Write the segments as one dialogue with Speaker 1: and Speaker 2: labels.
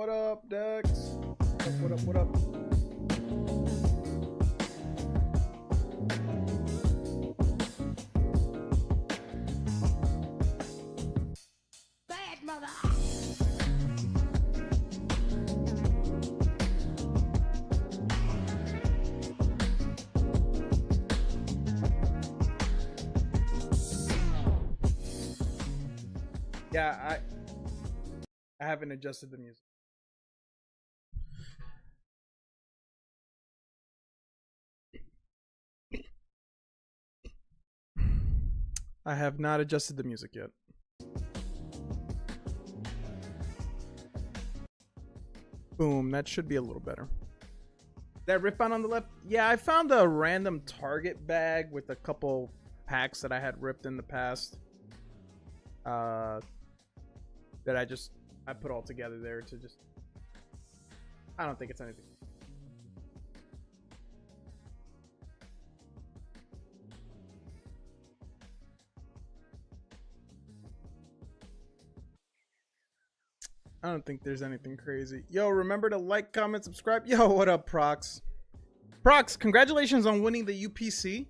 Speaker 1: What up, Dex? What up, what up?
Speaker 2: Bad mother.
Speaker 1: Yeah, I haven't adjusted the music. I have not adjusted the music yet. Boom, that should be a little better. That rip on the left? Yeah, I found a random Target bag with a couple packs that I had ripped in the past. That I put all together there to just, I don't think it's anything. I don't think there's anything crazy. Yo, remember to like, comment, subscribe. Yo, what up, Prox? Prox, congratulations on winning the UPC.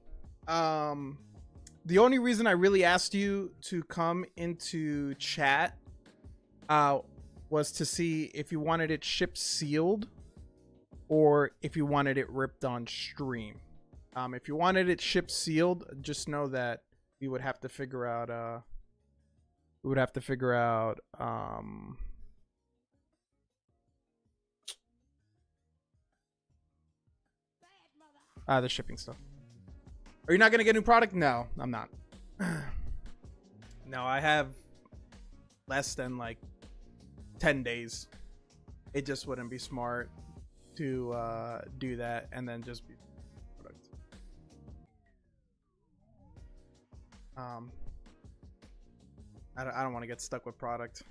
Speaker 1: The only reason I really asked you to come into chat was to see if you wanted it shipped sealed or if you wanted it ripped on stream. If you wanted it shipped sealed, just know that we would have to figure out the shipping stuff. Are you not gonna get a new product? No, I'm not. No, I have less than like 10 days. It just wouldn't be smart to do that and then just be product. I don't want to get stuck with product.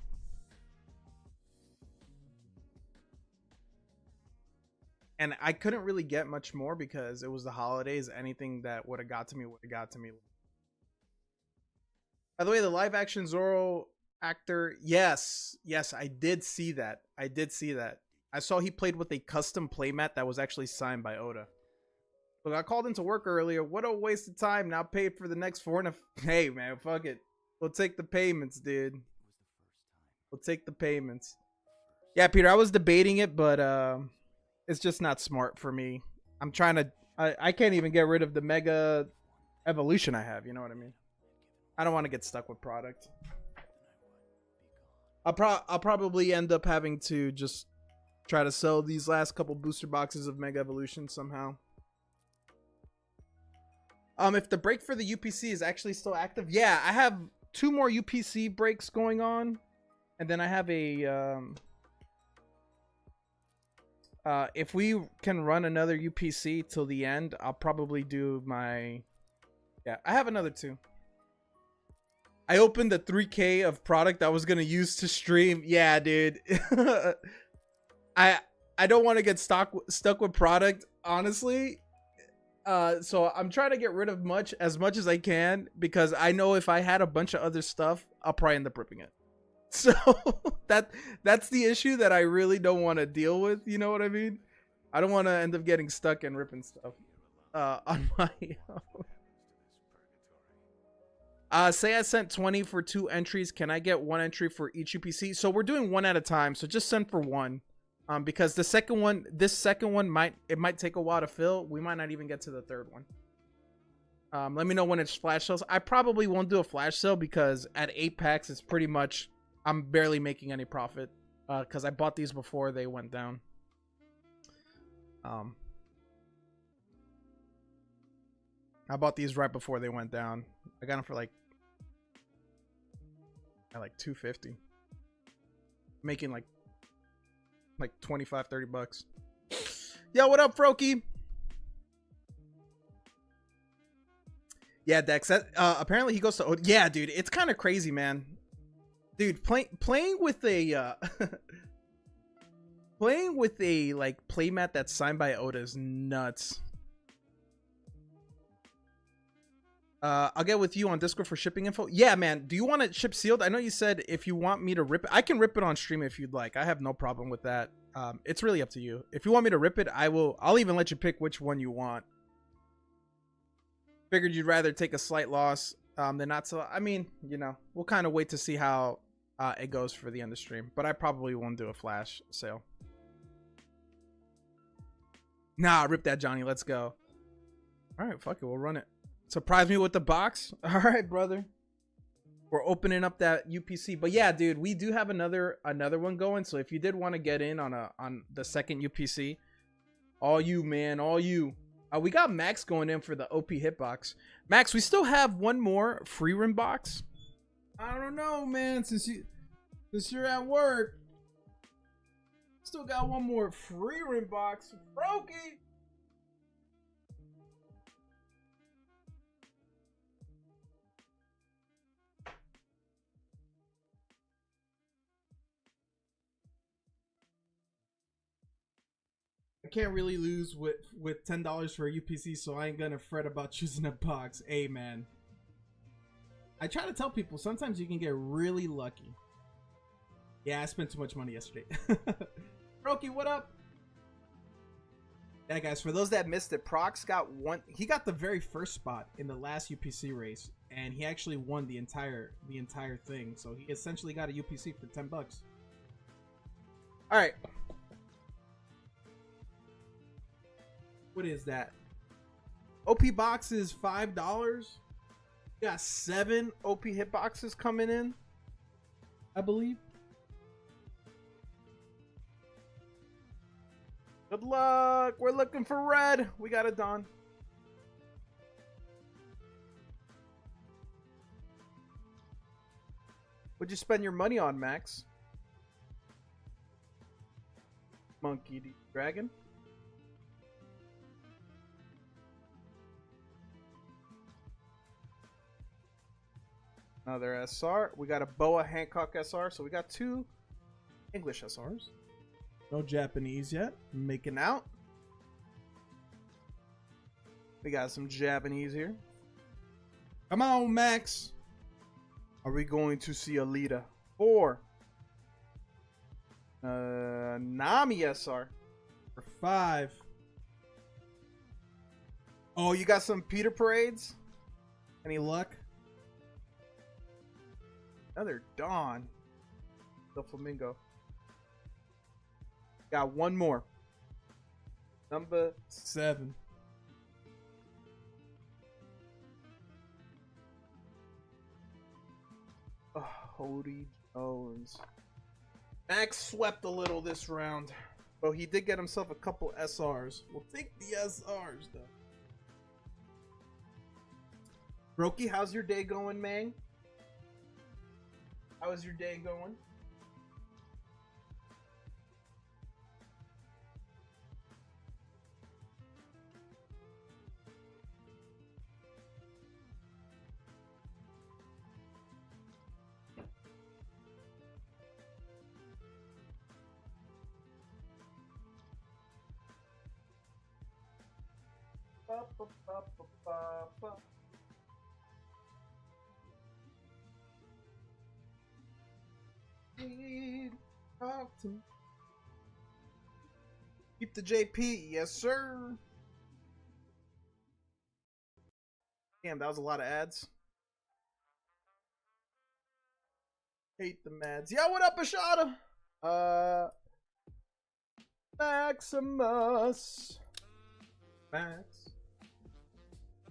Speaker 1: And I couldn't really get much more because it was the holidays. Anything that would have got to me would have got to me. By the way, the live action Zorro actor, yes, I did see that. I saw he played with a custom playmat that was actually signed by Oda. Look, I called into work earlier. What a waste of time. Now paid for the next 4 and a... Hey, man, fuck it. We'll take the payments, dude. We'll take the payments. Yeah, Peter, I was debating it, but it's just not smart for me. I'm trying to... I can't even get rid of the Mega Evolution I have. You know what I mean? I don't want to get stuck with product. I'll probably end up having to just try to sell these last couple booster boxes of Mega Evolution somehow. If the break for the UPC is actually still active, yeah, I have 2 more UPC breaks going on, and then I have a if we can run another UPC till the end, I'll probably do my... Yeah, I have another 2. I opened the 3K of product I was gonna use to stream. Yeah, dude. I don't want to get stuck with product, honestly. So I'm trying to get rid of as much as I can, because I know if I had a bunch of other stuff, I'll probably end up ripping it. So that's the issue that I really don't want to deal with. You know what I mean? I don't want to end up getting stuck and ripping stuff on my own. Say I sent 20 for 2 entries. Can I get 1 entry for each UPC? So we're doing 1 at a time. So just send for 1. Because this second one might take a while to fill. We might not even get to the 3rd one. Let me know when it's flash sales. I probably won't do a flash sale because at 8 packs, it's pretty much, I'm barely making any profit. Because I bought these before they went down. I bought these right before they went down. I got them for like $250. Making like 25-30 bucks. Yo, what up, Froky? Yeah, Dex, that apparently he goes to yeah, dude, it's kind of crazy, man. Dude, playing with a like playmat that's signed by Oda is nuts. I'll get with you on Discord for shipping info. Yeah, man. Do you want it ship sealed? I know you said if you want me to rip it, I can rip it on stream if you'd like. I have no problem with that. It's really up to you. If you want me to rip it, I will. I'll even let you pick which one you want. Figured you'd rather take a slight loss than not. So, I mean, you know, we'll kind of wait to see how it goes for the end of stream. But I probably won't do a flash sale. Nah, rip that, Johnny. Let's go. All right, fuck it. We'll run it. Surprise me with the box. All right, brother. We're opening up that UPC. But yeah, dude, we do have another one going. So if you did want to get in on the second UPC, all you, man, all you. We got Max going in for the OP hitbox. Max, we still have one more free rim box. I don't know, man. Since you're at work, still got one more free rim box. Brokey. Can't really lose with $10 for a UPC, so I ain't gonna fret about choosing a box. Hey, man, I try to tell people sometimes you can get really lucky. Yeah, I spent too much money yesterday. Roki, what up? Yeah, guys, for those that missed it, Prox got one. He got the very first spot in the last UPC race, and he actually won the entire thing. So he essentially got a UPC for 10 bucks. All right. What is that? OP box is $5. We got 7 OP hit boxes coming in, I believe. Good luck. We're looking for red. We got it done. What'd you spend your money on, Max? Monkey D. Dragon. Another SR. We got a Boa Hancock SR. So we got 2 English SRs. No Japanese yet. Making out. We got some Japanese here. Come on, Max. Are we going to see a leader? 4. Nami SR. For 5. Oh, you got some Peter Parades? Any luck? Another Dawn. The Flamingo. Got one more. Number 7. Oh, Hody Jones. Max swept a little this round. But he did get himself a couple SRs. We'll take the SRs, though. Brokey, how's your day going, man? How is your day going? Talk to me. Keep the JP, yes sir. Damn, that was a lot of ads. Hate the mads. Yeah, what up, Ashada? Maximus. Max.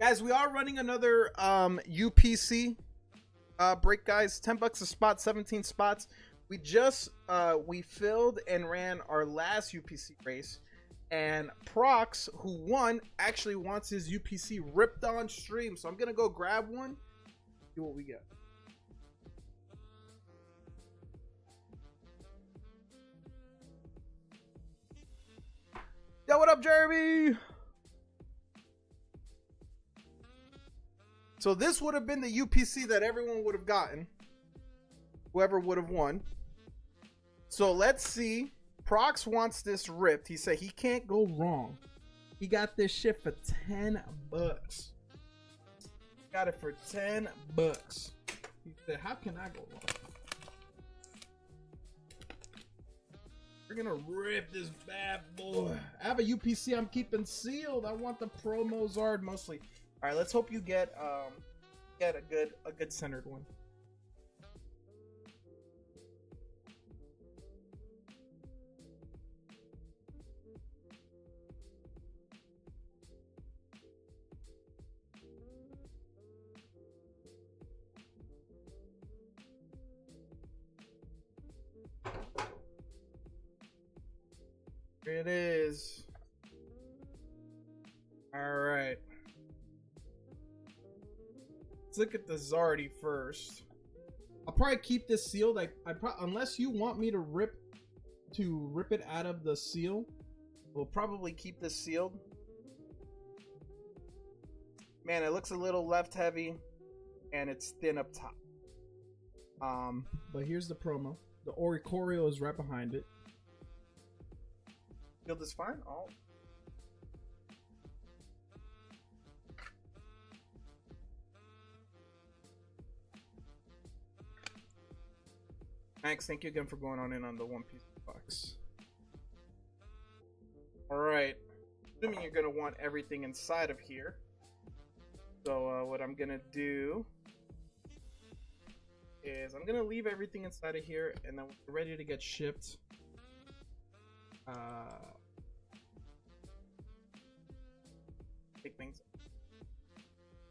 Speaker 1: Guys, we are running another UPC break, guys. 10 bucks a spot, 17 spots. We just we filled and ran our last UPC race, and Prox, who won, actually wants his UPC ripped on stream. So I'm gonna go grab one, see what we get. Yo, what up, Jeremy? So this would have been the UPC that everyone would have gotten, whoever would have won. So let's see. Prox wants this ripped. He said he can't go wrong. He got this shit for 10 bucks. Got it for 10 bucks. He said, how can I go wrong? We're gonna rip this bad boy. I have a UPC I'm keeping sealed. I want the promo Zard mostly. All right, let's hope you get a good centered one. Here it is. All right. Let's look at the Zardy first. I'll probably keep this sealed. Unless you want me to rip it out of the seal, we'll probably keep this sealed. Man, it looks a little left heavy, and it's thin up top. But here's the promo. The Oricorio is right behind it. Feel this fine? Oh. Max, thank you again for going on in on the One Piece box. Alright. Assuming you're going to want everything inside of here. So what I'm going to do is I'm going to leave everything inside of here, and then when we're ready to get shipped, take things.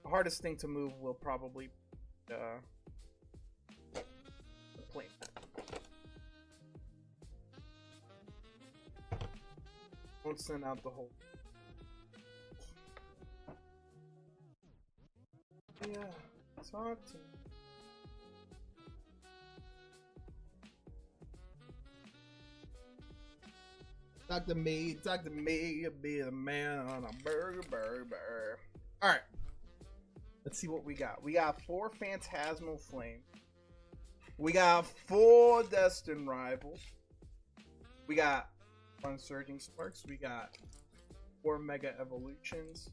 Speaker 1: The hardest thing to move will probably be the plane. Won't send out the whole. Yeah, talk to me. Dr. Me, you'll be the man on a burger. Alright. Let's see what we got. We got 4 Phantasmal Flame. We got 4 Destined Rivals. We got 1 Surging Sparks. We got 4 Mega Evolutions.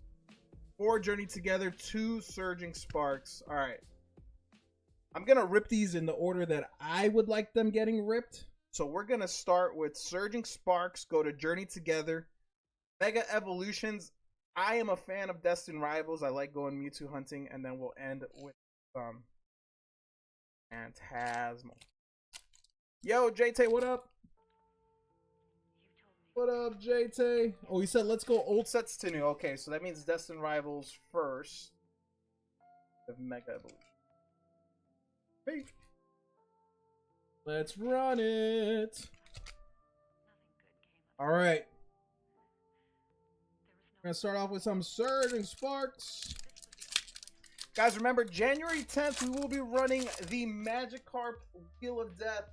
Speaker 1: 4 Journey Together, 2 Surging Sparks. Alright. I'm going to rip these in the order that I would like them getting ripped. So we're going to start with Surging Sparks, go to Journey Together, Mega Evolutions. I am a fan of Destined Rivals. I like going Mewtwo hunting, and then we'll end with Phantasmal. Yo, JT, what up? What up, JT? Oh, he said let's go old sets to new. Okay, so that means Destined Rivals first. Of Mega Evolution. Hey. Let's run it. All right. We're gonna start off with some Surging Sparks. Guys, remember, January 10th, we will be running the Magikarp Wheel of Death.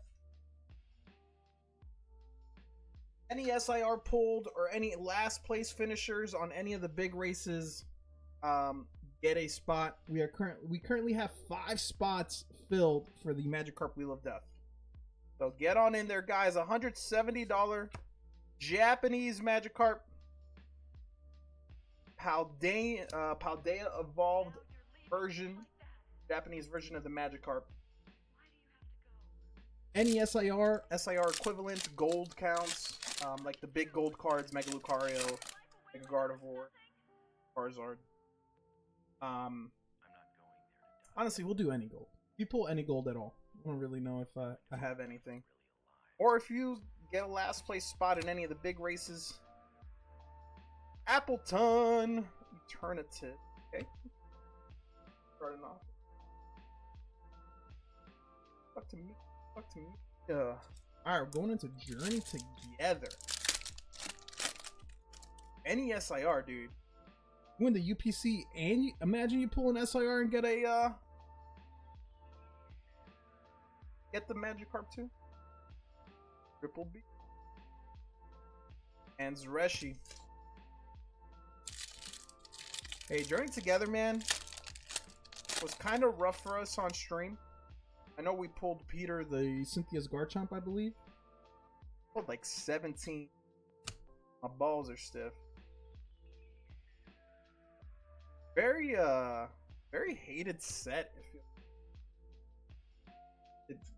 Speaker 1: Any SIR pulled or any last place finishers on any of the big races get a spot. We currently have 5 spots filled for the Magikarp Wheel of Death. So get on in there, guys. $170 Japanese Magikarp Paldea evolved version, Japanese version of the Magikarp. Any SIR equivalent gold counts, like the big gold cards, Mega Lucario, Mega Gardevoir, Charizard. Honestly, we'll do any gold. If you pull any gold at all. I don't really know if I have anything. Or if you get a last place spot in any of the big races. Appleton Eternity. Okay. Starting off. Fuck to me. Alright, we're going into Journey Together. Any SIR, dude. You win the UPC and imagine you pull an SIR and get a get the Magikarp too. Triple B. And Zereshi. Hey, Journey Together, man, was kind of rough for us on stream. I know we pulled Peter, the Cynthia's Garchomp, I believe. Pulled like 17. My balls are stiff. Very Very hated set. It's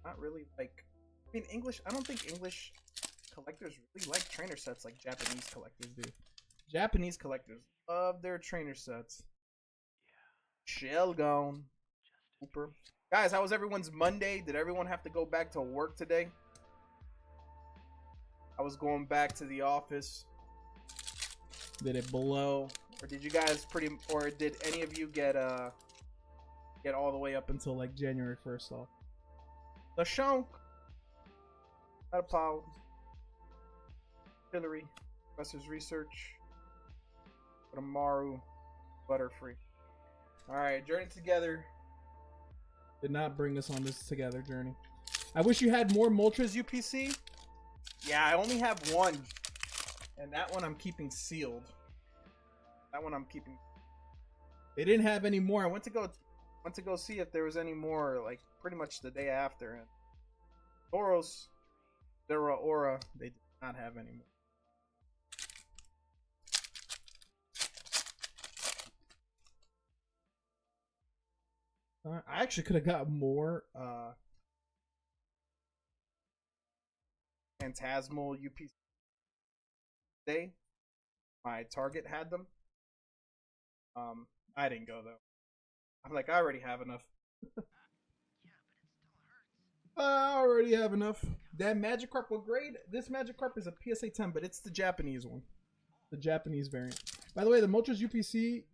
Speaker 1: not really like. I mean, English. I don't think English collectors really like trainer sets like Japanese collectors do. Japanese collectors love their trainer sets. Shell gone. Cooper. Guys, how was everyone's Monday? Did everyone have to go back to work today? I was going back to the office. Did it blow? Or did you guys or did any of you get all the way up until like January 1st off? The Shonk. Not a pow. Hillary. Professor's research. Amaru. Butterfree. Alright, journey together. Did not bring us on this together journey. I wish you had more Moltres UPC. Yeah, I only have one. And that one I'm keeping sealed. That one I'm keeping. They didn't have any more. I went to go see if there was any more, like pretty much the day after. And Tauros, Dura Aura, they did not have any more. I actually could have got more Phantasmal UPC day. My Target had them. I didn't go though. I'm like, I already have enough. I already have enough. That Magikarp, what grade? This Magikarp is a PSA 10, but it's the Japanese one. The Japanese variant. By the way, the Moltres UPC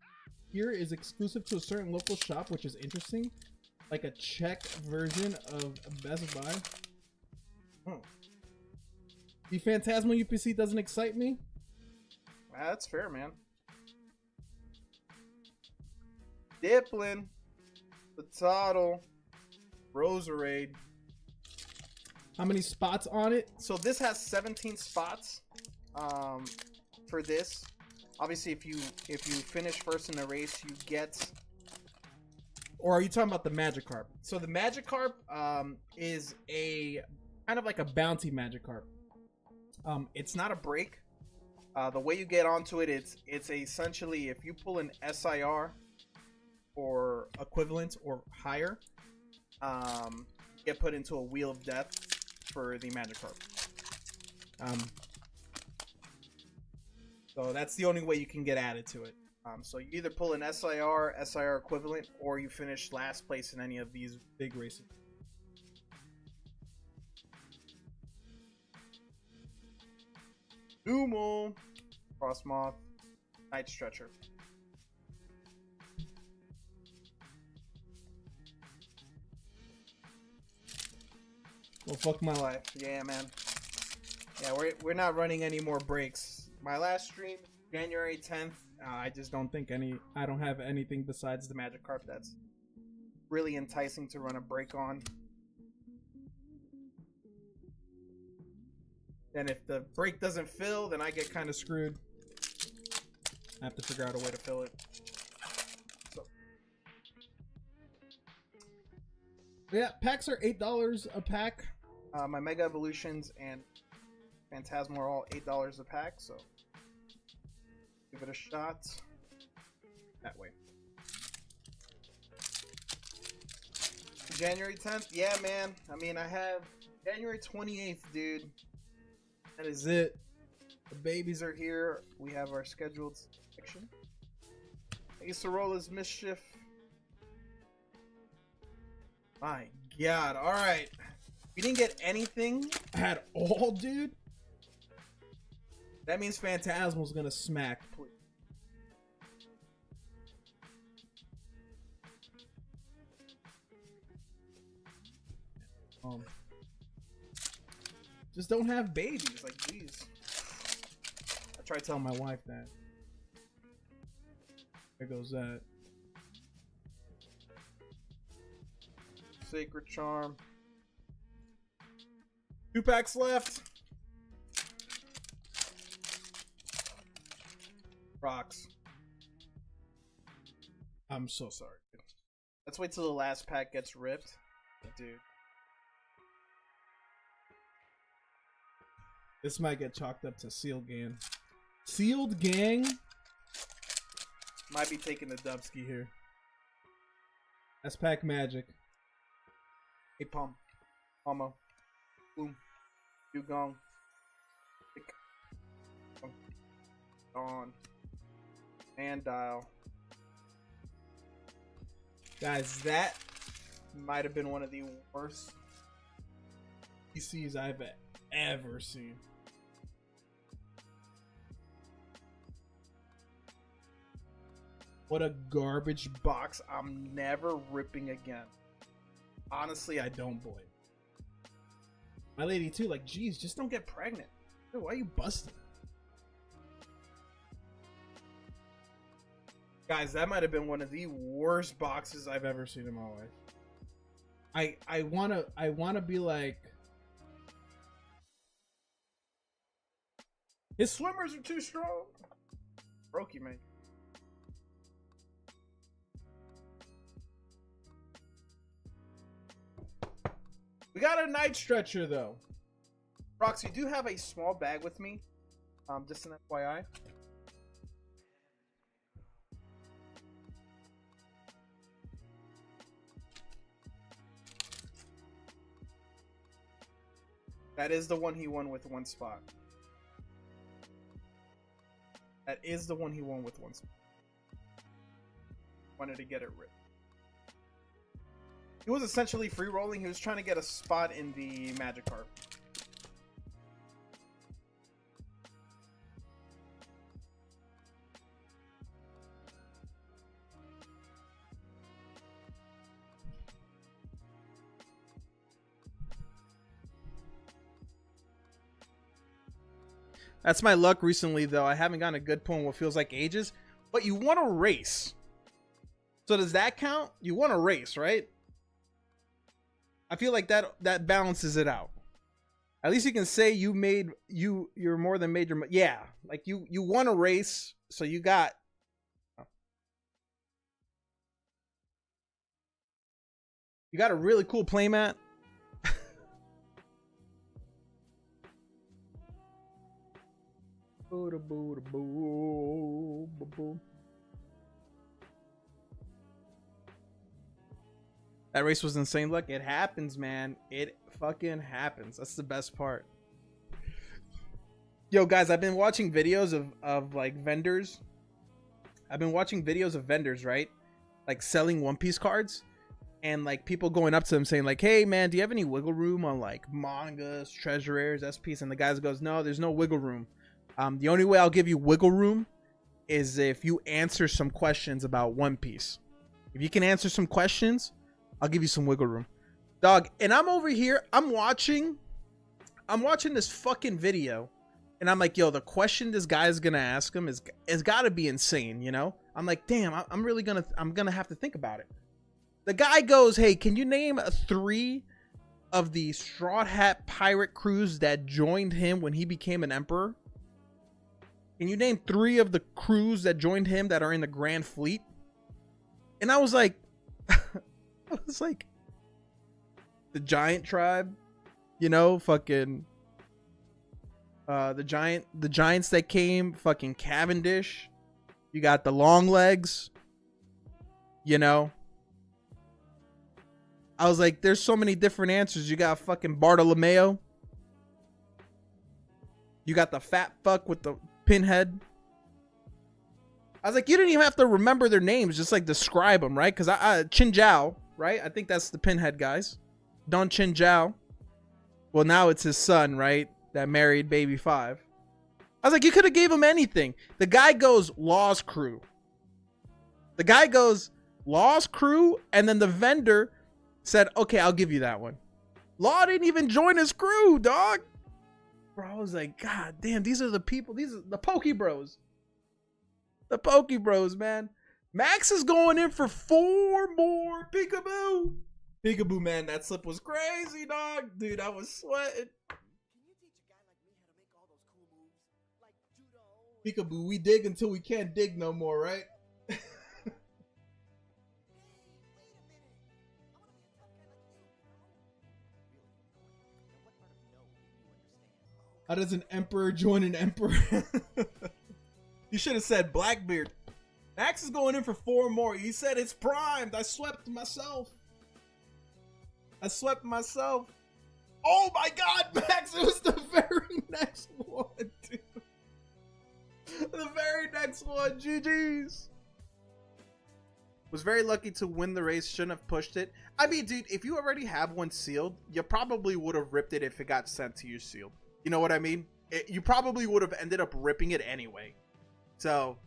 Speaker 1: here is exclusive to a certain local shop, which is interesting. Like a Czech version of Best Buy. Oh. The Phantasmal UPC doesn't excite me. That's fair, man. Dipplin, Potato, Roserade. How many spots on it? So this has 17 spots. For this, obviously, if you finish first in the race, you get. Or are you talking about the Magikarp? So the Magikarp is a kind of like a bounty Magikarp. It's not a break. The way you get onto it, it's essentially if you pull an SIR or equivalent or higher, get put into a Wheel of Death for the Magikarp. So that's the only way you can get added to it. So you either pull an SIR equivalent, or you finish last place in any of these big races. Numo, Frostmoth, Night Stretcher. Well, fuck my life. Yeah, man. Yeah, we're not running any more breaks. My last stream, January 10th. I just don't think I don't have anything besides the Magikarp that's really enticing to run a break on. And if the break doesn't fill, then I get kind of screwed. I have to figure out a way to fill it. So. Yeah, packs are $8 a pack. My Mega Evolutions and Phantasmal are all $8 a pack, so give it a shot that way. January 10th, yeah, man. I mean, I have January 28th, dude. That is it. The babies are here. We have our scheduled section. Acerola's Mischief. My God. All right. We didn't get anything at all, dude. That means Phantasmal's gonna smack. Please. Just don't have babies, like, please. I try telling my wife that. There goes that. Sacred Charm. 2 packs left. Rocks. I'm so sorry. Let's wait till the last pack gets ripped. Dude. This might get chalked up to Sealed Gang. Sealed Gang? Might be taking the Dubsky here. That's pack magic. Hey, Pom. Pomo. Boom. You gone. On. And dial. Guys, that might have been one of the worst PCs I've ever seen. What a garbage box. I'm never ripping again. Honestly, I don't blame. My lady too, like, geez, just don't get pregnant. Dude, why are you busting? Guys, that might have been one of the worst boxes I've ever seen in my life. I wanna be like, his swimmers are too strong. Broke you, man. We got a night stretcher though. Roxy, do have a small bag with me. Just an FYI. That is the one he won with one spot. That is the one he won with one spot. Wanted to get it ripped. He was essentially free rolling. He was trying to get a spot in the magic card. That's my luck recently, though. I haven't gotten a good pull in what feels like ages. But you want to race. So does that count? You want to race, right? I feel like that balances it out. At least you can say you're more than major. Yeah, like you want to race, so you got. You got a really cool playmat. That race was insane. Look, it happens, man. It fucking happens. That's the best part. Yo, guys, I've been watching videos of like vendors. I've been watching videos of vendors, right? Like selling One Piece cards. And like people going up to them saying like, hey man, do you have any wiggle room on like mangas, treasure rares, SPs? And the guy goes, no, there's no wiggle room. The only way I'll give you wiggle room is if you answer some questions about One Piece. If you can answer some questions, I'll give you some wiggle room. Dog, and I'm over here, I'm watching this fucking video. And I'm like, yo, the question this guy is gonna ask him is gotta be insane, you know? I'm like, damn, I'm gonna have to think about it. The guy goes, hey, can you name 3 of the Straw Hat pirate crews that joined him when he became an emperor? Can you name 3 of the crews that joined him that are in the Grand Fleet? And I was like, the Giant Tribe, you know, fucking, the Giants that came, fucking Cavendish. You got the Long Legs, you know. I was like, there's so many different answers. You got fucking Bartolomeo. You got the fat fuck with the pinhead. I was like, you didn't even have to remember their names, just like describe them, right? Because Chin Zhao, right? I think that's the pinhead guys. Don Chin Zhao. Well, now it's his son, right? That married Baby 5. I was like, you could have gave him anything. The guy goes, Law's crew. The guy goes, Law's crew, and then the vendor said, okay, I'll give you that one. Law didn't even join his crew, dog. Bro, I was like, God damn, these are the people. These are the Poke Bros. The Poke Bros, man. Max is going in for 4 more. Peekaboo. Peekaboo, man. That slip was crazy, dog. Dude, I was sweating. Peekaboo, we dig until we can't dig no more, right? How does an emperor join an emperor? You should have said Blackbeard. Max is going in for 4 more. He said it's primed. I swept myself. Oh my God, Max! It was the very next one, dude. The very next one. GG's. Was very lucky to win the race. Shouldn't have pushed it. I mean, dude, if you already have one sealed, you probably would have ripped it if it got sent to you sealed. You know what I mean? You probably would have ended up ripping it anyway. So,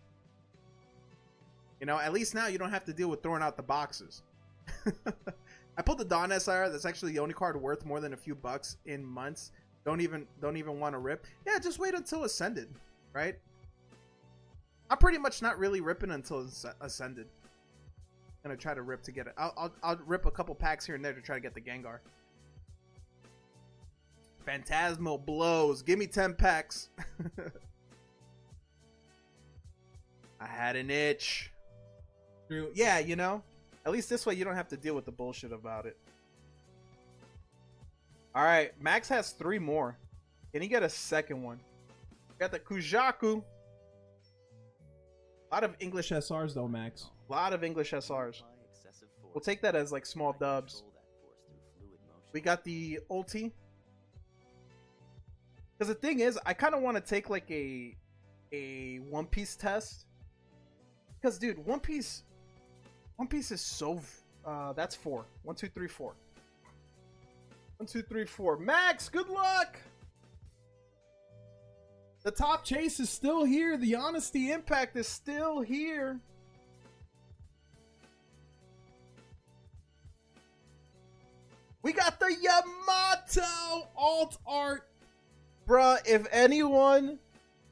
Speaker 1: you know, at least now you don't have to deal with throwing out the boxes. I pulled the Dawn SIR. That's actually the only card worth more than a few bucks in months. Don't even want to rip. Yeah, just wait until Ascended, right? I'm pretty much not really ripping until Ascended. Gonna try to rip to get it. I'll rip a couple packs here and there to try to get the Gengar. Phantasmal blows. Give me 10 packs. I had an itch. Yeah, you know, at least this way you don't have to deal with the bullshit about it. All right, Max has 3 more. Can he get a second one? Got the Kujaku. A lot of English SRs though, Max. A lot of English SRs. We'll take that as like small dubs. We got the ulti. Because the thing is, I kind of want to take like a One Piece test. Because dude, One Piece is so that's 4. 1, 2, 3, 4. 1, 2, 3, 4. Max, good luck. The top chase is still here. The honesty impact is still here. We got the Yamato alt art. Bruh, if anyone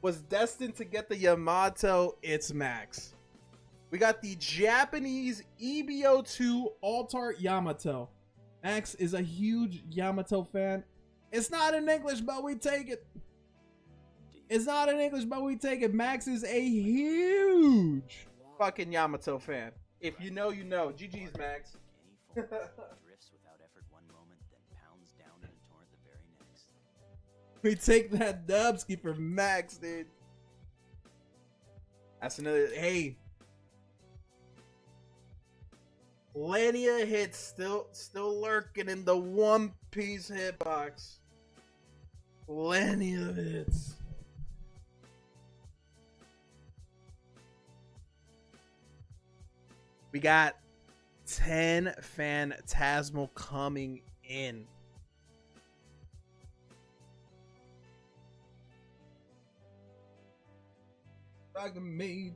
Speaker 1: was destined to get the Yamato, it's Max. We got the Japanese EBO2 alt art Yamato. Max is a huge Yamato fan. It's not in English, but we take it. It's not in English, but we take it. Max is a huge fucking Yamato fan. If you know, you know. GG's, Max. We take that Dubsky for Max, dude. That's another. Hey, plenty of hits still lurking in the One Piece hitbox. Plenty of hits. We got 10 Phantasmal coming in. Talking me.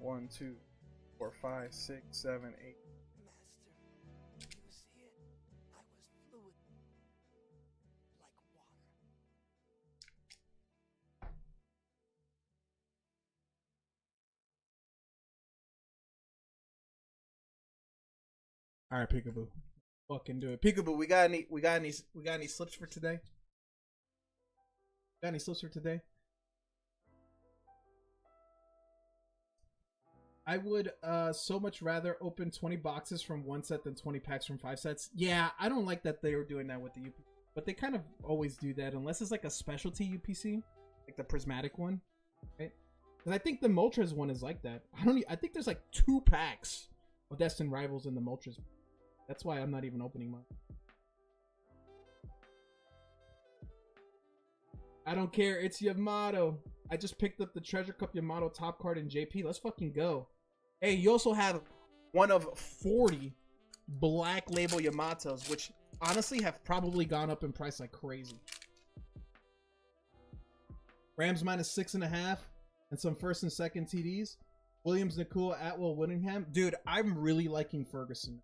Speaker 1: 1, 2, 4, 5, 6, 7, 8. All right, Peekaboo. Fucking do it. Peekaboo, we got any slips for today? Got any slips for today? I would so much rather open 20 boxes from 1 set than 20 packs from 5 sets. Yeah, I don't like that they were doing that with the UPC. But they kind of always do that unless it's like a specialty UPC, like the prismatic one, right? Because I think the Moltres one is like that. I think there's like 2 packs of Destined Rivals in the Moltres. That's why I'm not even opening mine. I don't care. It's Yamato. I just picked up the Treasure Cup Yamato top card in JP. Let's fucking go. Hey, you also have one of 40 black label Yamatos, which honestly have probably gone up in price like crazy. Rams minus 6.5 and some first and second TDs. Williams, Nakua, Atwell, Whittingham. Dude, I'm really liking Ferguson.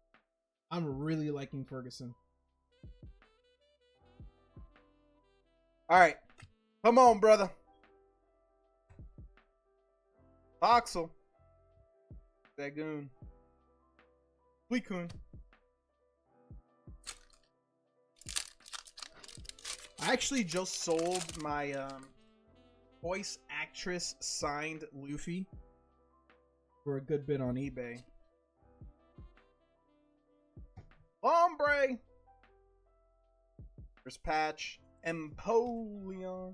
Speaker 1: I'm really liking Ferguson. All right. Come on, brother. Voxel. Dagoon. Suicune. I actually just sold my voice actress signed Luffy for a good bit on eBay. Ombre. There's Patch. Empoleon.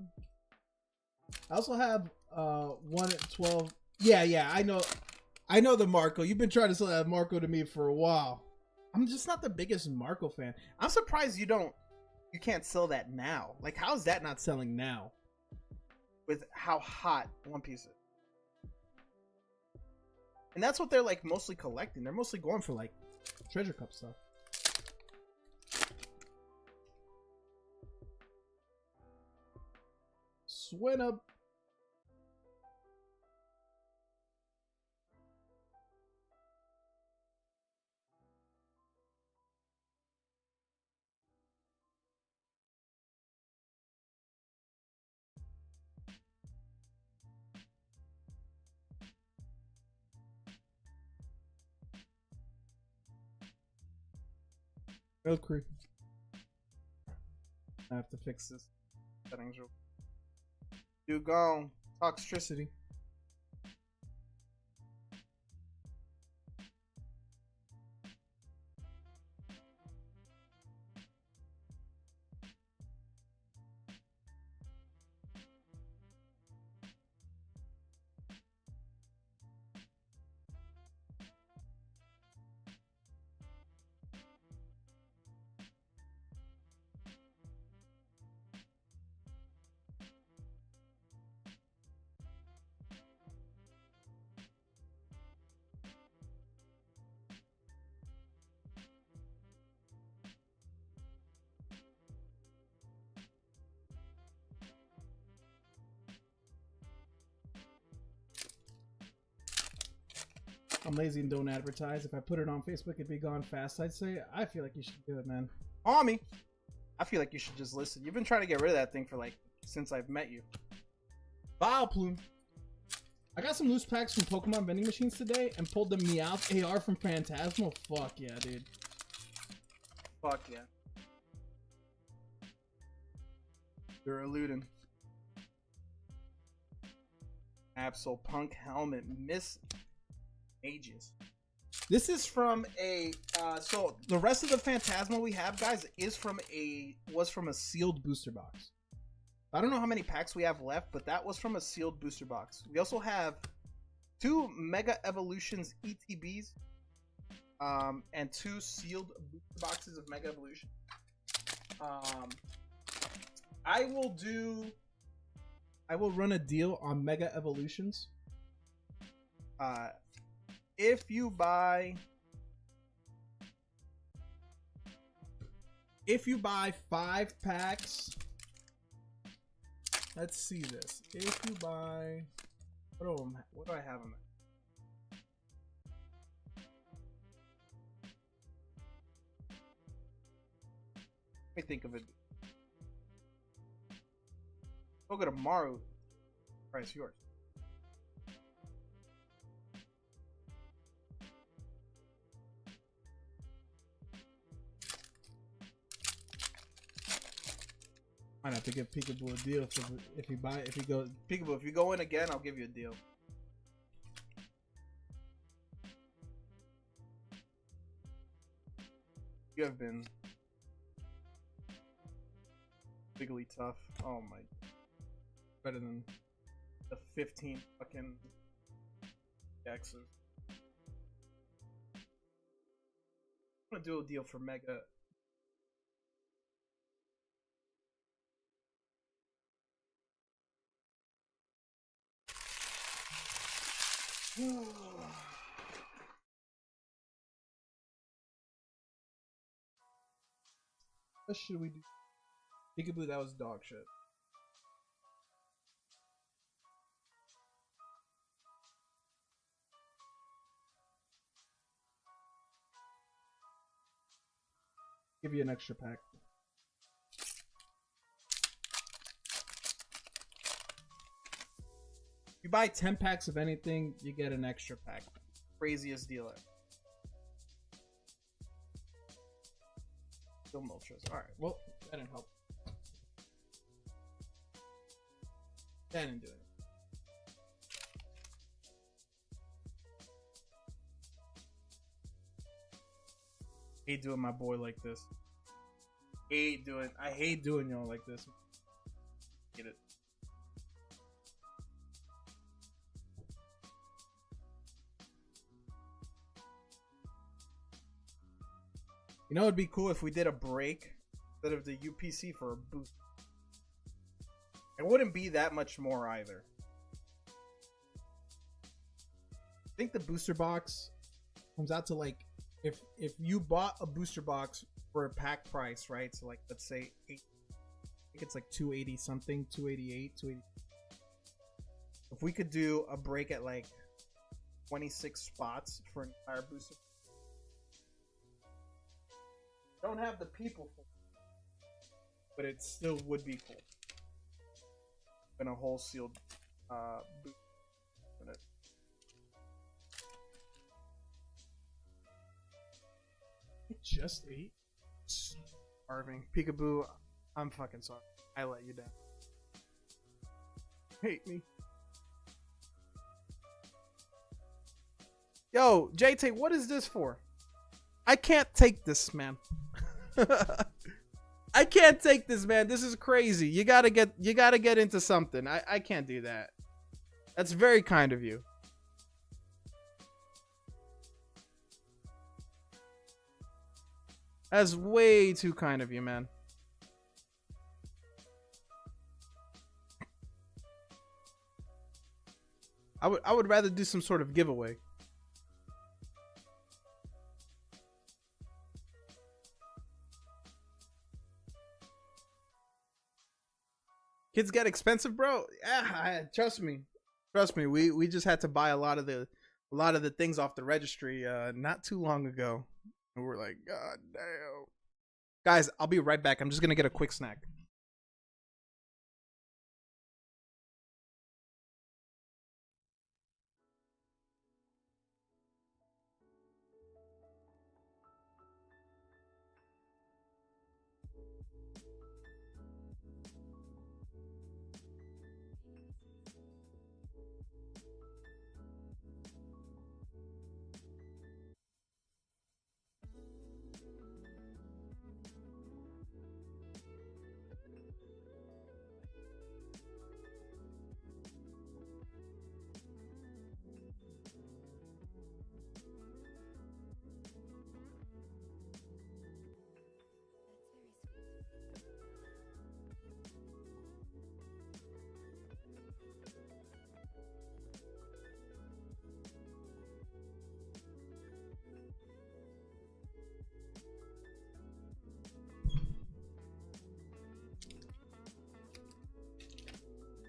Speaker 1: I also have 1 at 12. Yeah, I know. I know the Marco. You've been trying to sell that Marco to me for a while. I'm just not the biggest Marco fan. I'm surprised you can't sell that now. Like, how is that not selling now? With how hot One Piece is. And that's what they're like mostly collecting. They're mostly going for like treasure cup stuff. Swing up. Real quick. I have to fix this settings. Dude, gone. Toxicity. I'm lazy and don't advertise. If I put it on Facebook, it'd be gone fast. I'd say, I feel like you should do it, man. Army, I feel like you should just listen. You've been trying to get rid of that thing for like, since I've met you. Vileplume. I got some loose packs from Pokemon vending machines today and pulled the Meowth AR from Phantasmal. Fuck yeah, dude. Fuck yeah. They're eluding. Absol Punk helmet miss ages. This is from a so the rest of the Phantasmal we have, guys, was from a sealed booster box. I don't know how many packs we have left, but that was from a sealed booster box. We also have 2 Mega Evolutions ETBs and 2 sealed booster boxes of Mega Evolution. I will run a deal on Mega Evolutions. If you buy 5 packs, let's see this. If you buy, what do I have them at? Let me think of it. I'll go tomorrow. Price yours. Might have to give Peekaboo a deal if you go Peekaboo. If you go in again, I'll give you a deal. You have been bigly tough. Oh my, better than the 15 fucking X's. I'm gonna do a deal for Mega. What should we do? Peekaboo, that was dog shit. Give you an extra pack. If you buy 10 packs of anything, you get an extra pack. Craziest dealer. Still Moltres. Alright, well, that didn't help. That didn't do it. Hate doing my boy like this. I hate doing y'all like this. Get it. You know, it'd be cool if we did a break instead of the UPC for a boost. It wouldn't be that much more either. I think the booster box comes out to like, if you bought a booster box for a pack price, right? So like, let's say I think it's like 280 something, 288, 280. If we could do a break at like 26 spots for an entire booster. Don't have the people for it, but it still would be cool. In a whole sealed booster. Just 8? Starving. Peekaboo, I'm fucking sorry. I let you down. Hate me. Yo, JT, what is this for? I can't take this, man. I can't take this, man. This is crazy. You gotta get into something. I can't do that. That's very kind of you. That's way too kind of you, man. I would rather do some sort of giveaway. Kids get expensive, bro. Yeah, trust me. Trust me. We just had to buy a lot of the things off the registry not too long ago. And we're like, God damn. Guys, I'll be right back. I'm just gonna get a quick snack.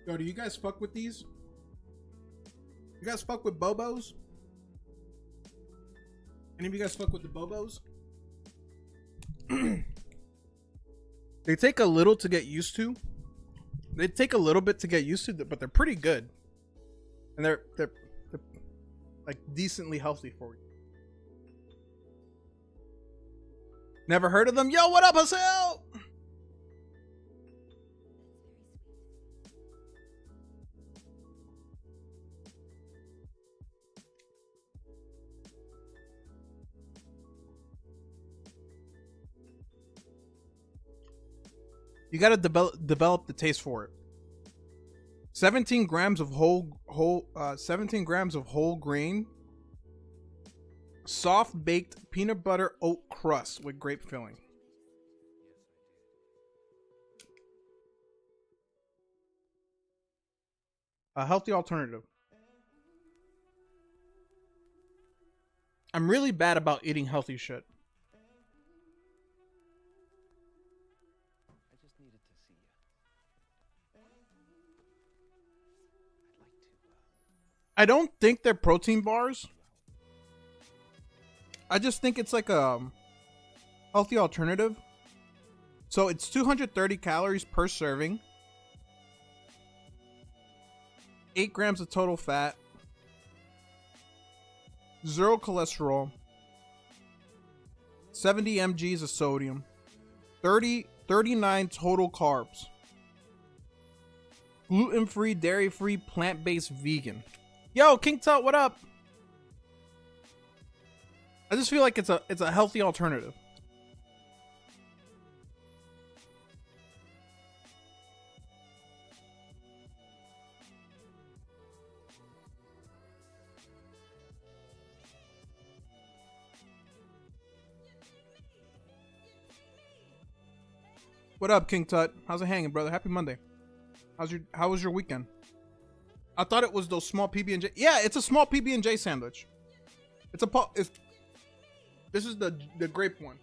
Speaker 1: Yo, do you guys fuck with these? You guys fuck with Bobos? Any of you guys fuck with the Bobos? They take a little to get used to. They take a little bit to get used to, but they're pretty good. And they're like decently healthy for you. Never heard of them? Yo, what up, Hassel? You gotta develop the taste for it. 17 grams of whole 17 grams of whole grain, soft baked peanut butter oat crust with grape filling. A healthy alternative. I'm really bad about eating healthy shit. I don't think they're protein bars. I just think it's like a healthy alternative. So it's 230 calories per serving. 8 grams of total fat. 0 cholesterol. 70 mgs of sodium. 39 total carbs. Gluten-free, dairy-free, plant-based, vegan. Yo, King Tut, what up? I just feel like it's a healthy alternative. What up, King Tut? How's it hanging, brother? Happy Monday. How was your weekend? I thought it was those small PB&J. Yeah, it's a small PB&J sandwich. This is the grape one.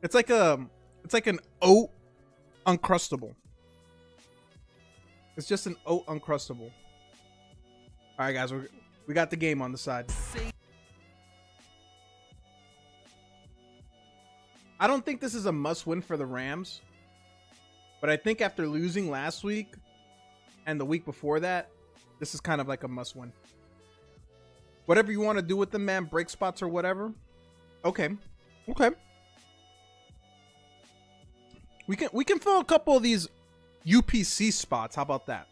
Speaker 1: It's like an oat uncrustable. It's just an oat uncrustable. All right, guys, we got the game on the side. I don't think this is a must-win for the Rams, but I think after losing last week and the week before that, this is kind of like a must-win. Whatever you want to do with them, man, break spots or whatever. Okay. We can fill a couple of these UPC spots. How about that?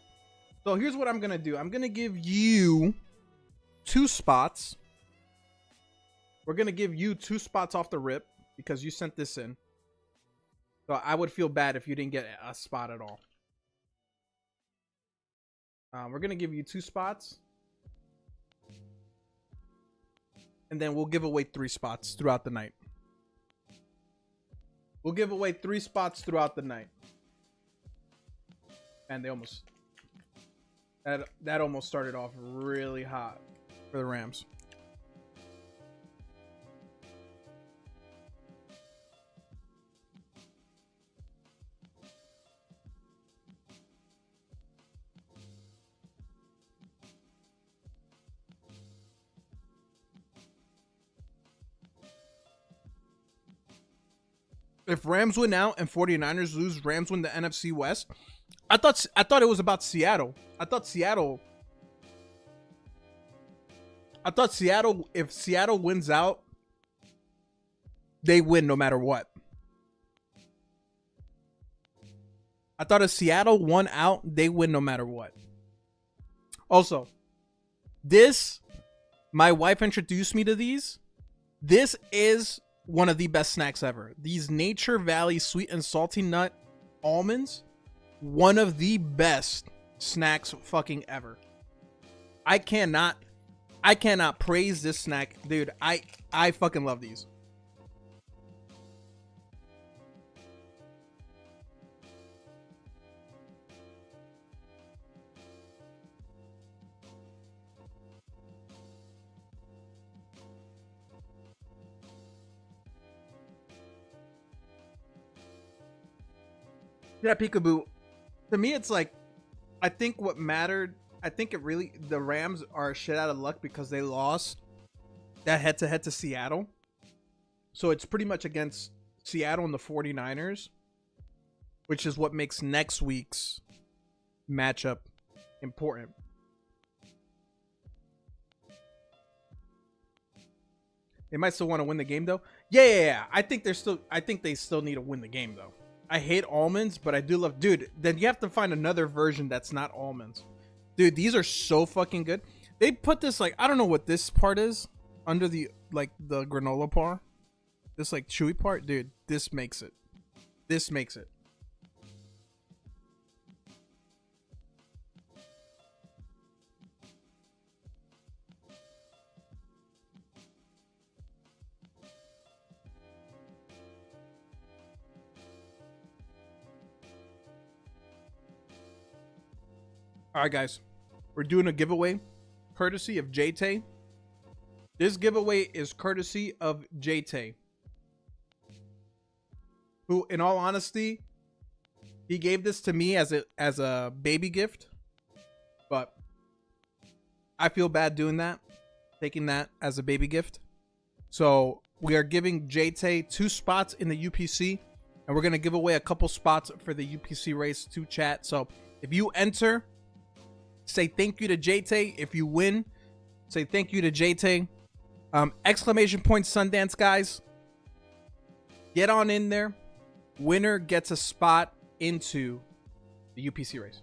Speaker 1: So here's what I'm gonna do. I'm gonna give you 2 spots. We're gonna give you 2 spots off the rip because you sent this in. So I would feel bad if you didn't get a spot at all. We're gonna give you 2 spots, and then we'll give away 3 spots throughout the night. We'll give away 3 spots throughout the night. And they almost that almost started off really hot for the Rams. If Rams win out and 49ers lose, Rams win the NFC West. I thought it was about Seattle. I thought Seattle, if Seattle wins out, they win no matter what. I thought if Seattle won out, they win no matter what. Also, my wife introduced me to these. This is one of the best snacks ever. These Nature Valley sweet and salty nut almonds, one of the best snacks fucking ever. I cannot praise this snack, dude. I fucking love these. Yeah, peekaboo. To me, it's like, I think what mattered, the Rams are shit out of luck because they lost that head-to-head to Seattle. So it's pretty much against Seattle and the 49ers, which is what makes next week's matchup important. They might still want to win the game, though. Yeah. I think they still need to win the game, though. I hate almonds, but I do love... Dude, then you have to find another version that's not almonds. Dude, these are so fucking good. They put this, like... I don't know what this part is. Under the, like, the granola bar. This, like, chewy part. Dude, this makes it. This makes it. All right, guys, we're doing a giveaway courtesy of JT. This giveaway is courtesy of JT, who, in all honesty, he gave this to me as a baby gift, but I feel bad doing that, taking that as a baby gift. So we are giving JT 2 spots in the UPC, and we're gonna give away a couple spots for the UPC race to chat. So if you enter, say thank you to JT. If you win, say thank you to JT. Exclamation point Sundance, guys. Get on in there. Winner gets a spot into the UPC race.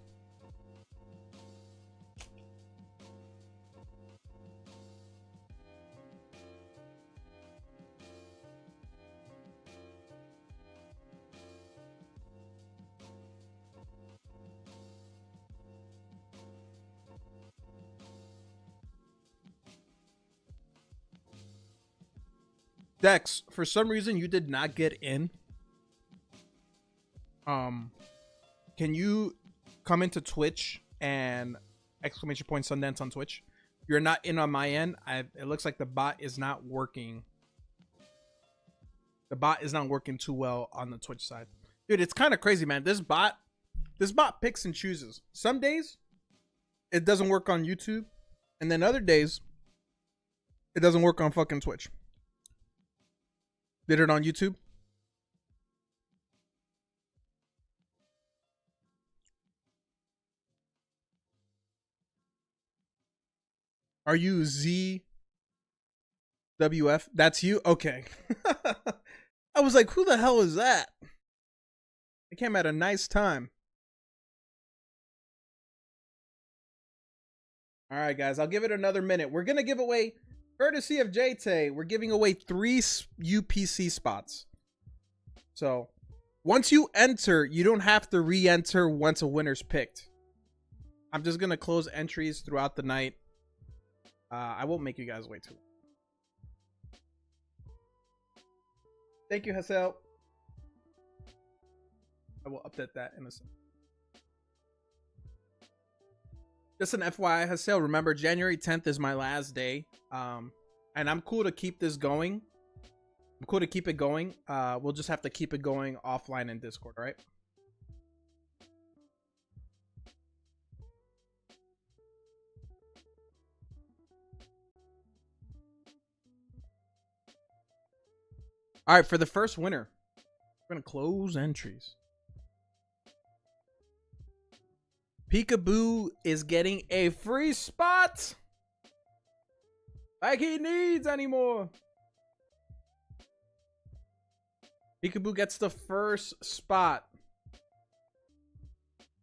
Speaker 1: Dex, for some reason you did not get in. Can you come into Twitch and exclamation point Sundance on Twitch? You're not in on my end. It looks like the bot is not working. The bot is not working too well on the Twitch side. Dude, it's kind of crazy, man. This bot picks and chooses. Some days it doesn't work on YouTube, and then other days it doesn't work on fucking Twitch. Did it on YouTube? Are you ZWF? That's you? Okay. I was like, who the hell is that? It came at a nice time. All right, guys, I'll give it another minute. We're going to give away, courtesy of JT, we're giving away 3 UPC spots. So once you enter, you don't have to re-enter once a winner's picked. I'm just going to close entries throughout the night. I won't make you guys wait too long. Thank you, Hassel. I will update that in a second. Just an FYI, Hassel, remember January 10th is my last day. And I'm cool to keep this going. I'm cool to keep it going. We'll just have to keep it going offline in Discord, all right? All right, for the first winner, we're going to close entries. Peekaboo is getting a free spot. Like he needs anymore. Peekaboo gets the first spot.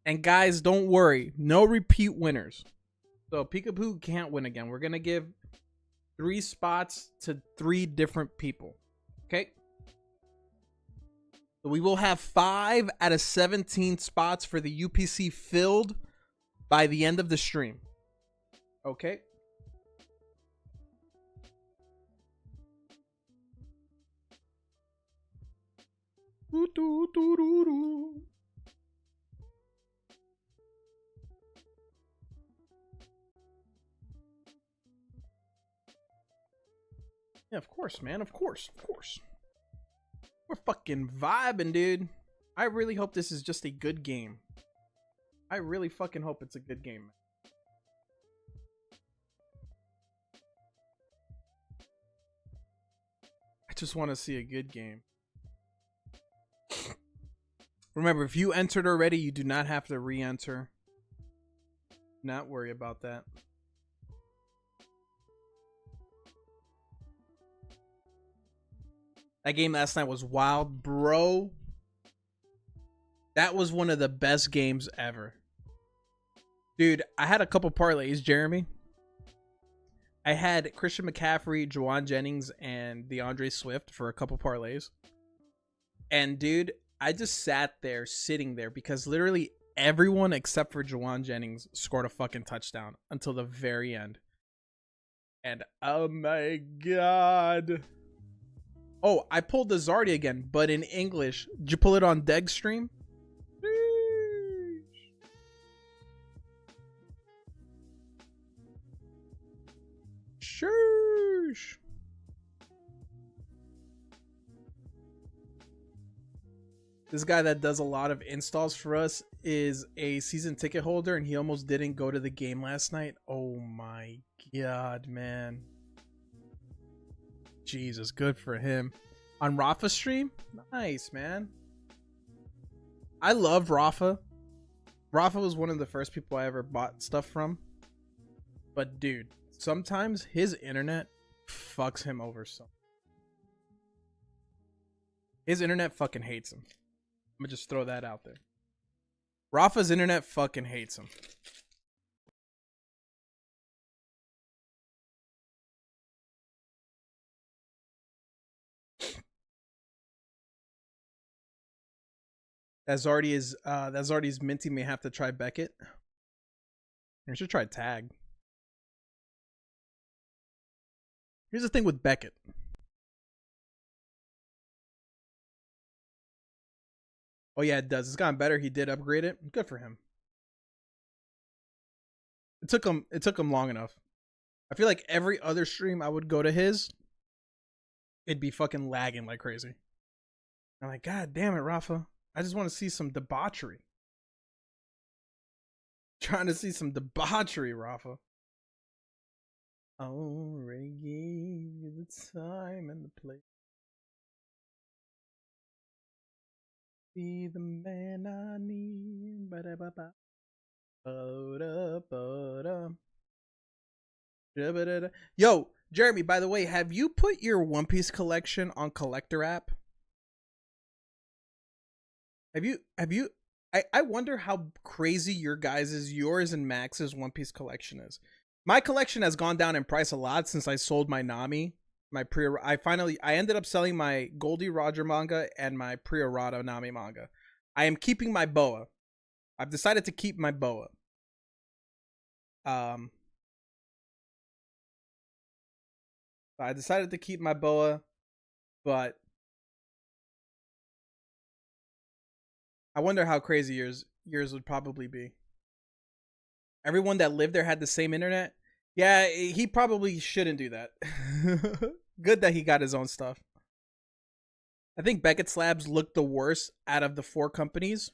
Speaker 1: And guys, don't worry. No repeat winners. So Peekaboo can't win again. We're going to give 3 spots to 3 different people. Okay. So we will have 5 out of 17 spots for the UPC filled by the end of the stream. Okay. Yeah, of course, man. Of course. Of course. We're fucking vibing, dude. I really hope this is just a good game. I really fucking hope it's a good game. I just want to see a good game. Remember, if you entered already, you do not have to re-enter. Not worry about that. That game last night was wild, bro. That was one of the best games ever. Dude, I had a couple parlays, Jeremy. I had Christian McCaffrey, Juwan Jennings, and DeAndre Swift for a couple parlays. And dude, I just sat there, sitting there, because literally everyone except for Juwan Jennings scored a fucking touchdown until the very end. And oh my god. Oh, I pulled the Zardy again, but in English. Did you pull it on Deg's stream? Sheesh. This guy that does a lot of installs for us is a season ticket holder, and he almost didn't go to the game last night. Oh my god, man. Jesus, good for him. On Rafa's stream? Nice, man. I love Rafa. Rafa was one of the first people I ever bought stuff from. But dude, sometimes his internet fucks him over so. His internet fucking hates him. I'm gonna just throw that out there. Rafa's internet fucking hates him. That's already's Minty may have to try Beckett. You should try Tag. Here's the thing with Beckett. Oh yeah, it does. It's gotten better. He did upgrade it. Good for him. It took him long enough. I feel like every other stream I would go to his, it'd be fucking lagging like crazy. I'm like, God damn it, Rafa. I just want to see some debauchery. Trying to see some debauchery, Rafa. I already gave you the time and the place. Be the man I need. Ba-da-ba-ba. Yo, Jeremy, by the way, have you put your One Piece collection on Collector app? Have you I wonder how crazy yours and Max's One Piece collection is. My collection has gone down in price a lot since I sold my Nami. I ended up selling my Goldie Roger manga and my pre-errata Nami manga. I am keeping my Boa. I've decided to keep my Boa. I decided to keep my Boa, but I wonder how crazy yours would probably be. Everyone that lived there had the same internet. Yeah, he probably shouldn't do that. Good that he got his own stuff. I think Beckett Slabs looked the worst out of the 4 companies.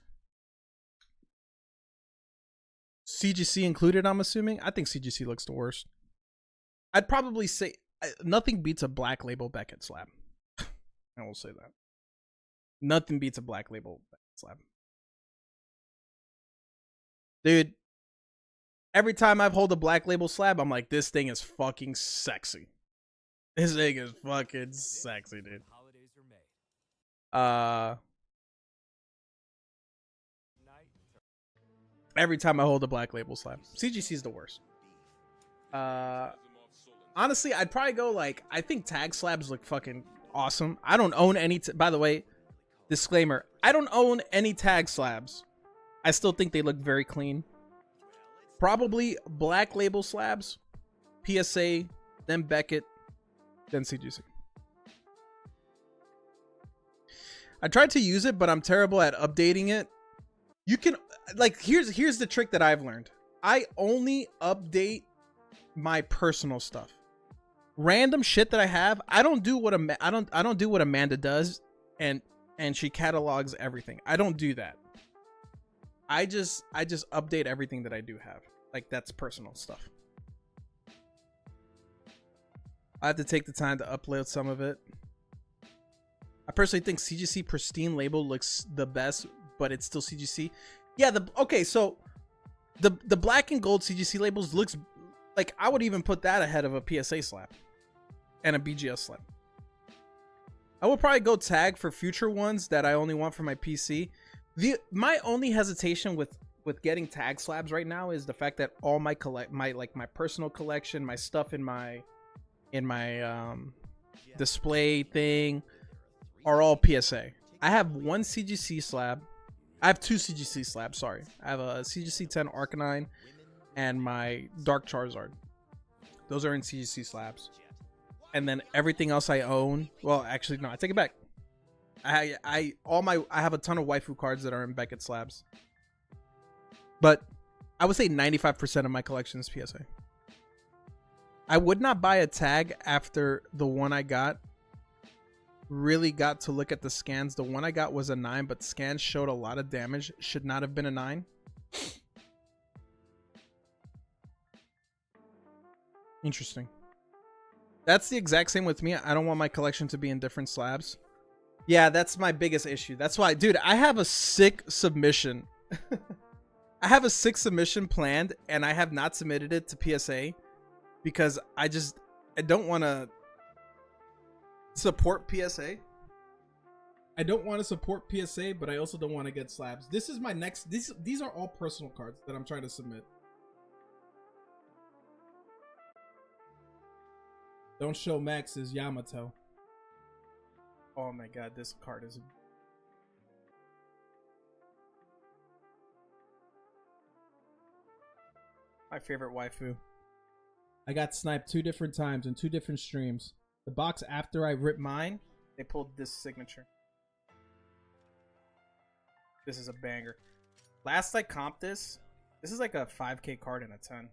Speaker 1: CGC included, I'm assuming. I think CGC looks the worst. I'd probably say nothing beats a black label Beckett slab. I will say that. Nothing beats a black label Beckett slab. Dude, every time I've hold a black label slab, I'm like, this thing is fucking sexy. This thing is fucking sexy, dude. Every time I hold a black label slab. CGC is the worst. Honestly, I'd probably go like, I think tag slabs look fucking awesome. I don't own any, by the way, disclaimer, I don't own any tag slabs. I still think they look very clean. Probably black label slabs, PSA, then Beckett, then CGC. I tried to use it, but I'm terrible at updating it. You can, like, here's the trick that I've learned. I only update my personal stuff. Random shit that I have, I don't do what I don't do what Amanda does, and she catalogs everything. I don't do that. I just update everything that I do have. Like, that's personal stuff. I have to take the time to upload some of it. I personally think CGC pristine label looks the best, but it's still CGC. Yeah, okay, so the black and gold CGC labels looks like, I would even put that ahead of a PSA slab and a BGS slab. I will probably go tag for future ones that I only want for my PC. My only hesitation with getting tag slabs right now is the fact that all my personal collection, my stuff in my display thing are all PSA. I have one CGC slab. I have 2 CGC slabs, sorry. I have a CGC 10 Arcanine and my Dark Charizard. Those are in CGC slabs. And then everything else I own, well, actually no, I take it back. I have a ton of waifu cards that are in Beckett slabs. But I would say 95% of my collection is PSA. I would not buy a tag after the one I got really got to look at the scans. The one I got was a 9, but scans showed a lot of damage. Should not have been a 9. Interesting. That's the exact same with me. I don't want my collection to be in different slabs. Yeah, that's my biggest issue. That's why, dude, I have a sick submission. I have a sick submission planned, and I have not submitted it to PSA because I don't want to support PSA. I don't want to support PSA, but I also don't want to get slabs. This is my next. These are all personal cards that I'm trying to submit. Don't show Max's Yamato. Oh my god, this card is my favorite waifu. I got sniped 2 different times in 2 different streams. The box after I ripped mine, they pulled this signature. This is a banger. Last I comped this is like a 5K card in a 10.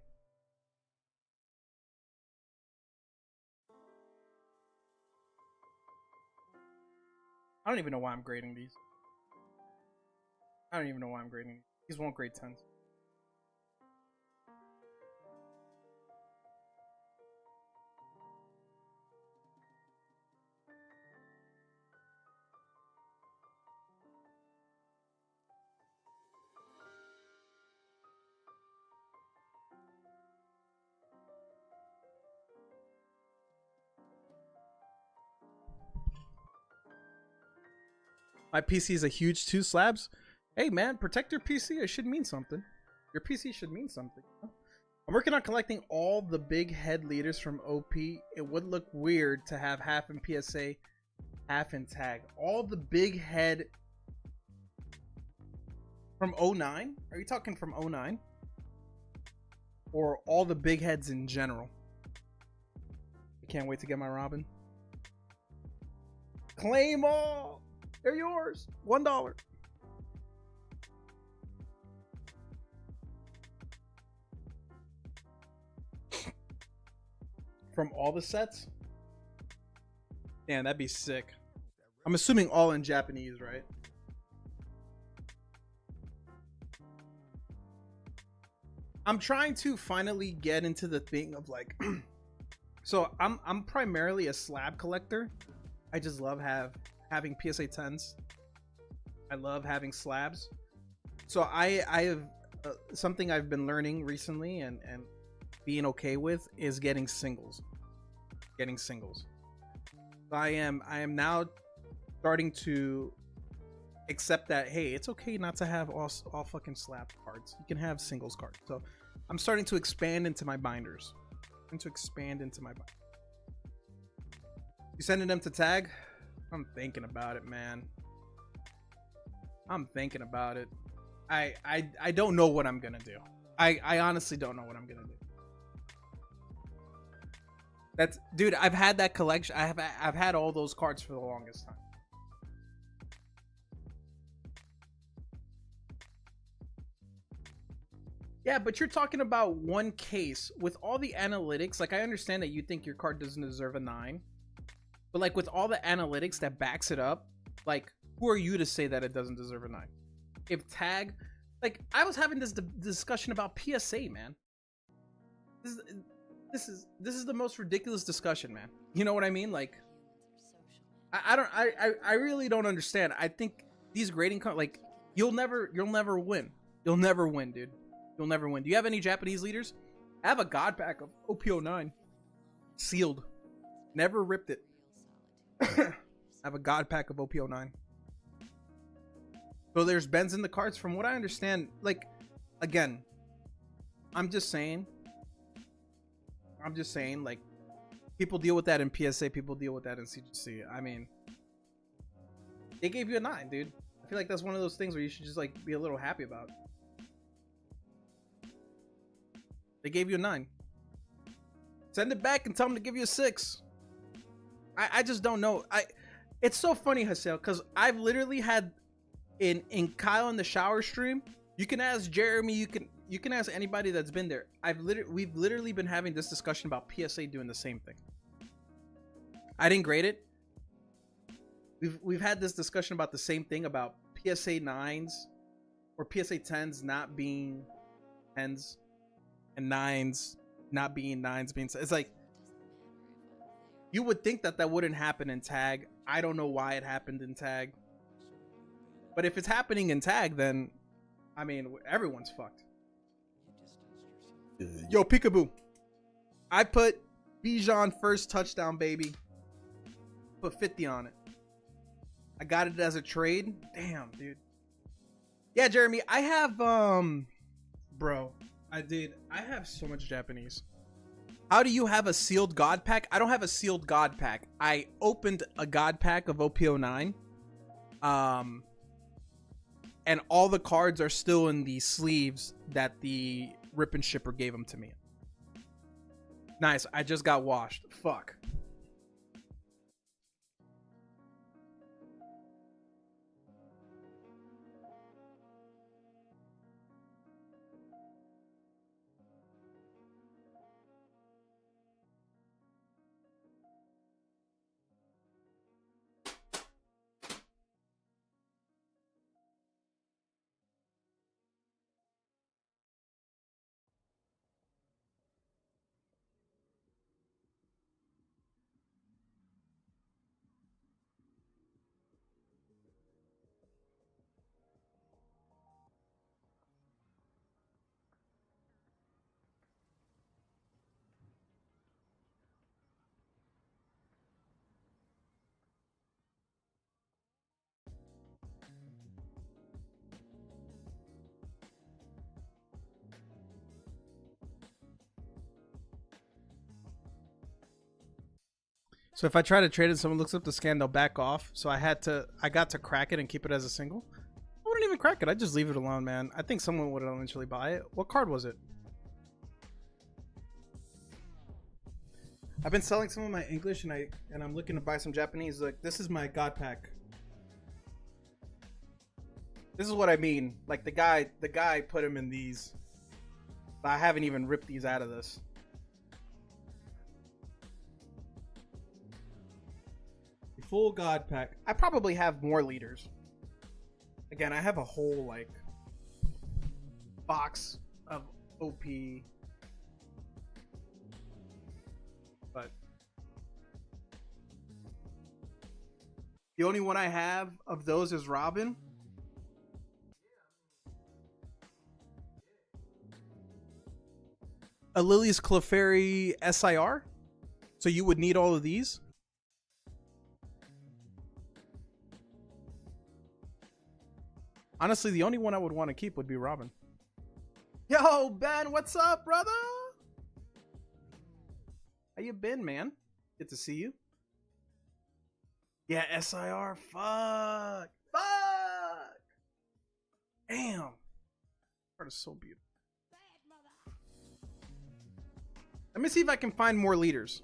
Speaker 1: I don't even know why I'm grading these. I don't even know why I'm grading these. These won't grade 10s. My PC is a huge 2 slabs. Hey man, protect your PC. It should mean something. Your PC should mean something. I'm working on collecting all the big head leaders from OP. It would look weird to have half in PSA, half in tag. All the big head from 09? Are you talking from 09? Or all the big heads in general? I can't wait to get my Robin. Claim all! They're yours. $1. From all the sets? Damn, that'd be sick. I'm assuming all in Japanese, right? I'm trying to finally get into the thing of like so I'm primarily a slab collector. I just love having PSA 10s. I love having slabs. So I have something I've been learning recently and being okay with is getting singles. I am now starting to accept that, hey, it's okay not to have all fucking slab cards. You can have singles cards. So I'm starting to expand into my binders. You sending them to tag? I'm thinking about it, man. I'm thinking about it. I don't know what I'm gonna do. I honestly don't know what I'm gonna do. That's, dude, I've had that collection. I've had all those cards for the longest time. Yeah, but you're talking about one case with all the analytics. Like, I understand that you think your card doesn't deserve a 9, but like with all the analytics that backs it up, like, who are you to say that it doesn't deserve a 9? If tag, like, I was having this discussion about PSA, man. This is the most ridiculous discussion, man. You know what I mean? Like, I really don't understand. I think these grading cards, like, you'll never win. You'll never win, dude. You'll never win. Do you have any Japanese leaders? I have a god pack of OP09. Sealed. Never ripped it. I have a god pack of OP09. So there's bends in the cards. From what I understand, like, again, I'm just saying, like, people deal with that in PSA, people deal with that in CGC. I mean, they gave you a 9, dude. I feel like that's one of those things where you should just, like, be a little happy about. They gave you a 9. Send it back and tell them to give you a 6. I just don't know. It's so funny, Hasel, because I've literally had in Kyle in the shower stream. You can ask Jeremy. You can ask anybody that's been there. We've literally been having this discussion about PSA doing the same thing. I didn't grade it. We've had this discussion about the same thing about PSA 9s or PSA 10s not being 10s. And 9s not being 9s being, it's like, you would think that wouldn't happen in tag. I don't know why it happened in tag, but if it's happening in tag, then I mean, everyone's fucked. Yo, peekaboo, I put Bijan first touchdown, baby. Put 50 on it. I got it as a trade. Damn, dude. Yeah, Jeremy, I have bro, I have so much Japanese. How do you have a sealed god pack? I don't have a sealed god pack. I opened a god pack of OP09. And all the cards are still in the sleeves that the rip and shipper gave them to me. Nice. I just got washed. Fuck. So if I try to trade and someone looks up the scan, they'll back off. So I got to crack it and keep it as a single. I wouldn't even crack it. I'd just leave it alone, man. I think someone would eventually buy it. What card was it? I've been selling some of my English and I'm looking to buy some Japanese. Like, this is my God pack. This is what I mean. Like the guy put them in these. I haven't even ripped these out of this. Full God pack. I probably have more liters. Again, I have a whole like box of OP. But the only one I have of those is Robin. A Lily's Clefairy SIR. So you would need all of these. Honestly, the only one I would want to keep would be Robin. Yo, Ben, what's up, brother? How you been, man? Good to see you. Yeah, SIR. Fuck. Damn. Art is so beautiful. Let me see if I can find more leaders.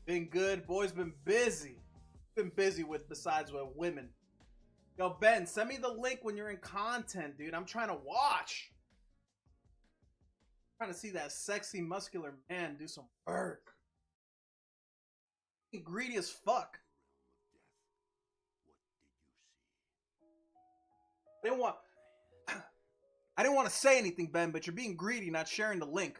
Speaker 1: Been good. Boy's been busy. Been busy with besides with women. Yo, Ben, send me the link when you're in content, dude. I'm trying to watch. I'm trying to see that sexy, muscular man do some work. Greedy as fuck. I didn't want to say anything, Ben, but you're being greedy, not sharing the link.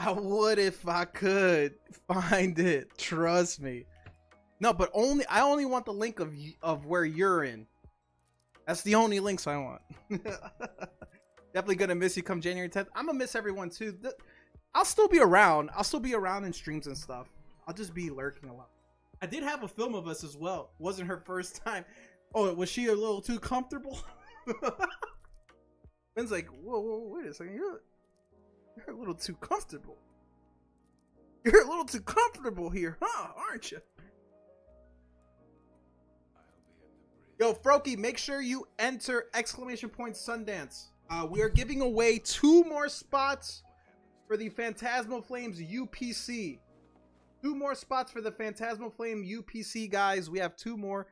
Speaker 1: I would if I could find it. Trust me. No, but I only want the link of where you're in. That's the only links I want. Definitely gonna miss you come January 10th. I'm gonna miss everyone too. I'll still be around. I'll still be around in streams and stuff. I'll just be lurking a lot. I did have a film of us as well. Wasn't her first time. Oh, was she a little too comfortable? Ben's like, whoa, wait a second. You're a little too comfortable. You're a little too comfortable here, huh? Aren't you? Yo, Froky, make sure you enter !Sundance. We are giving away 2 more spots for the Phantasmal Flames UPC. 2 more spots for the Phantasmal Flame UPC, guys. We have 2 more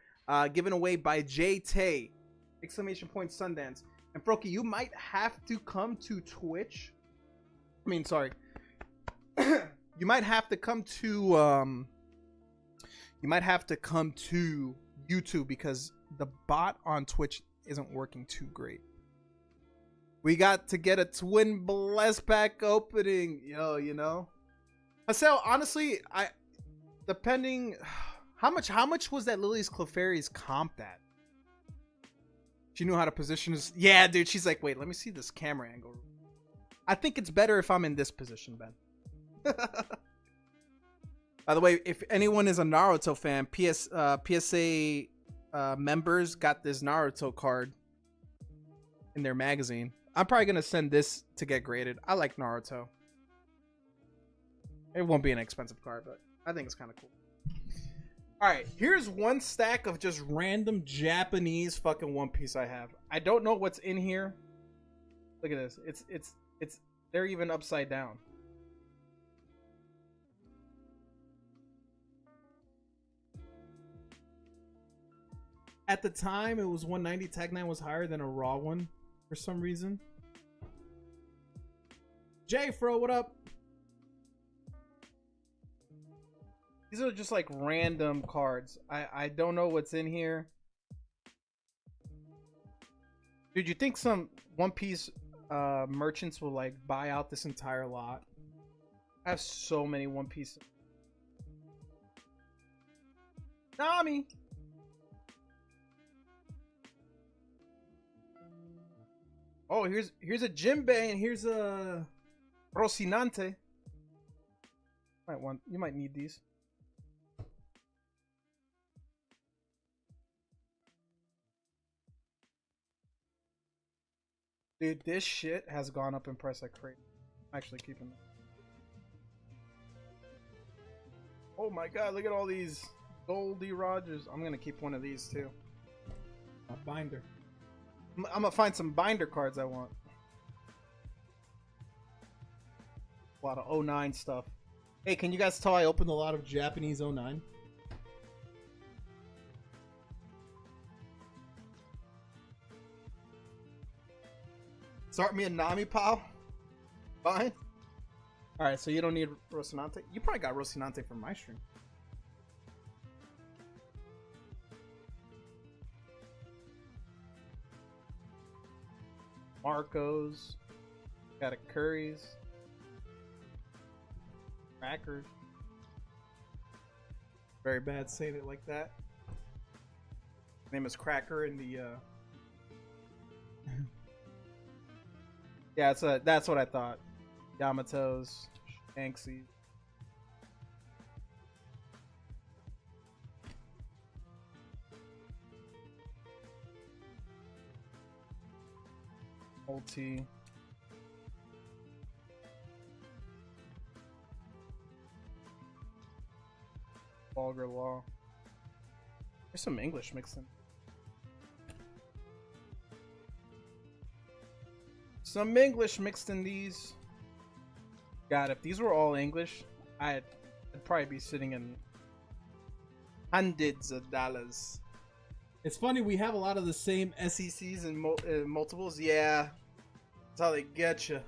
Speaker 1: given away by JT. !Sundance. And Froky, you might have to come to Twitch. I mean, sorry. You might have to come to YouTube because the bot on Twitch isn't working too great. We got to get a twin bless pack opening. Yo, you know. Hassel, honestly, depending how much was that Lily's Clefairy's comped at? She knew how to position his. Yeah, dude, she's like, wait, let me see this camera angle. I think it's better if I'm in this position, Ben. By the way, if anyone is a Naruto fan, PSA members got this Naruto card in their magazine. I'm probably gonna send this to get graded. I like Naruto. It won't be an expensive card, but I think it's kind of cool. All right, here's one stack of just random Japanese fucking One Piece I have. I don't know what's in here. Look at this. It's they're even upside down. At the time, it was 190. Tag 9 was higher than a raw one for some reason. Jay Fro, what up? These are just like random cards. I don't know what's in here. Dude, you think some One Piece merchants will like buy out this entire lot? I have so many One Piece. Nami! Oh, here's a Jinbei and here's a Rocinante. You might need these. Dude, this shit has gone up in price like crazy. I'm actually keeping it. Oh my god, look at all these Goldie Rogers. I'm gonna keep one of these too. A binder. I'm gonna find some binder cards I want. A lot of 09 stuff. Hey, can you guys tell I opened a lot of Japanese 09? Start me a Nami, pal. Fine. Alright, so you don't need Rocinante? You probably got Rocinante from my stream. Marcos. Got a Curry's. Crackers. Very bad saying it like that. His name is Cracker in the yeah, that's what I thought. Yamato's, Shanksy. Old T. Vulgar Law. There's some English mixed in. Some English mixed in these. God, if these were all English, I'd probably be sitting in hundreds of dollars. It's funny, we have a lot of the same SECs and multiples. Yeah, that's how they get you.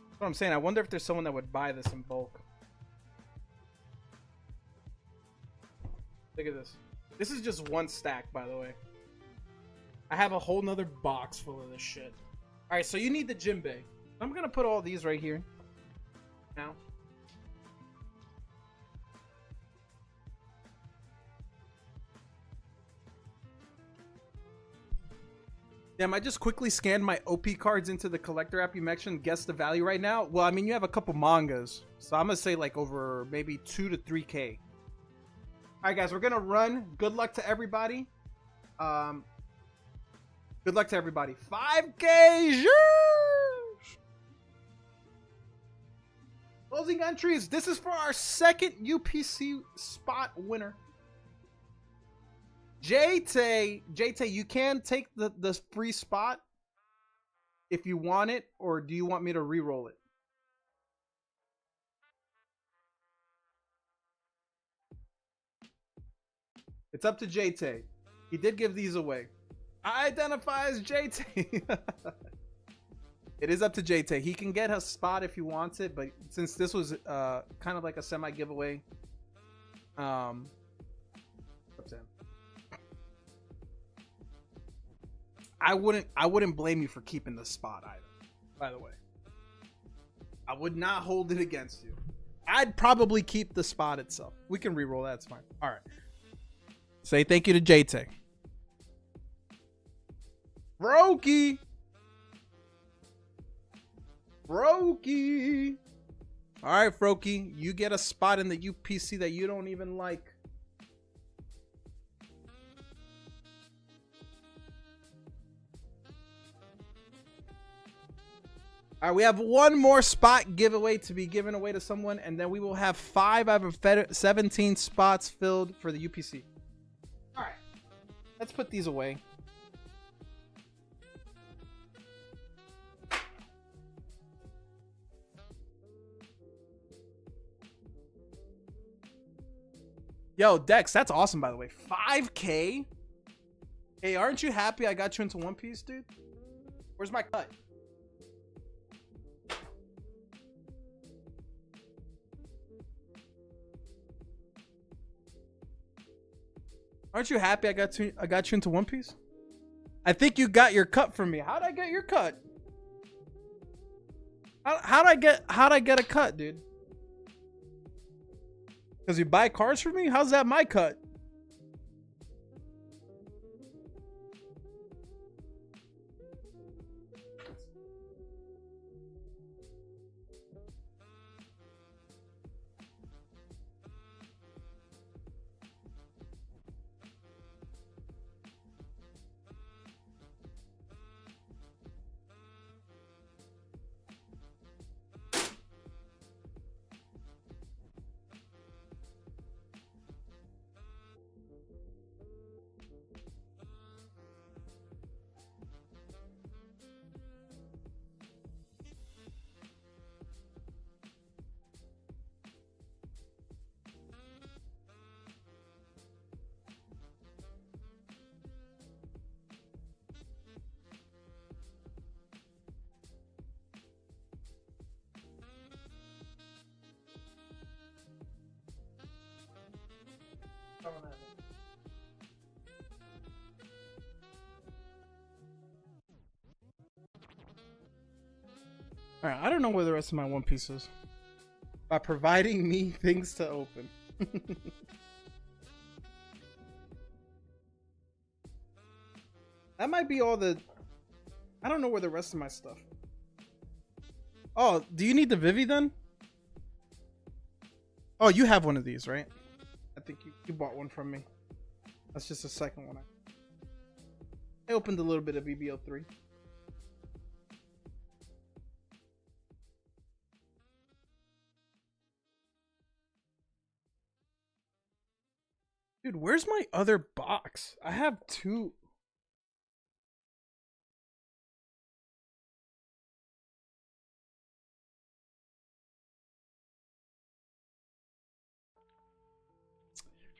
Speaker 1: That's what I'm saying. I wonder if there's someone that would buy this in bulk. Look at this. This is just one stack, by the way. I have a whole nother box full of this shit. Alright, so you need the Jinbei. I'm gonna put all these right here. Now. Damn, I just quickly scanned my OP cards into the collector app you mentioned. Guess the value right now? Well, I mean, you have a couple mangas. So I'm gonna say like over maybe 2 to 3K. Alright guys, we're gonna run. Good luck to everybody. Good luck to everybody. 5K! Closing entries. This is for our second UPC spot winner. JT, you can take the free spot if you want it, or do you want me to re-roll it? It's up to JT. He did give these away. I identify as JT. It is up to JT. He can get a spot if he wants it, but since this was kind of like a semi giveaway, up to him. I wouldn't blame you for keeping the spot either. By the way, I would not hold it against you. I'd probably keep the spot itself. We can re-roll that. It's fine. All right. Say thank you to JT. Brokey. Brokey. All right, Froky. You get a spot in the UPC that you don't even like. All right, we have one more spot giveaway to be given away to someone, and then we will have 5 out of 17 spots filled for the UPC. All right, let's put these away. Yo, Dex, that's awesome, by the way. 5K? Hey, aren't you happy I got you into One Piece, dude? Where's my cut? Aren't you happy I got you into One Piece? I think you got your cut from me. How'd I get your cut? How'd I get a cut, dude? Because you buy cards for me? How's that my cut? Alright, I don't know where the rest of my One Piece is. By providing me things to open. That might be all the... I don't know where the rest of my stuff. Oh, do you need the Vivi then? Oh, you have one of these, right? I think you bought one from me. That's just the second one. I opened a little bit of EBO3. Dude, where's my other box? I have two.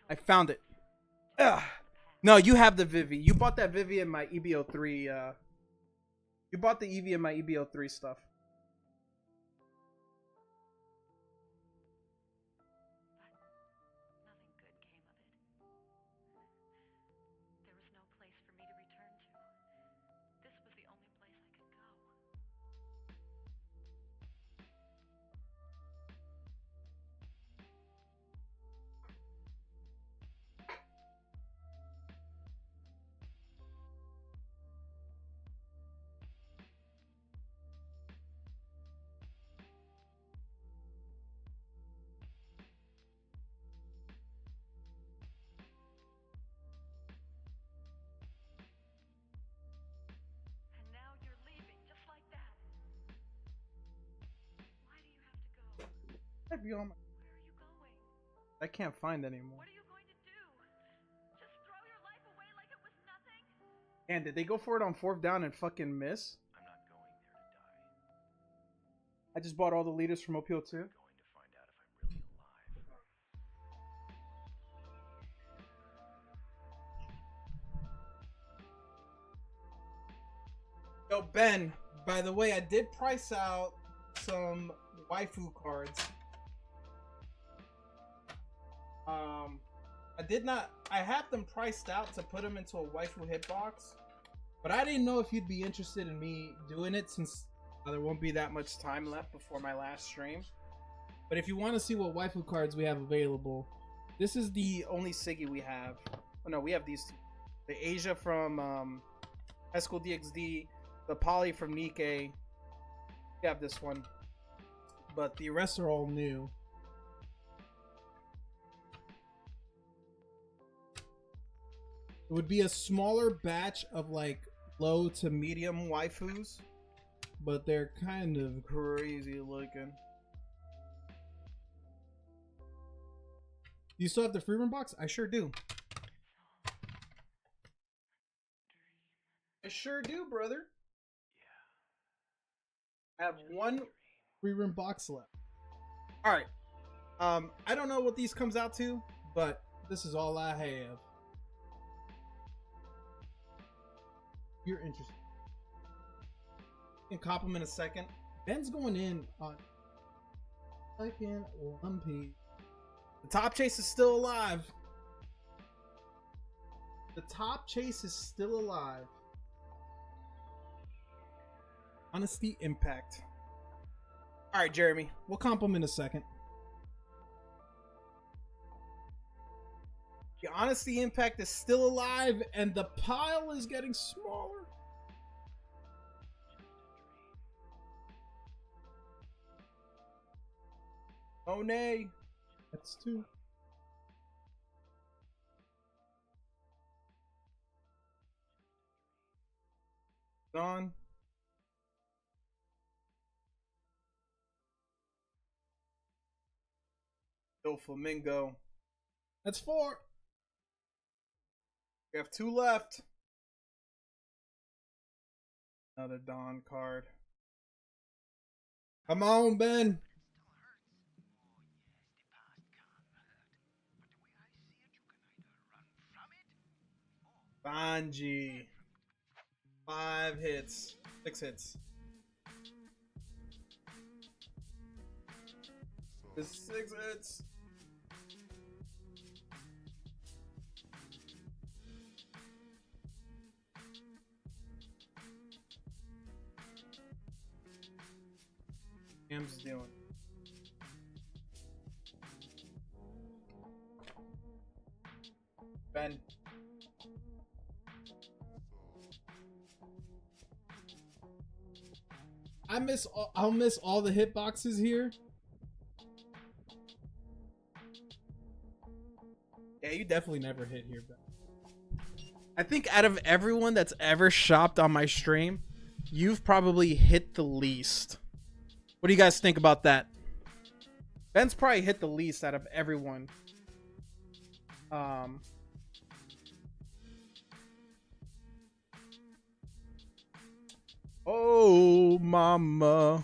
Speaker 1: I found it. Ugh. No, you have the Vivi. You bought that Vivi in my EBO3. You bought the Eevee in my EBO3 stuff. I'd be on my...
Speaker 2: Where are you going?
Speaker 1: I can't find anymore.
Speaker 2: What are you going to do? Just throw your life away like it was nothing?
Speaker 1: And did they go for it on 4th down and fucking miss?
Speaker 3: I'm not going there to die.
Speaker 1: I just bought all the leaders from OPO2.
Speaker 3: I'm going to find out if I'm really alive.
Speaker 1: Yo, Ben, by the way, I did price out some waifu cards. I had them priced out to put them into a waifu hitbox, but I didn't know if you'd be interested in me doing it since there won't be that much time left before my last stream. But if you want to see what waifu cards we have available, this is the only Siggy we have. Oh no, we have these two. The Asia from High School DxD, the Poly from Nikkei. We have this one, but the rest are all new. It would be a smaller batch of like low to medium waifus, but they're kind of crazy looking. You still have the free room box? I sure do. I sure do, brother. I have one free room box left. All right. I don't know what these comes out to, but this is all I have. You're interested. You can cop him in a second. Ben's going in on fucking One Piece. The top chase is still alive. The top chase is still alive. Honesty Impact. All right, Jeremy. We'll comp him in a second. The Honesty Impact is still alive, and the pile is getting smaller. Oh, nay. That's 2. Gone. Flamingo. That's 4. We have 2 left. Another Dawn card. Come on, Ben. Banji. 5 hits. 6 hits. This 6 hits. Ham's doing. Ben. I'll miss all the hitboxes here. Yeah, you definitely never hit here, Ben. I think out of everyone that's ever shopped on my stream, you've probably hit the least. What do you guys think about that? Ben's probably hit the least out of everyone. Oh, mama.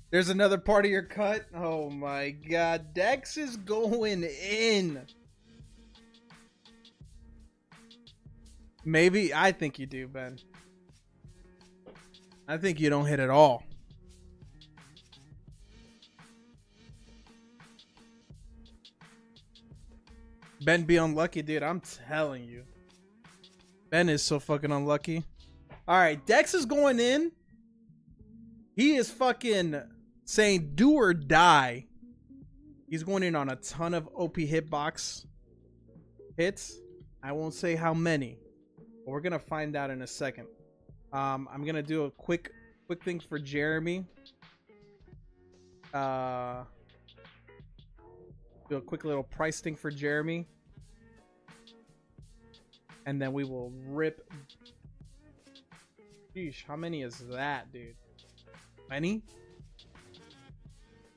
Speaker 1: There's another part of your cut. Oh my god. Dex is going in. Maybe. I think you do, Ben. I think you don't hit at all. Ben be unlucky, dude. I'm telling you. Ben is so fucking unlucky. Alright, Dex is going in. He is fucking saying do or die. He's going in on a ton of OP hitbox hits. I won't say how many, but we're gonna find out in a second. I'm gonna do a quick thing for Jeremy. Do a quick little price thing for Jeremy. And then we will rip. Sheesh, how many is that, dude? Many?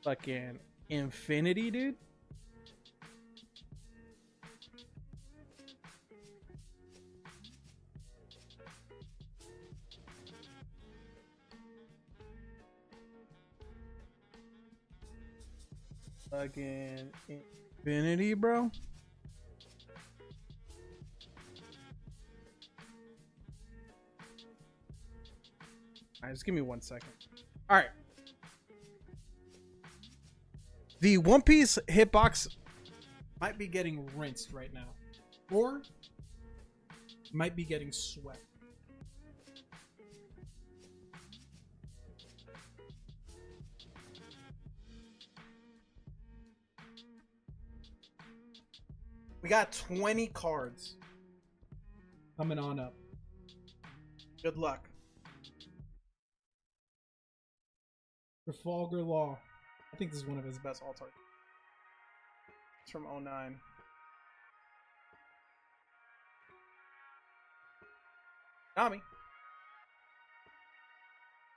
Speaker 1: Fucking infinity, dude? Fucking infinity, bro? Alright, just give me 1 second. Alright. The One Piece hitbox might be getting rinsed right now. Or might be getting swept. We got 20 cards coming on up. Good luck. Trafalgar Law. I think this is one of his best all-time. It's from 09. Nami.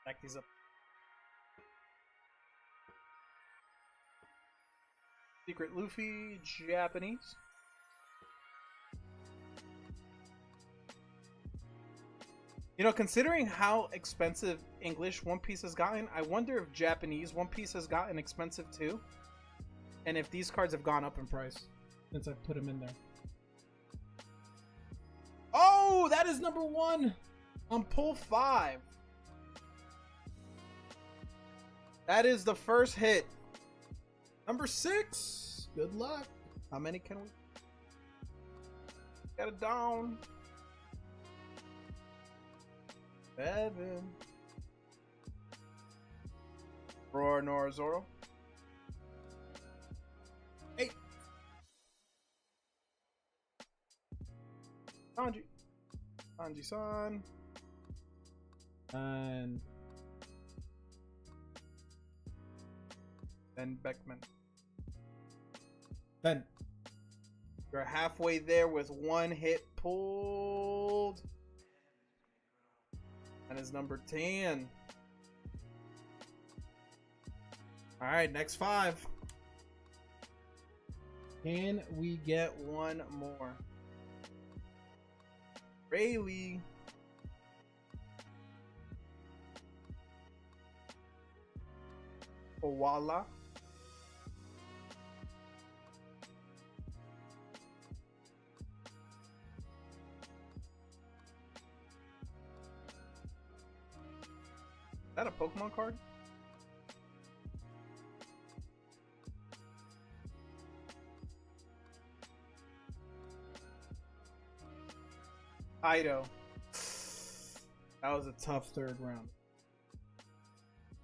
Speaker 1: Back these up. Secret Luffy, Japanese. You know, considering how expensive English One Piece has gotten, I wonder if Japanese One Piece has gotten expensive too. And if these cards have gone up in price since I put them in there. Oh, that is number 1 on pull 5. That is the first hit. Number 6. Good luck. How many can we? Got it down. 7. Roar Norazoro. 8. Sanji-san. And Ben Beckman. 10. You're halfway there with one hit pulled. That is number 10. All right, next 5. Can we get one more? Rayleigh. Owala. Is that a Pokemon card? Ido. That was a tough third round.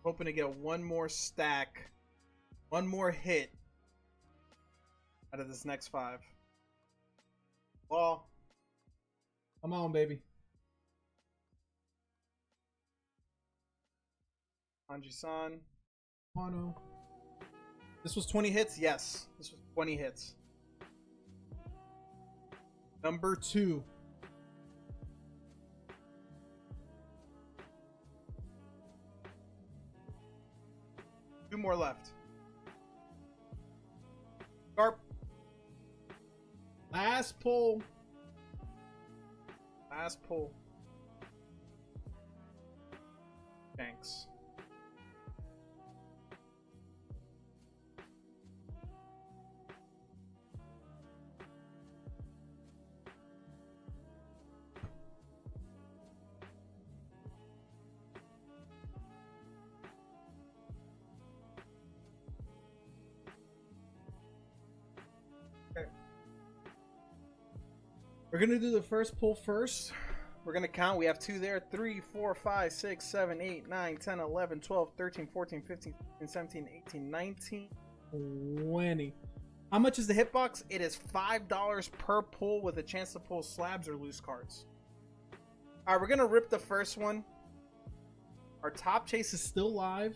Speaker 1: Hoping to get one more stack, one more hit out of this next 5. Well, come on, baby. Anji-san. Wano. This was 20 hits? Yes. This was 20 hits. Number 2. Two more left. Sharp. Last pull. Last pull. Thanks. We're gonna do the first pull first. We're gonna count. We have 2 there. 3, 4, 5, 6, 7, 8, 9, 10, 11, 12, 13, 14, 15, 16, 17, 18, 19, 20. How much is the hitbox? It is $5 per pull with a chance to pull slabs or loose cards. All right, we're gonna rip the first one. Our top chase is still live.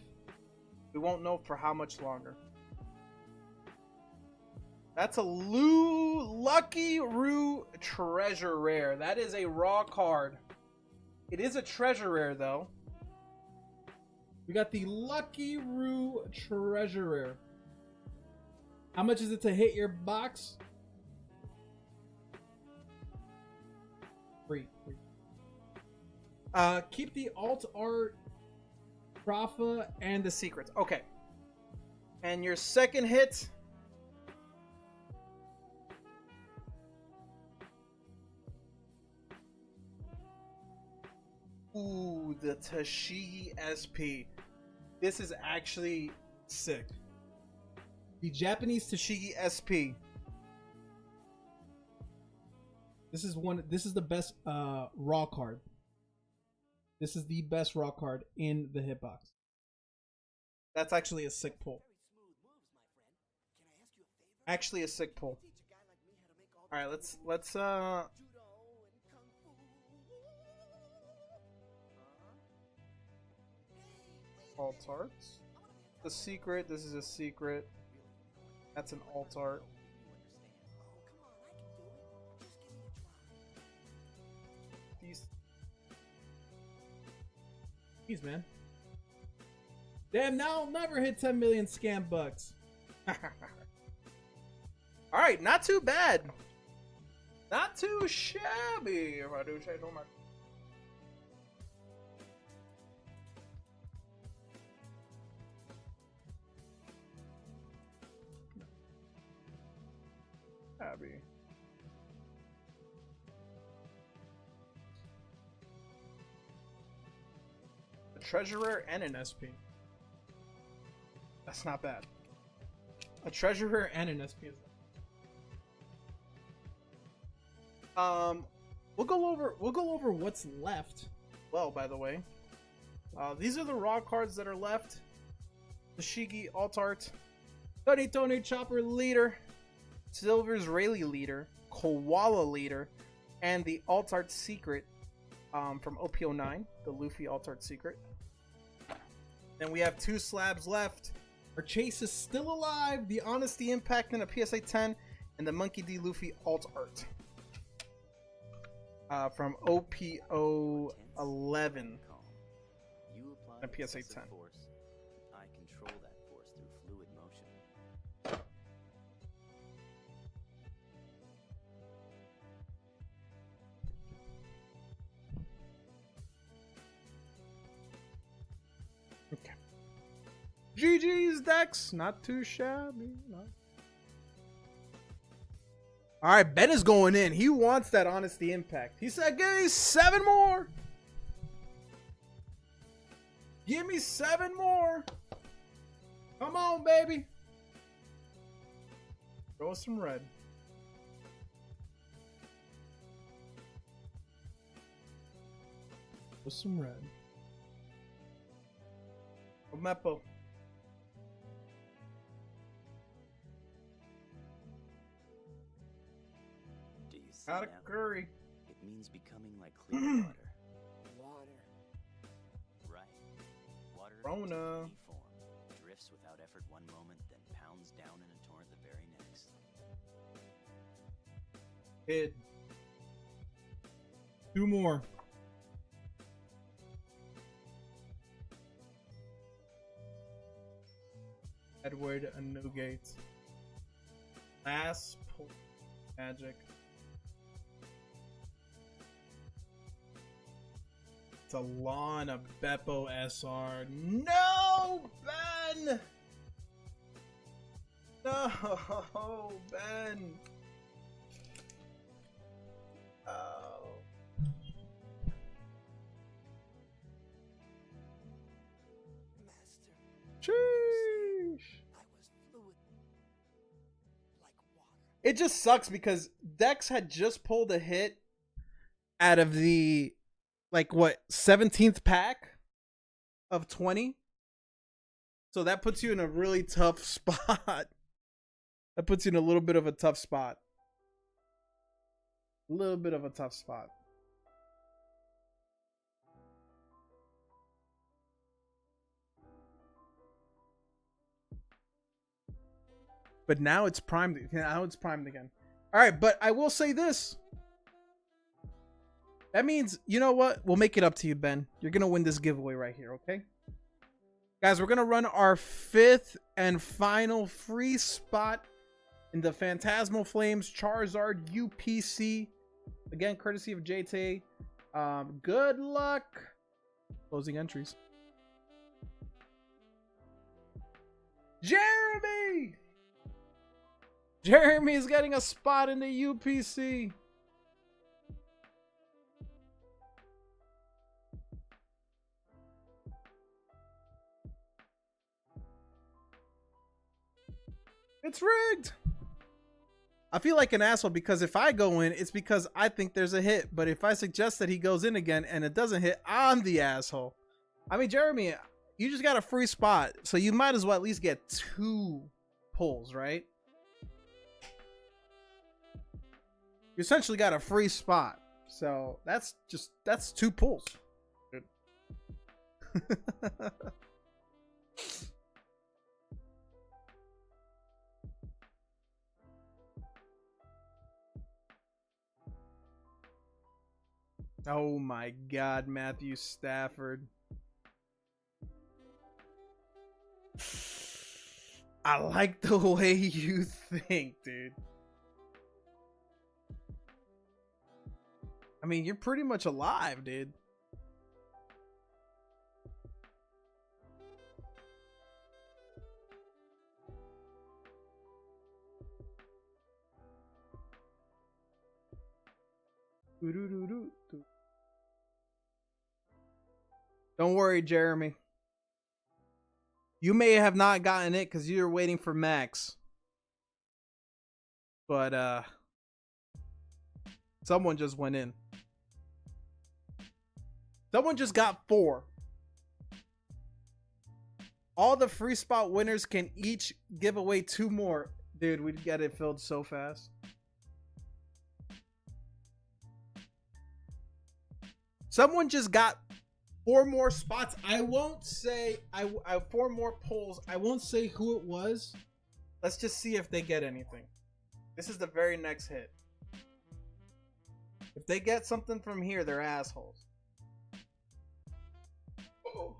Speaker 1: We won't know for how much longer. That's a Lucky Roo Treasure Rare. That is a raw card. It is a treasure rare, though. We got the Lucky Roo Treasure Rare. How much is it to hit your box? Free. Keep the alt art, Rafa, and the secrets. Okay. And your second hit... Ooh, the Tashigi SP. This is actually sick. The Japanese Tashigi SP. This is the best raw card. This is the best raw card in the hitbox. That's actually a sick pull. Actually a sick pull. All right, let's alt arts. The secret. This is a secret. That's an alt art. Jeez, man. Damn, now I'll never hit 10 million scam bucks. Alright, not too bad. Not too shabby, if I do say no more. Shabby. Treasurer and an SP. That's not bad. A treasurer and an SP is we'll go over what's left well, by the way. These are the raw cards that are left. The Shigi Alt Art, Tony Chopper Leader, Silver's Rayleigh Leader, Koala Leader, and the Alt Art Secret from OP09, the Luffy Alt Art Secret. Then we have 2 slabs left. Our Chase is still alive, the Honesty Impact and a PSA 10, and the Monkey D. Luffy Alt Art from OP011 and a PSA 10.
Speaker 3: Force. I control that force through fluid motion.
Speaker 1: Okay. GG's decks, not too shabby. No. All right, Ben is going in. He wants that Honesty Impact. He said, "Give me 7 more. Give me 7 more. Come on, baby. Throw some red." Throw some red. Omepo.
Speaker 3: Do you see
Speaker 1: Got a
Speaker 3: now?
Speaker 1: curry.
Speaker 3: It means becoming like clear water.
Speaker 2: Water.
Speaker 3: Right. Water
Speaker 1: Rona.
Speaker 3: takes any form, drifts without effort one moment, then pounds down in a torrent the very next.
Speaker 1: Kid. 2 more. Edward and Newgate. Last pull. Magic. It's a Lana Beppo SR. No, Ben! No, Ben! Oh.
Speaker 2: Master,
Speaker 1: Sheesh.
Speaker 2: I was fluid. Like water.
Speaker 1: It just sucks because Dex had just pulled a hit out of the, like, what, 17th pack of 20? So that puts you in a really tough spot. That puts you in a little bit of a tough spot. A little bit of a tough spot. But now it's primed. Now it's primed again. All right, but I will say this. That means, you know what? We'll make it up to you, Ben. You're going to win this giveaway right here, okay? Guys, we're going to run our 5th and final free spot in the Phantasmal Flames Charizard UPC. Again, courtesy of JT. Good luck. Closing entries. Jeremy! Jeremy is getting a spot in the UPC. It's rigged. I feel like an asshole because if I go in, it's because I think there's a hit. But if I suggest that he goes in again and it doesn't hit, I'm the asshole. I mean, Jeremy, you just got a free spot. So you might as well at least get 2 pulls, right? You essentially got a free spot. So that's 2 pulls. Oh my God, Matthew Stafford. I like the way you think, dude. I mean, you're pretty much alive, dude. Don't worry, Jeremy. You may have not gotten it because you're waiting for Max. But, someone just went in. Someone just got 4. All the free spot winners can each give away 2 more. Dude, we'd get it filled so fast. Someone just got 4 more spots. I won't say, I 4 more polls. I won't say who it was. Let's just see if they get anything. This is the very next hit. If they get something from here, they're assholes. Oh.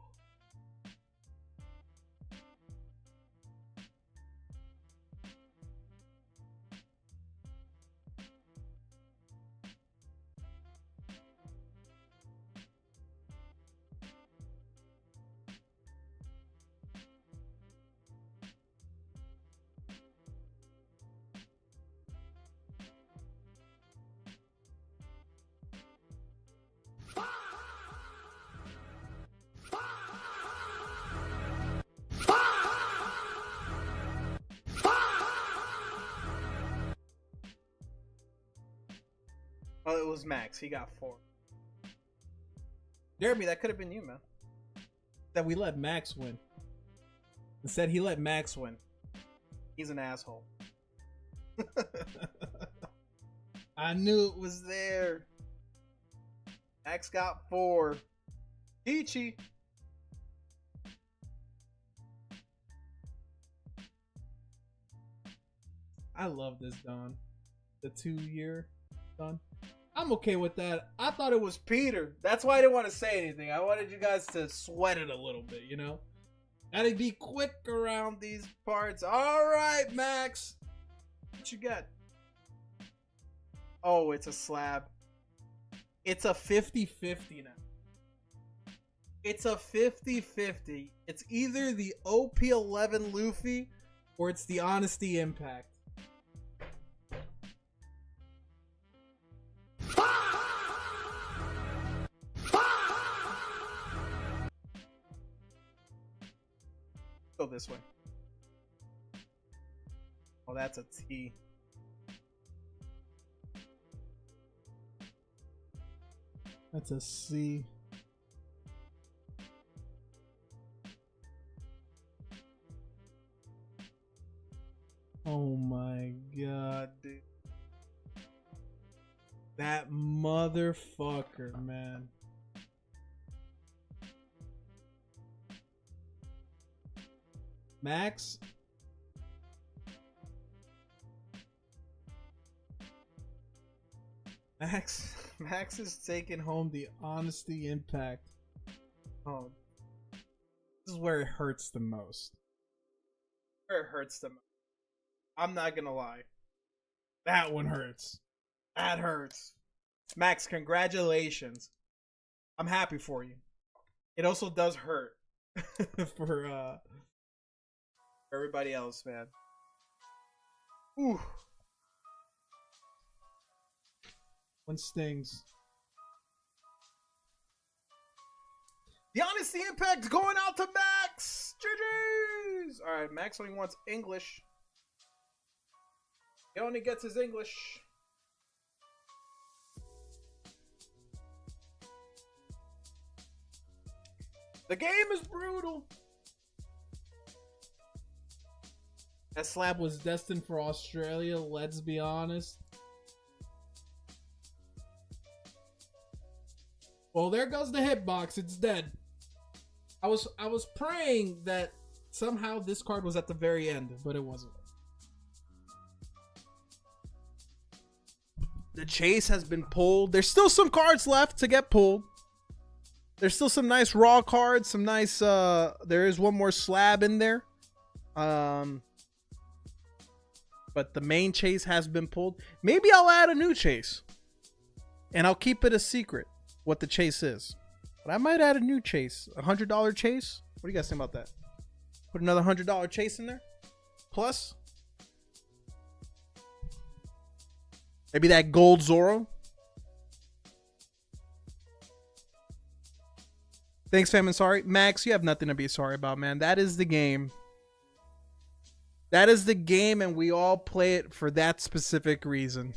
Speaker 1: Oh, it was Max. He got 4. Jeremy, that could have been you, man. That we let Max win. Instead, he let Max win. He's an asshole. I knew it was there. Max got 4. Peachy. I love this, Don. The 2-year Don. I'm okay with that. I thought it was Peter. That's why I didn't want to say anything. I wanted you guys to sweat it a little bit, you know? Gotta be quick around these parts. All right, Max. What you got? Oh, it's a slab. It's a 50-50 now. It's a 50-50. It's either the OP11 Luffy or it's the Honesty Impact. Go this way. Oh, that's a T. That's a C. Oh my god, dude. That motherfucker, man. Max. Max is taking home the Honesty Impact. Oh, this is where it hurts the most. Where it hurts the most. I'm not gonna lie. That one hurts. That hurts. Max, congratulations. I'm happy for you. It also does hurt for everybody else, man. Ooh. One stings. The Honesty Impact going out to Max. GG's. All right, Max only wants English. He only gets his English. The game is brutal. That slab was destined for Australia, let's be honest. Well, there goes the hitbox. It's dead. I was praying that somehow this card was at the very end, but it wasn't. The chase has been pulled. There's still some cards left to get pulled. There's still some nice raw cards, some nice there is one more slab in there. But the main chase has been pulled. Maybe I'll add a new chase. And I'll keep it a secret what the chase is. But I might add a new chase. $100 chase? What do you guys think about that? Put another $100 chase in there? Plus? Maybe that gold Zoro? Thanks, fam, and sorry. Max, you have nothing to be sorry about, man. That is the game. That is the game, and we all play it for that specific reason.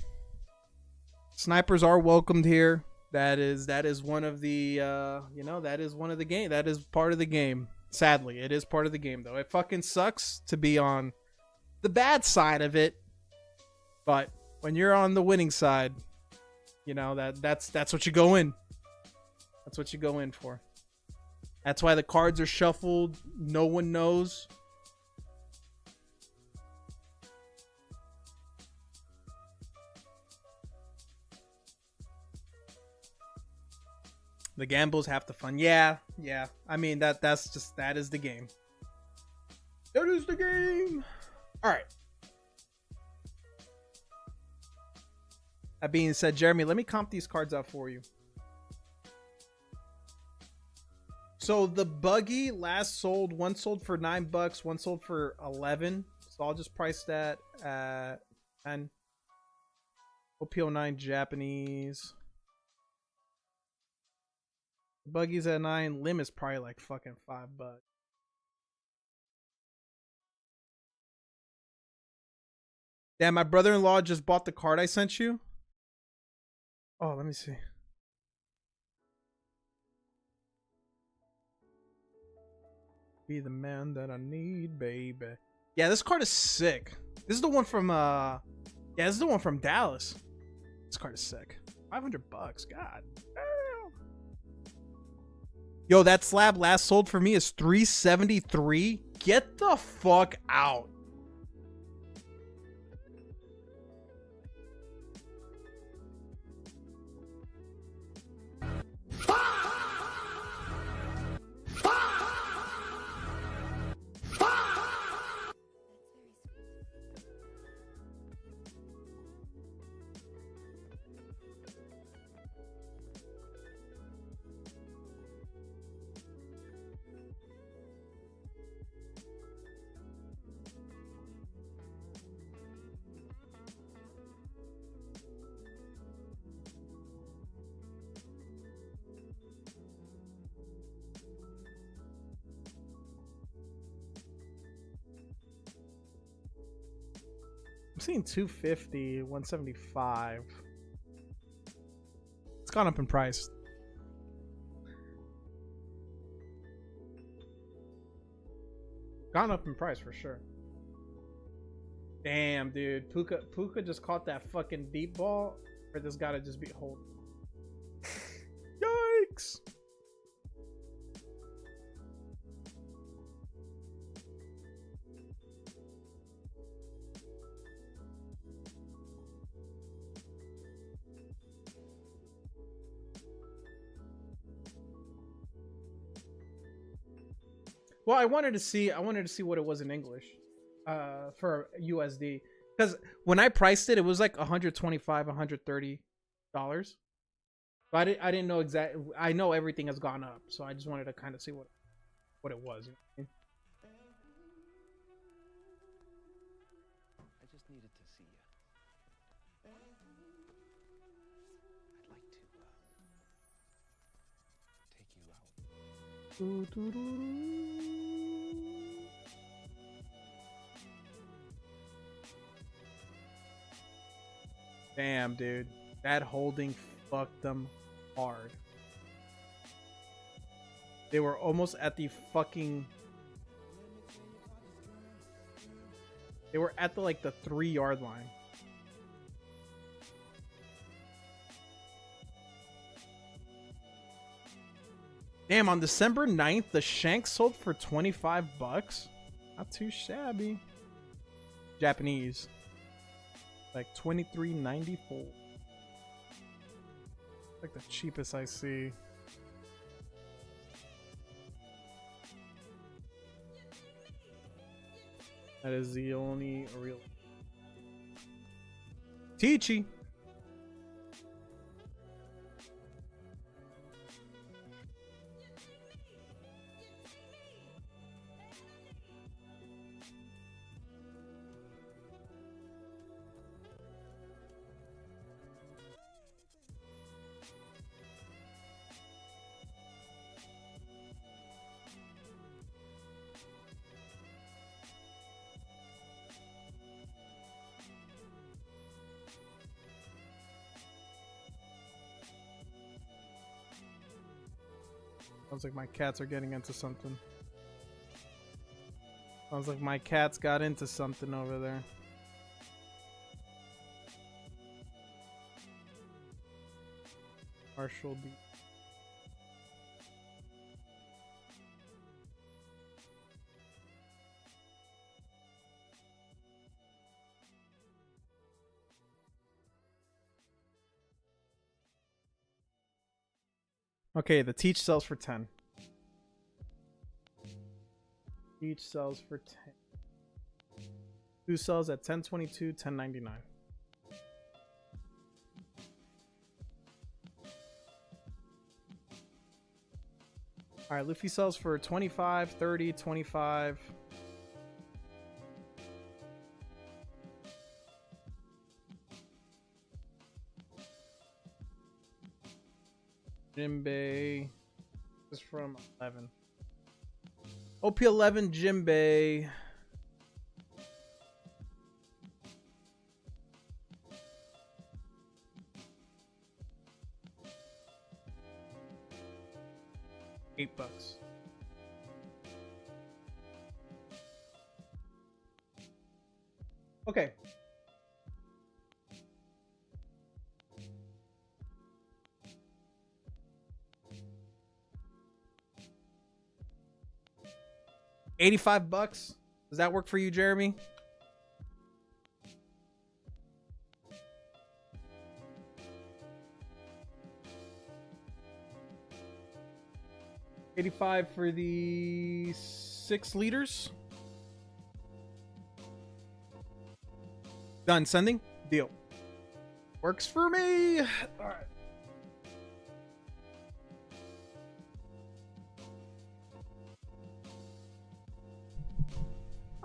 Speaker 1: Snipers are welcomed here. That is one of the that is one of the game. That is part of the game. Sadly, it is part of the game though. It fucking sucks to be on the bad side of it, but when you're on the winning side, that's what you go in. That's what you go in for. That's why the cards are shuffled. No one knows. The gambles have the fun. Yeah. I mean that is the game. That is the game. All right. That being said, Jeremy, let me comp these cards out for you. So the buggy last sold, one sold for $9, one sold for 11. So I'll just price that at 10. OP09 Japanese. Buggy's at 9. Lim is probably like fucking $5. Damn, my brother-in-law just bought the card I sent you. Oh, let me see. Be the man that I need, baby. Yeah, this card is sick. This is the one from this is the one from Dallas. This card is sick. $500. God damn. Yo, that slab last sold for me is $373. Get the fuck out. I'm seeing 250, 175. It's gone up in price. Gone up in price for sure. Damn, dude. Puka just caught that fucking deep ball. Or this gotta just be holding. Yikes. Well, I wanted to see what it was in English, for USD, because when I priced it, it was like $125, $130. But I didn't know exactly. I know everything has gone up, so I just wanted to kind of see what it was.
Speaker 4: I just needed to see you. I'd like to take you out.
Speaker 1: Damn, dude. That holding fucked them hard. They were almost at the fucking... They were at the 3-yard line. Damn, on December 9th, the shank sold for $25. Not too shabby. Japanese. Like $23.94. Like the cheapest I see. That is the only real. Teachy. Sounds like my cats are getting into something. Sounds like my cats got into something over there. Marshall B. Okay, the Teach sells for 10. Teach sells for 10. Who sells at 1022, 1099. All right, Luffy sells for 25, 30, 25. Jinbei. This is from 11. OP11 Jinbei. $8. Okay. $85. Does that work for you, Jeremy? $85 for the 6 liters. Done sending. Deal. Works for me. All right.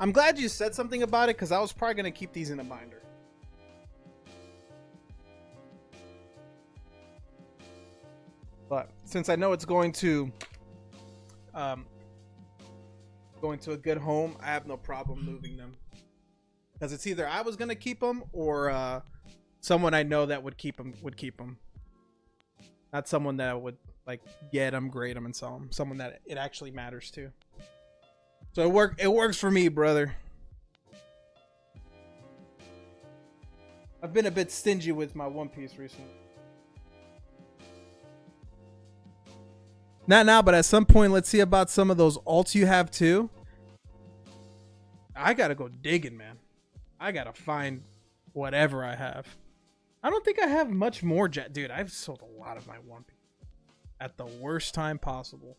Speaker 1: I'm glad you said something about it because I was probably going to keep these in a binder. But since I know it's going to a good home, I have no problem moving them. Because it's either I was going to keep them or someone I know that would keep them. Not someone that would like get them, grade them, and sell them. Someone that it actually matters to. So it works for me, brother. I've been a bit stingy with my One Piece recently. Not now, but at some point, let's see about some of those alts you have too. I gotta go digging, man. I gotta find whatever I have. I don't think I have much more jet. Dude, I've sold a lot of my One Piece at the worst time possible.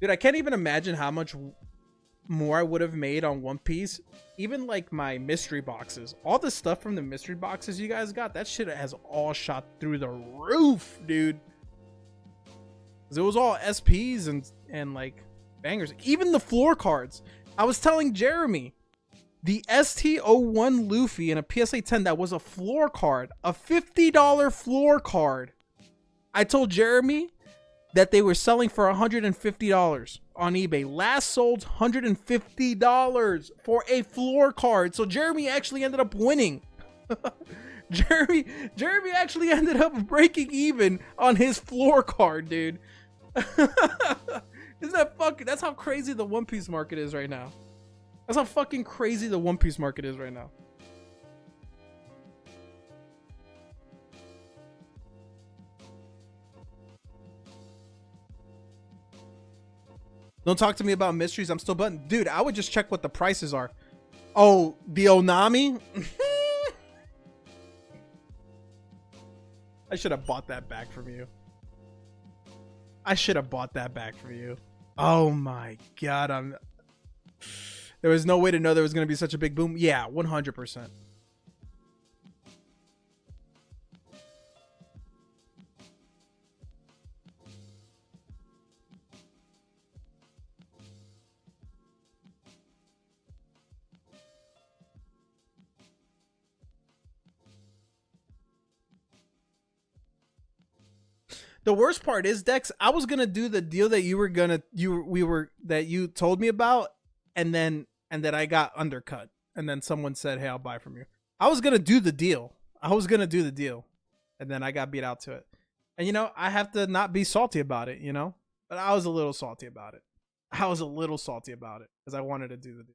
Speaker 1: Dude, I can't even imagine how much more I would have made on One Piece. Even like my mystery boxes. All the stuff from the mystery boxes you guys got, that shit has all shot through the roof, dude. It was all SPs and like bangers. Even the floor cards. I was telling Jeremy, the ST01 Luffy in a PSA 10 that was a floor card, a $50 floor card. I told Jeremy that they were selling for $150 on eBay. Last sold $150 for a floor card. So Jeremy actually ended up winning. Jeremy actually ended up breaking even on his floor card, dude. Isn't that fucking... That's how crazy the One Piece market is right now. That's how fucking crazy the One Piece market is right now. Don't talk to me about mysteries. I'm still button. Dude, I would just check what the prices are. Oh, the Onami? I should have bought that back from you. I should have bought that back from you. Oh my god, there was no way to know there was going to be such a big boom. Yeah, 100%. The worst part is, Dex, I was gonna do the deal that you told me about, and then I got undercut, and then someone said, "Hey, I'll buy from you." I was gonna do the deal. And then I got beat out to it. And you know, I have to not be salty about it. You know, But I was a little salty about it. I was a little salty about it because I wanted to do the.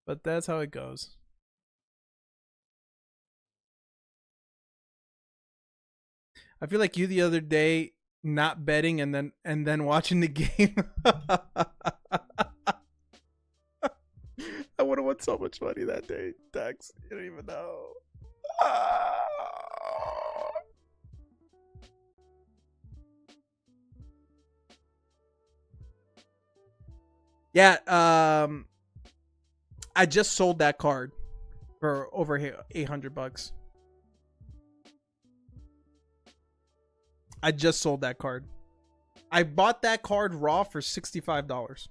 Speaker 1: But that's how it goes. I feel like you the other day not betting and then watching the game. I would have won so much money that day, Dex. You don't even know. Yeah, I just sold that card for over $800. I just sold that card. I bought that card raw for $65.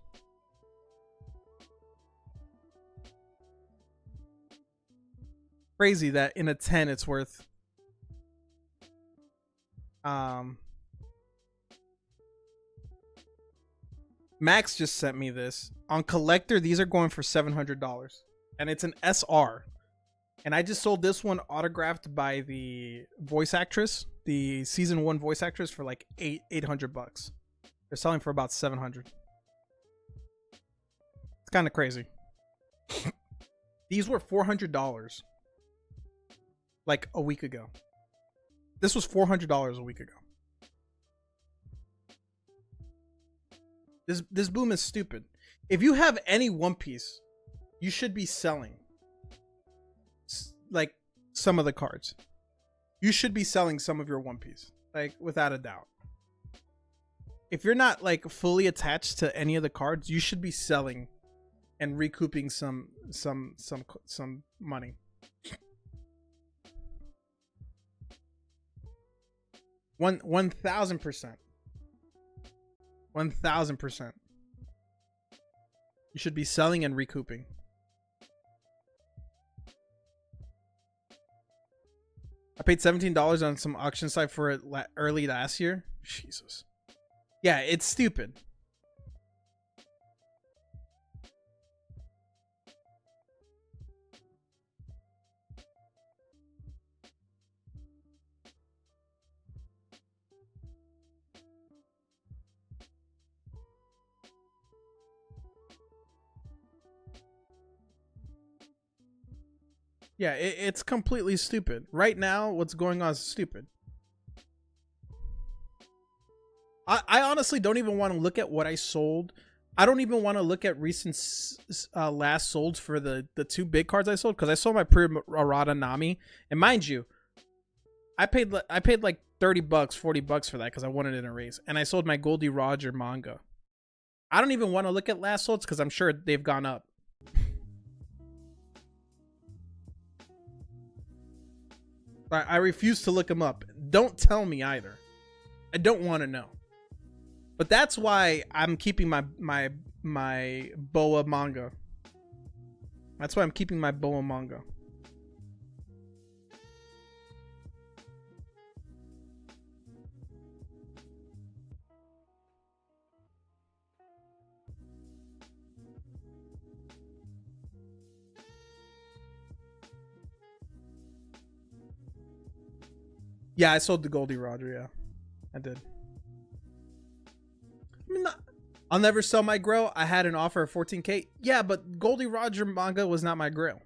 Speaker 1: Crazy that in a 10 it's worth Max just sent me this. On collector, these are going for $700. And it's an SR. And I just sold this one autographed by the voice actress, the season 1 voice actress, for like $800. They're selling for about $700. It's kind of crazy. These were $400 like a week ago. This was $400 a week ago. This boom is stupid. If you have any One Piece, you should be selling like some of the cards. You should be selling some of your One Piece, like without a doubt. If you're not like fully attached to any of the cards, you should be selling and recouping some money. One 1,000%. 1,000%. You should be selling and recouping. I paid $17 on some auction site for it early last year. Jesus. Yeah, it's stupid. Yeah, it's completely stupid. Right now, what's going on is stupid. I honestly don't even want to look at what I sold. I don't even want to look at recent last solds for the 2 big cards I sold, because I sold my pre-errata Nami, and mind you, I paid like $30, $40 for that because I wanted it in a raise, and I sold my Goldie Roger manga. I don't even want to look at last solds because I'm sure they've gone up. I refuse to look them up. Don't tell me either. I don't want to know. But that's why I'm keeping my Boa manga. That's why I'm keeping my Boa manga. Yeah, I sold the Goldie Roger, yeah. I did. I mean, I'll never sell my Grail. I had an offer of 14K. Yeah, but Goldie Roger manga was not my Grail.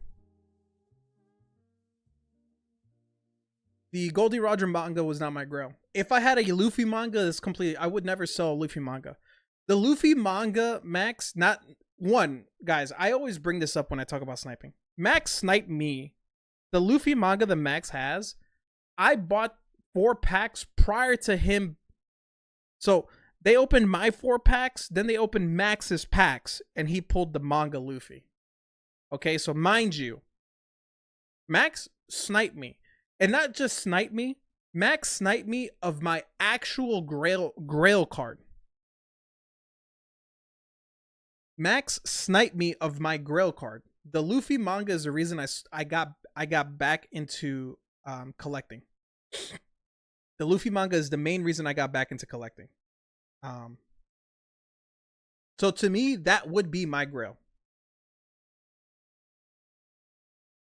Speaker 1: The Goldie Roger manga was not my Grail. If I had a Luffy manga, it's completely... I would never sell a Luffy manga. The Luffy manga, Max, not... One, guys, I always bring this up when I talk about sniping. Max sniped me. The Luffy manga that Max has, I bought 4 packs prior to him. So they opened my 4 packs, then they opened Max's packs, and he pulled the manga Luffy. Okay, so mind you, Max sniped me. And not just sniped me, Max sniped me of my actual Grail card. Max sniped me of my Grail card. The Luffy manga is the reason I got back into collecting. The Luffy manga is the main reason I got back into collecting. So to me, that would be my Grail.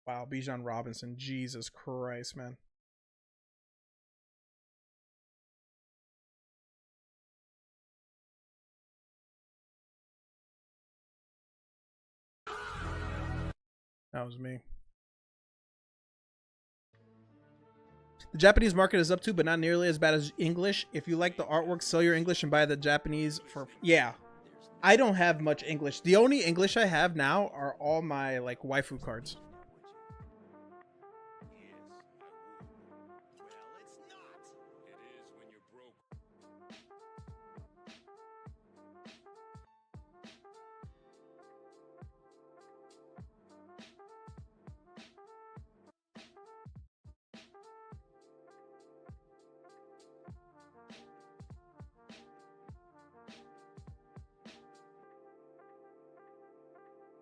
Speaker 1: Wow, Bijan Robinson. Jesus Christ, man. That was me. The Japanese market is up too, but not nearly as bad as English. If you like the artwork, sell your English and buy the Japanese for... Yeah. I don't have much English. The only English I have now are all my, like, waifu cards.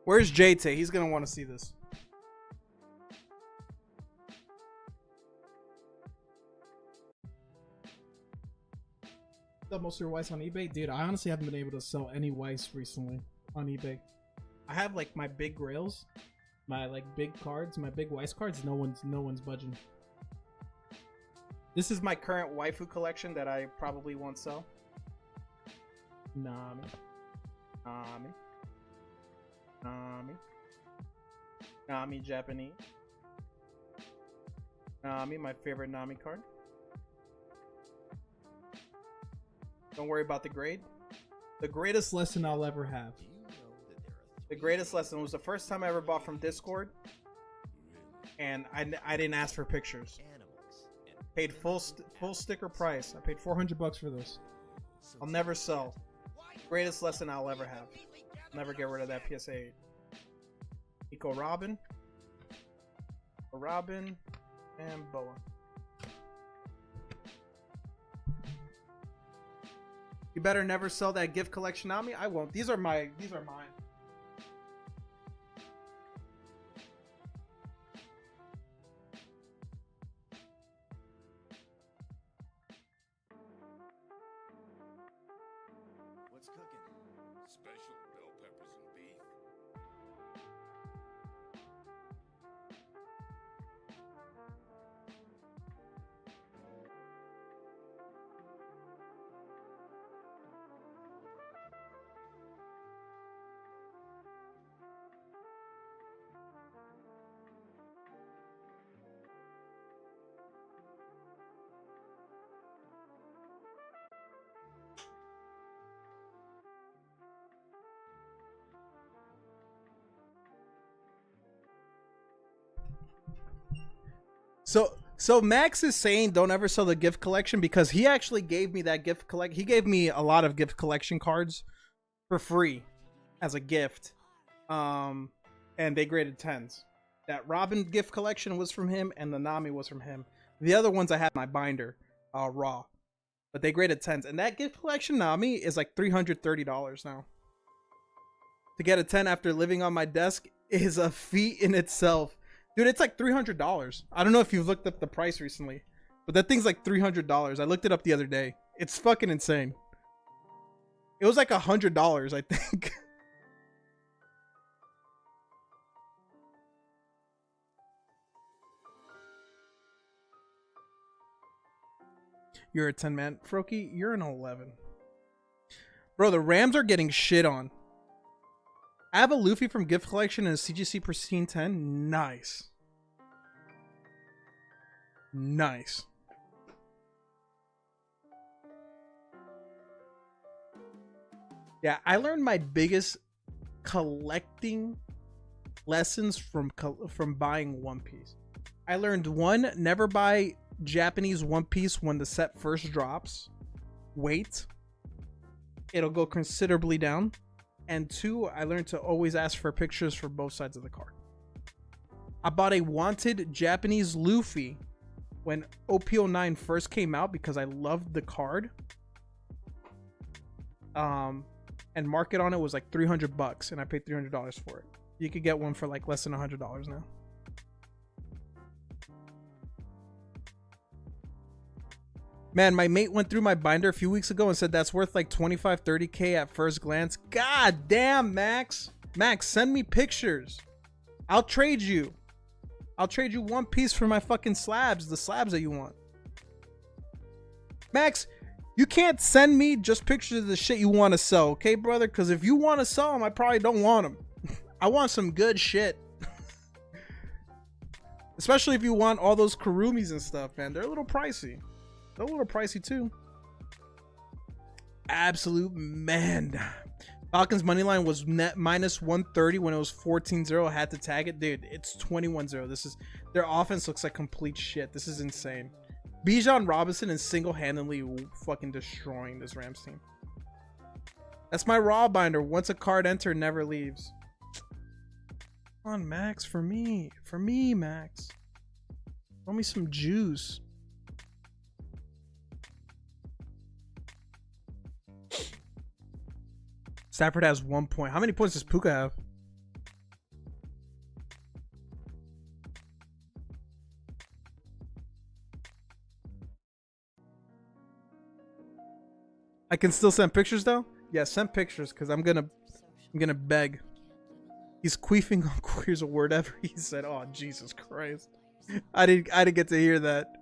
Speaker 1: Where's JT? He's gonna want to see this. Sell most of your Weiss on eBay? Dude, I honestly haven't been able to sell any Weiss recently on eBay. I have like my big grails, my like big cards, my big Weiss cards. No one's budging. This is my current waifu collection that I probably won't sell. Nami. Nami Japanese. Nami, my favorite Nami card. Don't worry about the grade. The greatest lesson I'll ever have. The greatest lesson was the first time I ever bought from Discord, and I didn't ask for pictures. Paid full sticker price. I paid $400 for this. I'll never sell. Greatest lesson I'll ever have. Never get rid of that PSA 8. Eco Robin, and Boa. You better never sell that gift collection on me. I won't. These are mine.
Speaker 3: What's cooking?
Speaker 5: Special bell peppers and beef.
Speaker 1: So Max is saying don't ever sell the gift collection because he actually gave me that gift collect. He gave me a lot of gift collection cards for free as a gift, and they graded 10s. That Robin gift collection was from him, and the Nami was from him. The other ones I had in my binder, raw, but they graded 10s. And that gift collection Nami is like $330 now. To get a 10 after living on my desk is a feat in itself. Dude, it's like $300. I don't know if you've looked up the price recently, but that thing's like $300. I looked it up the other day. It's fucking insane. It was like $100, I think. You're a 10, man. Froky, you're an 11. Bro, the Rams are getting shit on. I have a Luffy from gift collection and a CGC Pristine 10. Nice. Nice. Yeah, I learned my biggest collecting lessons from buying One Piece. I learned one, never buy Japanese One Piece when the set first drops. Wait. It'll go considerably down. And two, I learned to always ask for pictures for both sides of the card. I bought a wanted Japanese Luffy when OP09 first came out because I loved the card. And market on it was like $300 and I paid $300 for it. You could get one for like less than $100 now. Man, my mate went through my binder a few weeks ago and said that's worth like 25, 30K at first glance. God damn, Max. Max, send me pictures. I'll trade you. I'll trade you One Piece for my fucking slabs, the slabs that you want. Max, you can't send me just pictures of the shit you want to sell, okay, brother? Because if you want to sell them, I probably don't want them. I want some good shit. Especially if you want all those Kurumis and stuff, man. They're a little pricey. They're a little pricey too. Absolute man. Falcons money line was net minus 130 when it was 14-0. I had to tag it. Dude, it's 21-0. This is, their offense looks like complete shit. This is insane. Bijan Robinson is single-handedly fucking destroying this Rams team. That's my raw binder. Once a card enter, never leaves. Come on, Max, for me. For me, Max. Throw me some juice. Stafford has 1 point. How many points does Puka have? I can still send pictures though? Yeah, send pictures because I'm gonna beg. He's queefing on queers, a word ever he said. Oh, Jesus Christ. I didn't get to hear that.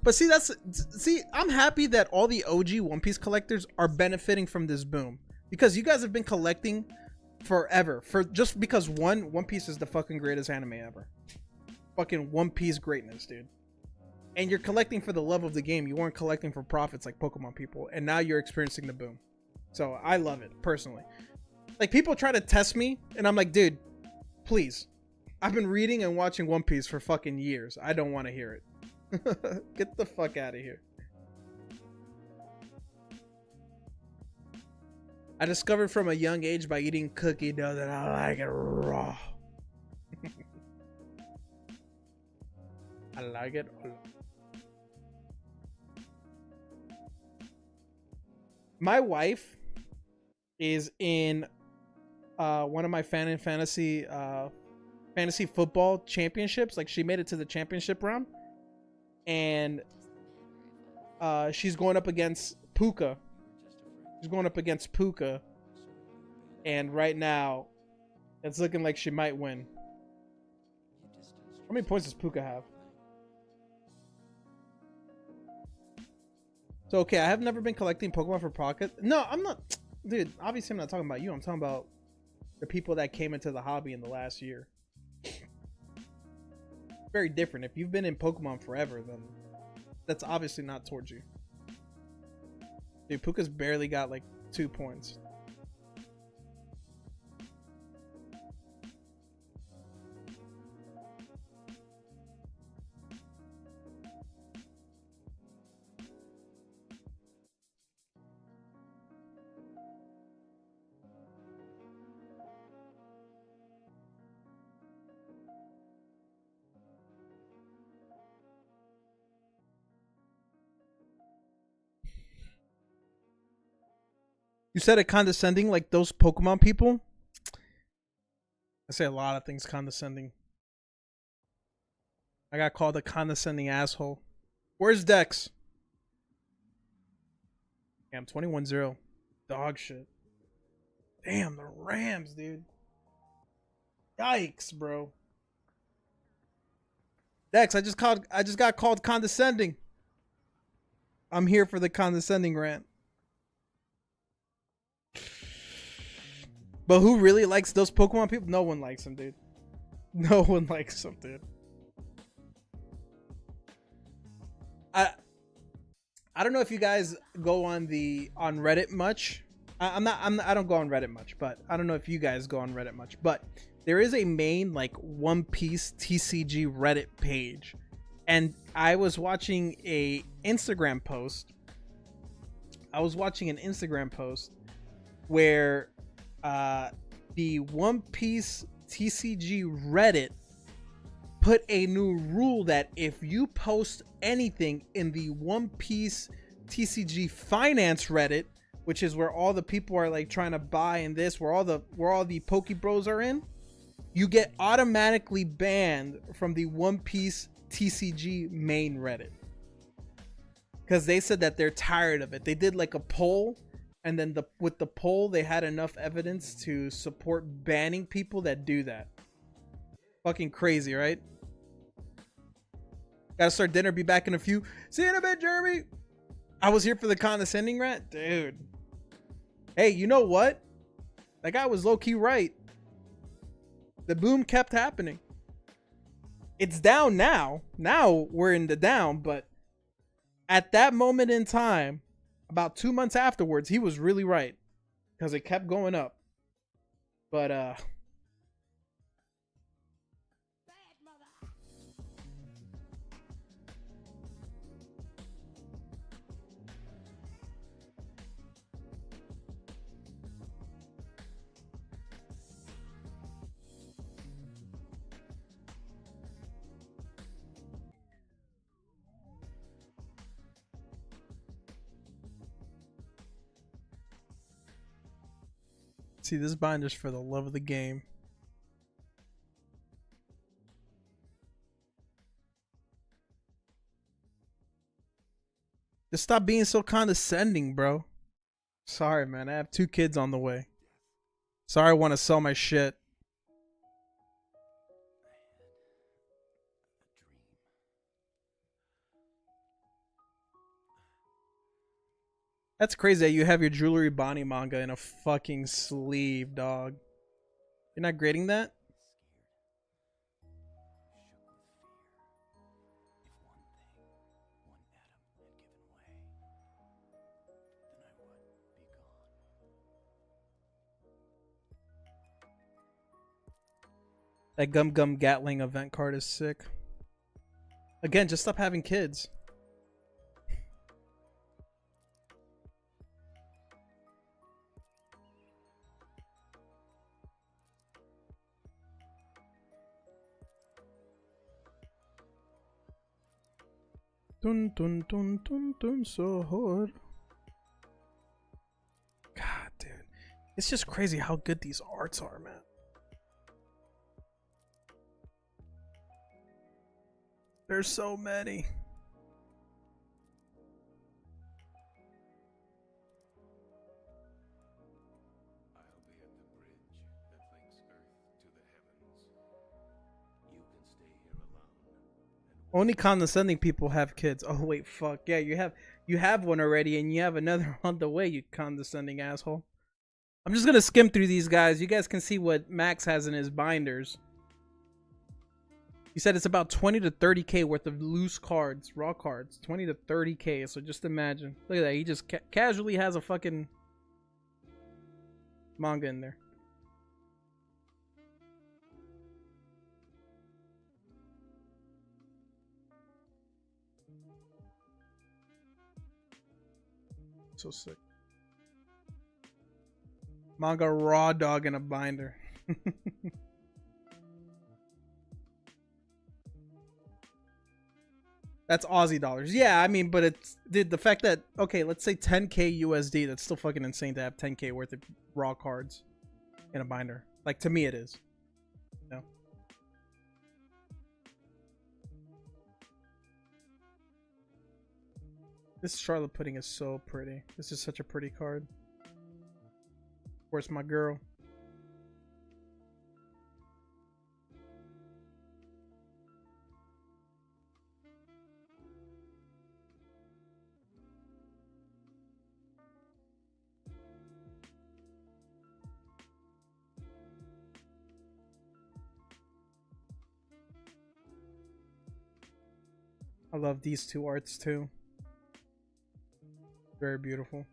Speaker 1: But see, I'm happy that all the OG One Piece collectors are benefiting from this boom, because you guys have been collecting forever just because One Piece is the fucking greatest anime ever. Fucking One Piece greatness, dude. And you're collecting for the love of the game. You weren't collecting for profits like Pokemon people, and now you're experiencing the boom. So I love it personally. Like, people try to test me, and I'm like, dude, please. I've been reading and watching One Piece for fucking years. I don't want to hear it. Get the fuck out of here. I discovered from a young age by eating cookie dough that I like it raw. I like it. My wife is in one of my fantasy football championships. Like, she made it to the championship round. And she's going up against Puka. She's going up against Puka. And right now, it's looking like she might win. How many points does Puka have? So, okay, I have never been collecting Pokemon for Pocket. No, I'm not. Dude, obviously I'm not talking about you. I'm talking about the people that came into the hobby in the last year. Very different. If you've been in Pokemon forever, then that's obviously not towards you. Dude, Puka's barely got like 2 points. You said it condescending like those Pokemon people? I say a lot of things condescending. I got called a condescending asshole. Where's Dex? Damn, 21-0. Dog shit. Damn, the Rams, dude. Yikes, bro. Dex, I just got called condescending. I'm here for the condescending rant. But who really likes those Pokemon people? No one likes them, dude. No one likes them, dude. I don't know if you guys go on Reddit much. I don't go on Reddit much, but I don't know if you guys go on Reddit much. But there is a main like One Piece TCG Reddit page, and I was watching an Instagram post. Where the One Piece TCG Reddit put a new rule that if you post anything in the One Piece TCG Finance Reddit, which is where all the people are like trying to buy in this, where all the Poke Bros are in, you get automatically banned from the One Piece TCG main Reddit. Because they said that they're tired of it. They did like a poll. And then with the poll, they had enough evidence to support banning people that do that. Fucking crazy, right? Gotta start dinner, be back in a few. See you in a bit, Jeremy. I was here for the condescending rant. Dude. Hey, you know what? That guy was low-key right. The boom kept happening. It's down now. Now we're in the down, but at that moment in time, about 2 months afterwards, he was really right because it kept going up. But see, this binder's for the love of the game. Just stop being so condescending, bro. Sorry, man. I have 2 kids on the way. Sorry, I want to sell my shit. That's crazy that you have your Jewelry Bonnie manga in a fucking sleeve, dog. You're not grading that? That Gum Gum Gatling event card is sick. Again, just stop having kids. Dun dun dun dun dun so hard. God, dude. It's just crazy how good these arts are, man. There's so many.
Speaker 5: I'll be at the bridge that links Earth to the heavens. You can stay here alone.
Speaker 1: Only condescending people have kids. Oh wait, fuck. Yeah, you have one already and you have another on the way, you condescending asshole. I'm just gonna skim through these guys. You guys can see what Max has in his binders. He said it's about 20 to 30k worth of loose cards, raw cards. 20 to 30k, so just imagine. Look at that, he just casually has a fucking manga in there. So sick. Manga raw dog in a binder. That's Aussie dollars. Yeah, I mean, but it's the fact that, okay, let's say 10k USD, that's still fucking insane to have 10k worth of raw cards in a binder. Like, to me it is. You know? This Charlotte pudding is so pretty. This is such a pretty card. Where's my girl? I love these 2 arts too. Very beautiful.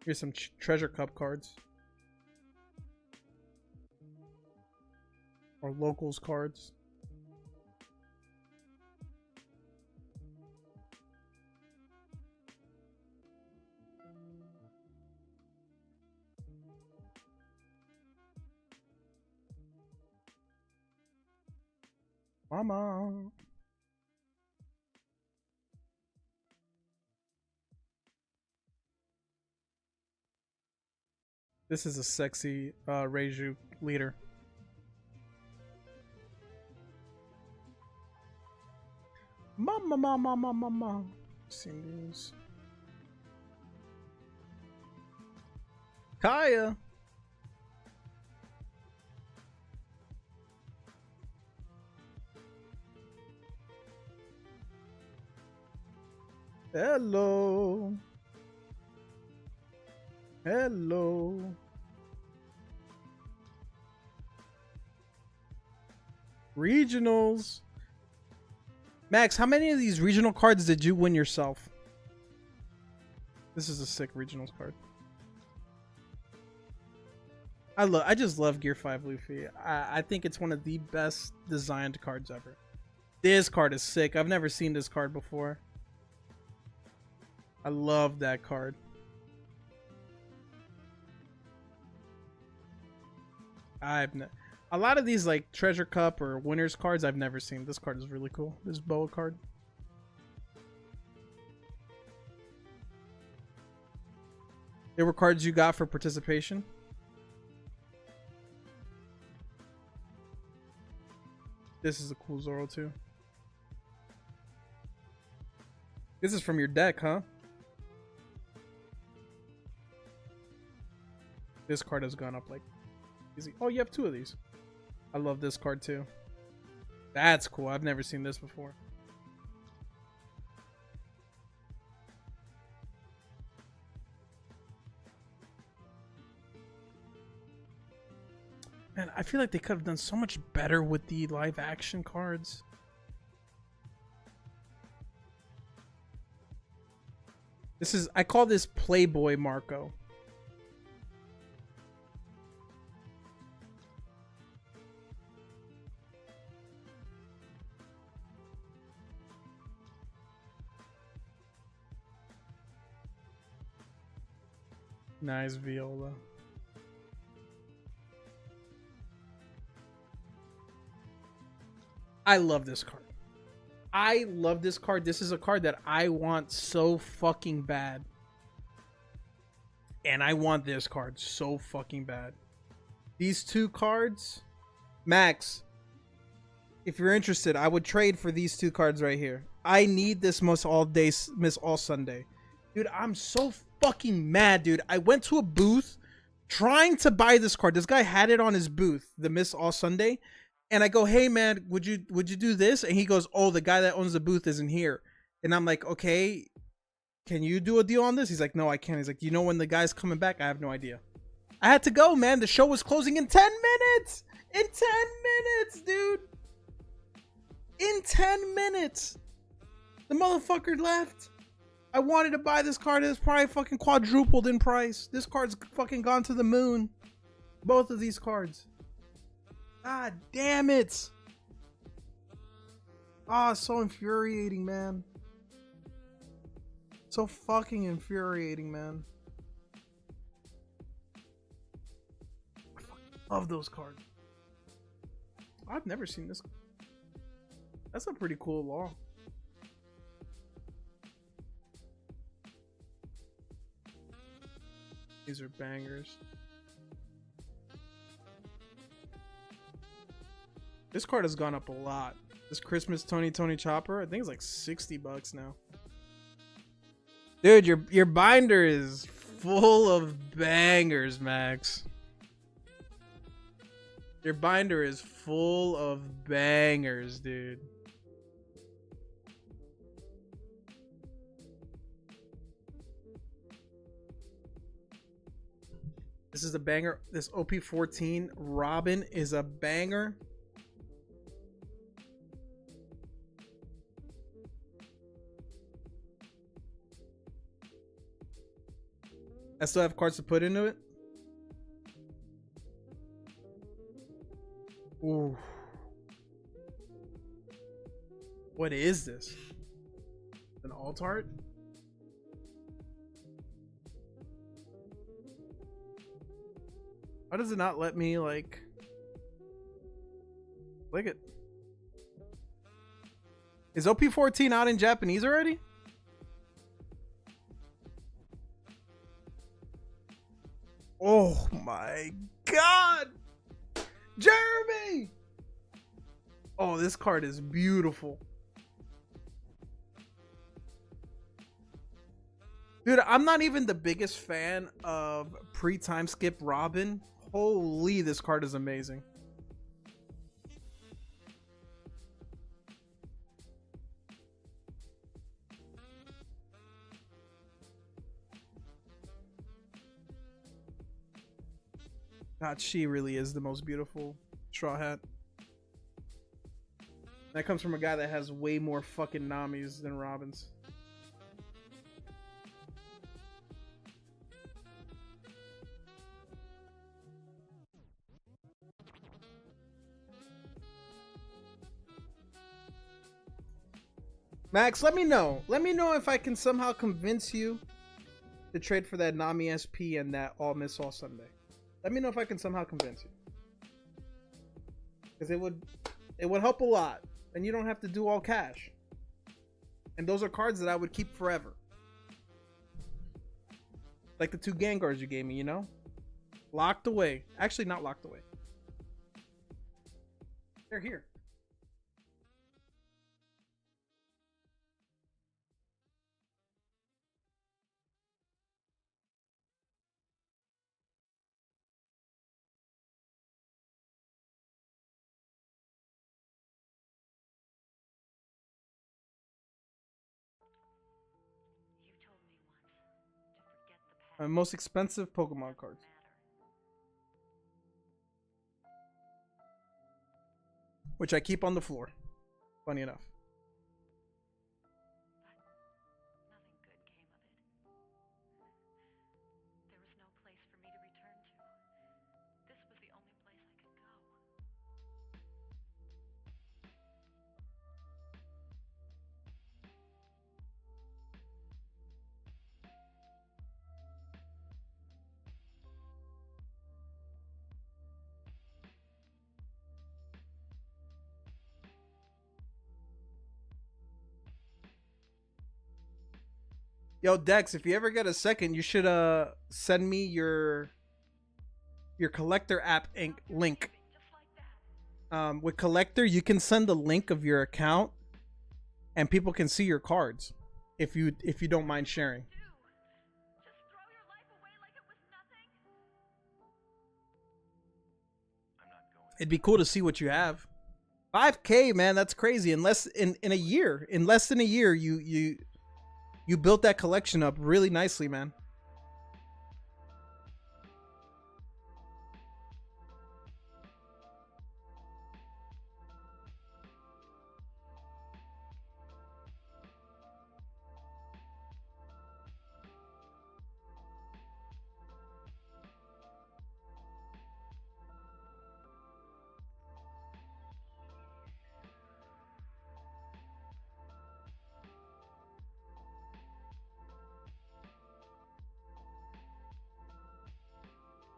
Speaker 1: Here's some treasure cup cards. Or locals cards. Mama. This is a sexy Reiju leader. Mama. Singles. Kaya. Hello. Hello. Regionals. Max, how many of these regional cards did you win yourself? This is a sick regionals card. I just love Gear 5 Luffy. I think it's one of the best designed cards ever. This card is sick. I've never seen this card before. I love that card. A lot of these like Treasure Cup or Winners cards I've never seen. This card is really cool. This Boa card. There were cards you got for participation. This is a cool Zoro too. This is from your deck, huh? This card has gone up like easy. Oh, you have two of these. I love this card too. That's cool. I've never seen this before. Man, I feel like they could have done so much better with the live action cards. This is, I call this Playboy Marco. Nice Viola. I love this card. I love this card. This is a card that I want so fucking bad. And I want this card so fucking bad. These two cards, Max, if you're interested, I would trade for these two cards right here. I need this Miss All Sunday. Dude, I'm so fucking mad, dude. I went to a booth trying to buy this card. This guy had it on his booth, the Miss All Sunday. And I go, hey man, would you do this? And he goes, oh, the guy that owns the booth isn't here. And I'm like, okay, can you do a deal on this? He's like, no, I can't. He's like, you know when the guy's coming back? I have no idea. I had to go, man. The show was closing in 10 minutes. In 10 minutes, dude. In 10 minutes. The motherfucker left. I wanted to buy this card. It's probably fucking quadrupled in price. This card's fucking gone to the moon. Both of these cards. God damn it. Ah, so infuriating, man. So fucking infuriating, man. I fucking love those cards. I've never seen this. That's a pretty cool law. These are bangers. This card has gone up a lot. This Christmas Tony Chopper, I think it's like $60 now. Dude, your binder is full of bangers, Max. Your binder is full of bangers, dude. This is a banger. This OP14 Robin is a banger. I still have cards to put into it. Ooh. What is this? An alt art? Why does it not let me like click it? Is OP14 out in Japanese already? Oh my god! Jeremy! Oh, this card is beautiful. Dude, I'm not even the biggest fan of pre-time skip Robin. Holy, this card is amazing. God, she really is the most beautiful straw hat. That comes from a guy that has way more fucking Namis than Robins. Max, let me know. Let me know if I can somehow convince you to trade for that Nami SP and that All Miss All Sunday. Let me know if I can somehow convince you. Because it would help a lot. And you don't have to do all cash. And those are cards that I would keep forever. Like the 2 Gengars you gave me, you know? Locked away. Actually, not locked away. They're here.
Speaker 2: You told me once to forget the past.
Speaker 1: Most expensive Pokemon cards. Which I keep on the floor. Funny enough.
Speaker 2: Nothing good came of it. There was no place for me to return to. This was the only place I could go.
Speaker 1: Yo, Dex, if you ever get a second, you should send me your collector app link.
Speaker 2: Just like that.
Speaker 1: With collector, you can send the link of your account, and people can see your cards, if you don't mind sharing.
Speaker 2: Do. Just throw your life away like it was nothing.
Speaker 5: I'm not going.
Speaker 1: It'd be cool to see what you have. 5K, man, that's crazy. In less than a year, you built that collection up really nicely, man.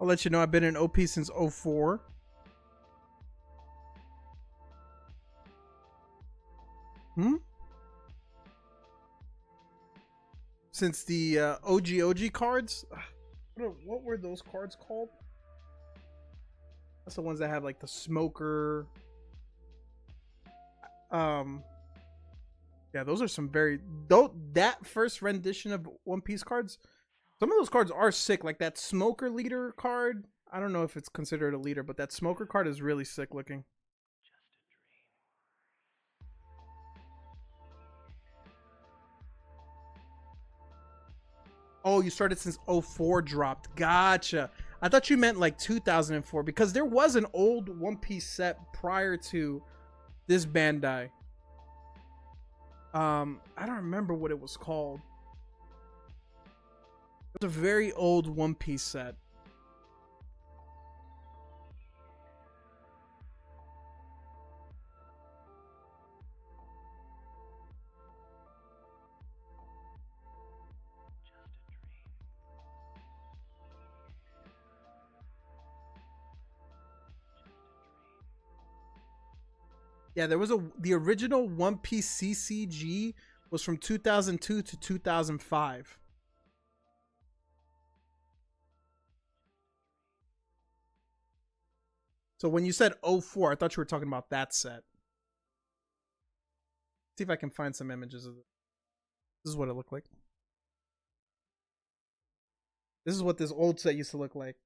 Speaker 1: I'll let you know I've been in OP since 04. Since the OG cards. What were those cards called? That's the ones that have like the smoker. Yeah, those are some very that first rendition of One Piece cards. Some of those cards are sick, like that smoker leader card. I don't know if it's considered a leader, but that smoker card is really sick looking. Oh, you started since 04 dropped. Gotcha. I thought you meant like 2004 because there was an old One Piece set prior to this Bandai. I don't remember what it was called. It was a very old One Piece set. Yeah, there was the original One Piece CCG was from 2002 to 2005. So when you said 04, I thought you were talking about that set. See if I can find some images of it. This is what it looked like. This is what this old set used to look like.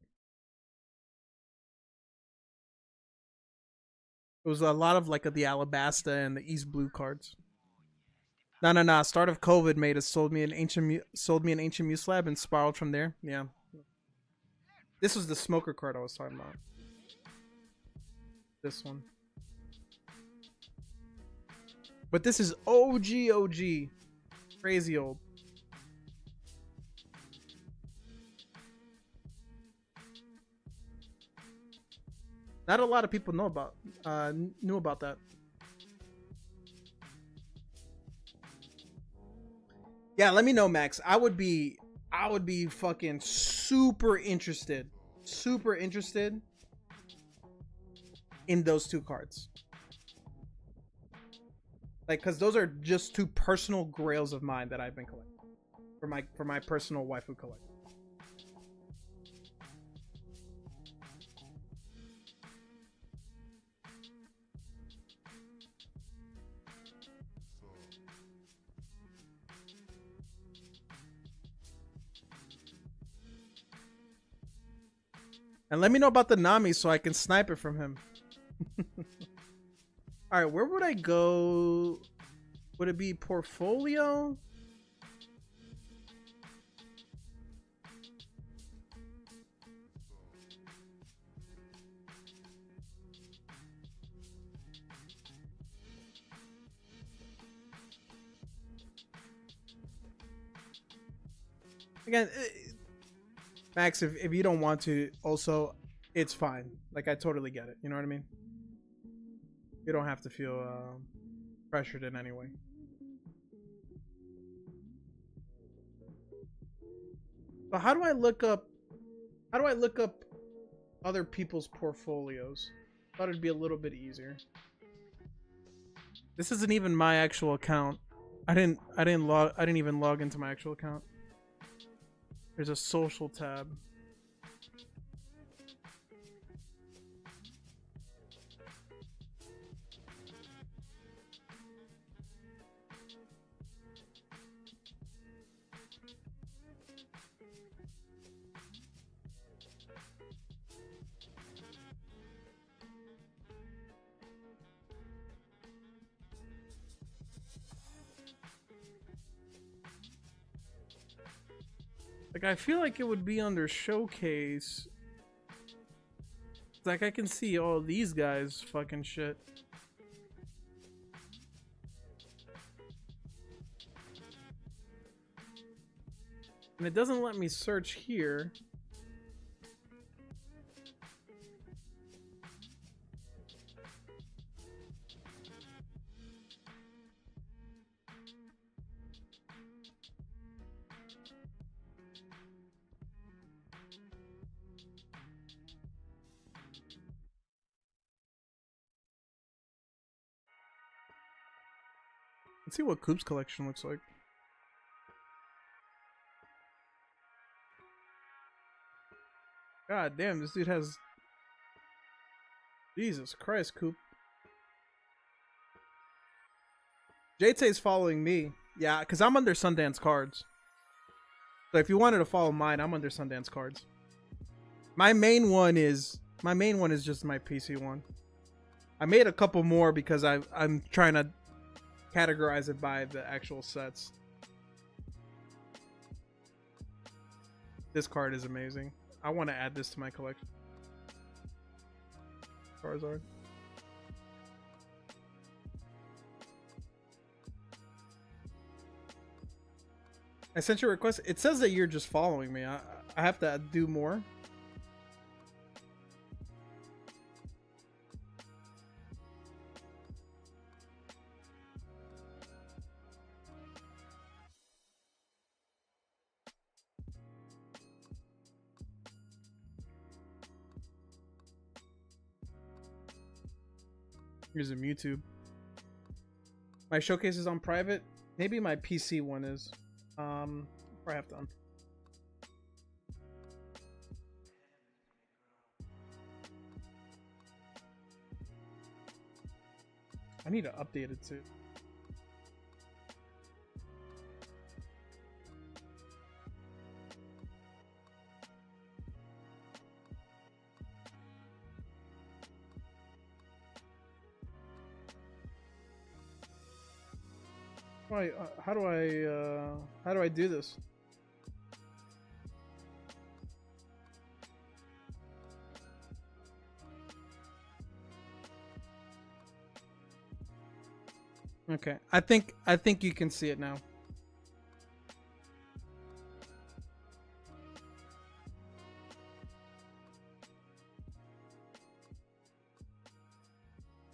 Speaker 1: It was a lot of like the Alabasta and the East Blue cards. No. Start of COVID made us sold me an ancient Mew Slab and spiraled from there. Yeah. This was the smoker card I was talking about. This one. But this is OG. Crazy old. Not a lot of people knew about that. Yeah, let me know, Max. I would be fucking super interested in those two cards. Like, cause those are just two personal grails of mine that I've been collecting for my personal waifu collection. And let me know about the Nami so I can snipe it from him. Alright, where would I go? Would it be portfolio? Again, Max, if you don't want to, also, it's fine. Like, I totally get it. You know what I mean? You don't have to feel pressured in any way. But how do I look up other people's portfolios? Thought it'd be a little bit easier. This isn't even my actual account. I didn't even log into my actual account. There's a social tab. Like, I feel like it would be under showcase. Like, I can see all these guys fucking shit. And it doesn't let me search here. Let's see what Coop's collection looks like. God damn, this dude has... Jesus Christ, Coop. JT's following me. Yeah, because I'm under Sundance Cards. So if you wanted to follow mine, I'm under Sundance Cards. My main one is just my PC one. I made a couple more because I'm trying to categorize it by the actual sets. This card is amazing. I want to add this to my collection. Charizard. I sent you a request. It says that you're just following me. I have to do more. Here's a Mewtwo. My showcase is on private. Maybe my PC one is. Probably have to. I need to update it too. How do I do this? Okay. I think you can see it now.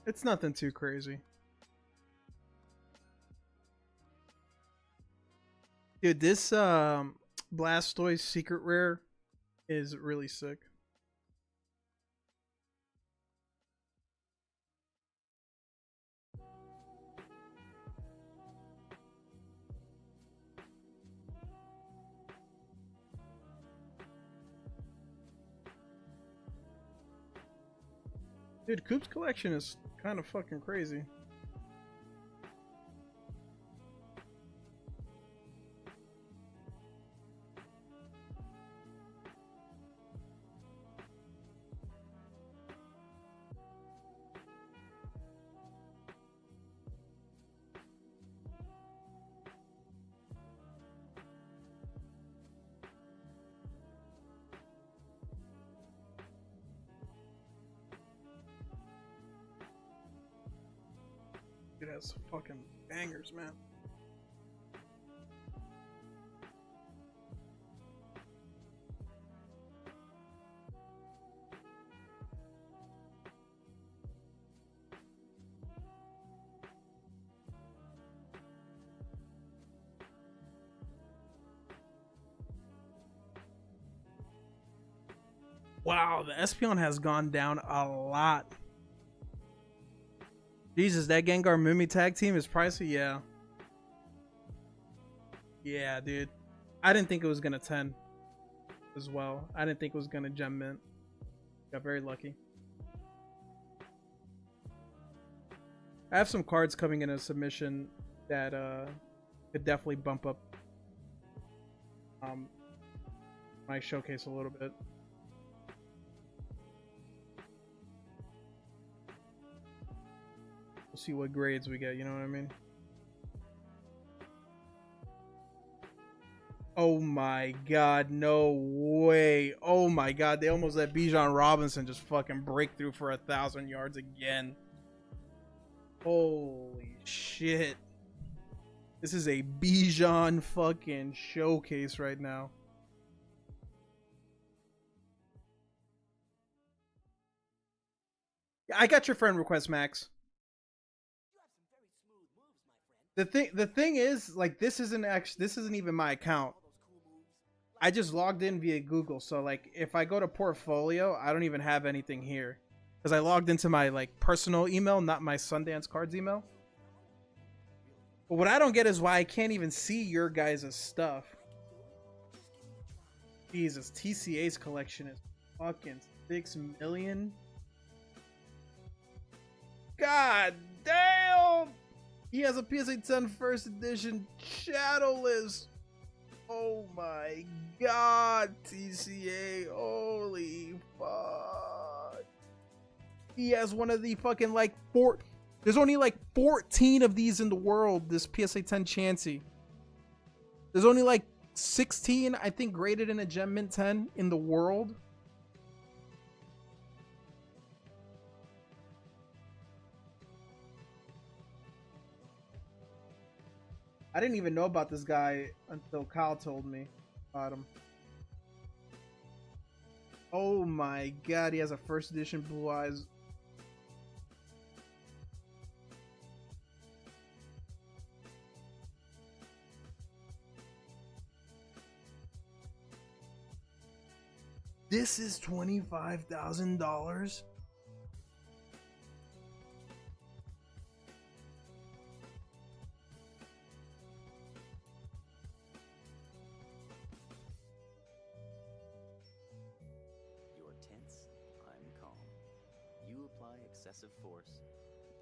Speaker 1: It's nothing too crazy. Dude, this Blastoise secret rare is really sick. Dude, Coop's collection is kind of fucking crazy. Dude has fucking bangers, man. Wow, the Espeon has gone down a lot. Jesus, that Gengar Mimi tag team is pricey, yeah. Yeah, dude. I didn't think it was gonna 10 as well. I didn't think it was gonna gem mint. Got very lucky. I have some cards coming in a submission that could definitely bump up my showcase a little bit. We'll see what grades we get, you know what I mean? Oh my god, no way. Oh my god, they almost let Bijan Robinson just fucking break through for 1,000 yards again. Holy shit. This is a Bijan fucking showcase right now. I got your friend request, Max. The thing is, like, this isn't even my account. I just logged in via Google, so like if I go to portfolio, I don't even have anything here because I logged into my like personal email, not my Sundance Cards email. But what I don't get is why I can't even see your guys' stuff. Jesus, TCA's collection is fucking 6 million. God damn! He has a PSA 10 first edition shadowless. Oh my god, TCA. Holy fuck. He has one of the fucking like there's only like 14 of these in the world, this PSA 10 Chansey. There's only like 16, I think, graded in a Gem Mint 10 in the world. I didn't even know about this guy until Kyle told me about him. Oh my god, he has a first edition Blue Eyes. This is $25,000.
Speaker 3: Force.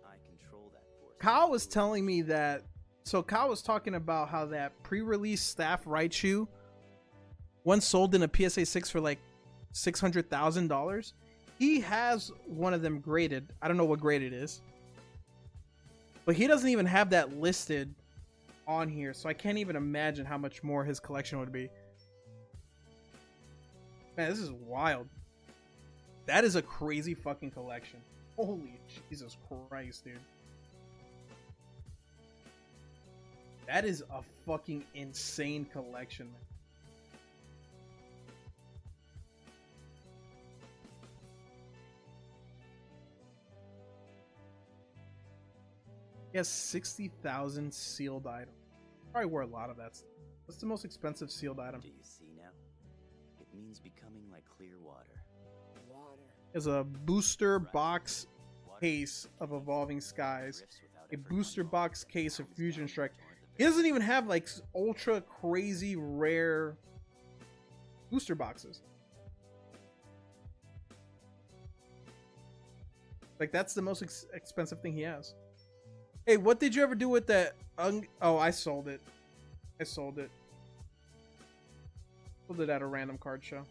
Speaker 3: I control that force.
Speaker 1: Kyle was telling me that, so Kyle was talking about how that pre-release staff Raichu once sold in a PSA 6 for like $600,000. He has one of them graded. I don't know what grade it is, but he doesn't even have that listed on here, so I can't even imagine how much more his collection would be. Man, this is wild. That is a crazy fucking collection. Holy Jesus Christ, dude. That is a fucking insane collection, man. He has 60,000 sealed items. Probably worth a lot of that stuff. What's the most expensive sealed item?
Speaker 3: Do you see now? It means becoming like clear water.
Speaker 1: Is a booster box case of Evolving Skies, a booster box case of Fusion Strike. He doesn't even have like ultra crazy rare booster boxes. Like that's the most expensive thing he has. Hey, what did you ever do with that? Oh, I sold it. I sold it. Sold it at a random card show.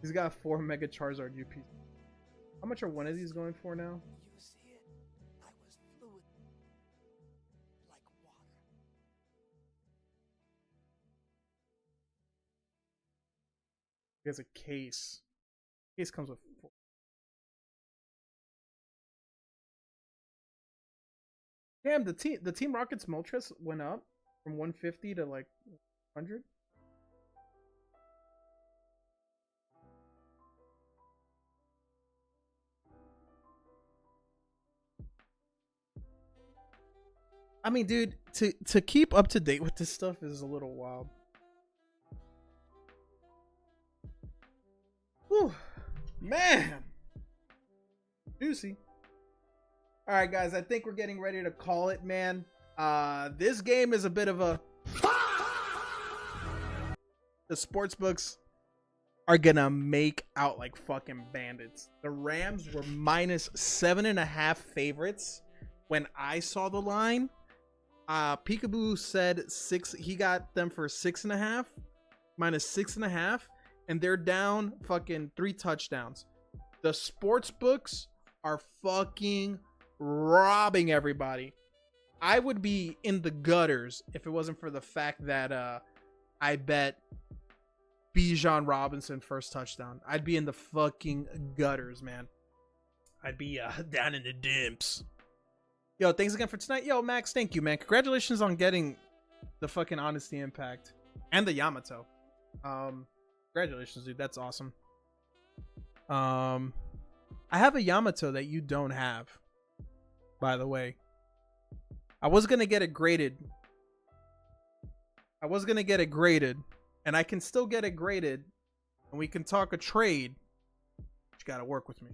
Speaker 1: He's got 4 Mega Charizard UP. How much are one of these going for now?
Speaker 6: You see it? I was fluid. Like water.
Speaker 1: He has a case. Case comes with 4. Damn, the Team Rocket's Moltres went up from 150 to like 100. I mean, dude, to keep up to date with this stuff is a little wild. Whew, man, juicy. All right, guys, I think we're getting ready to call it, man. This game is a bit of a. The sports books are gonna make out like fucking bandits. The Rams were -7.5 favorites when I saw the line. Peekaboo said 6. He got them for 6.5, -6.5, and they're down fucking 3 touchdowns. The sports books are fucking robbing everybody. I would be in the gutters if it wasn't for the fact that I bet Bijan Robinson first touchdown. I'd be in the fucking gutters, man. I'd be down in the dimps. Yo, thanks again for tonight. Yo, Max, thank you, man. Congratulations on getting the fucking Honesty Impact and the Yamato. Congratulations, dude. That's awesome. I have a Yamato that you don't have, by the way. I was gonna get it graded. And I can still get it graded, and we can talk a trade. But you gotta work with me.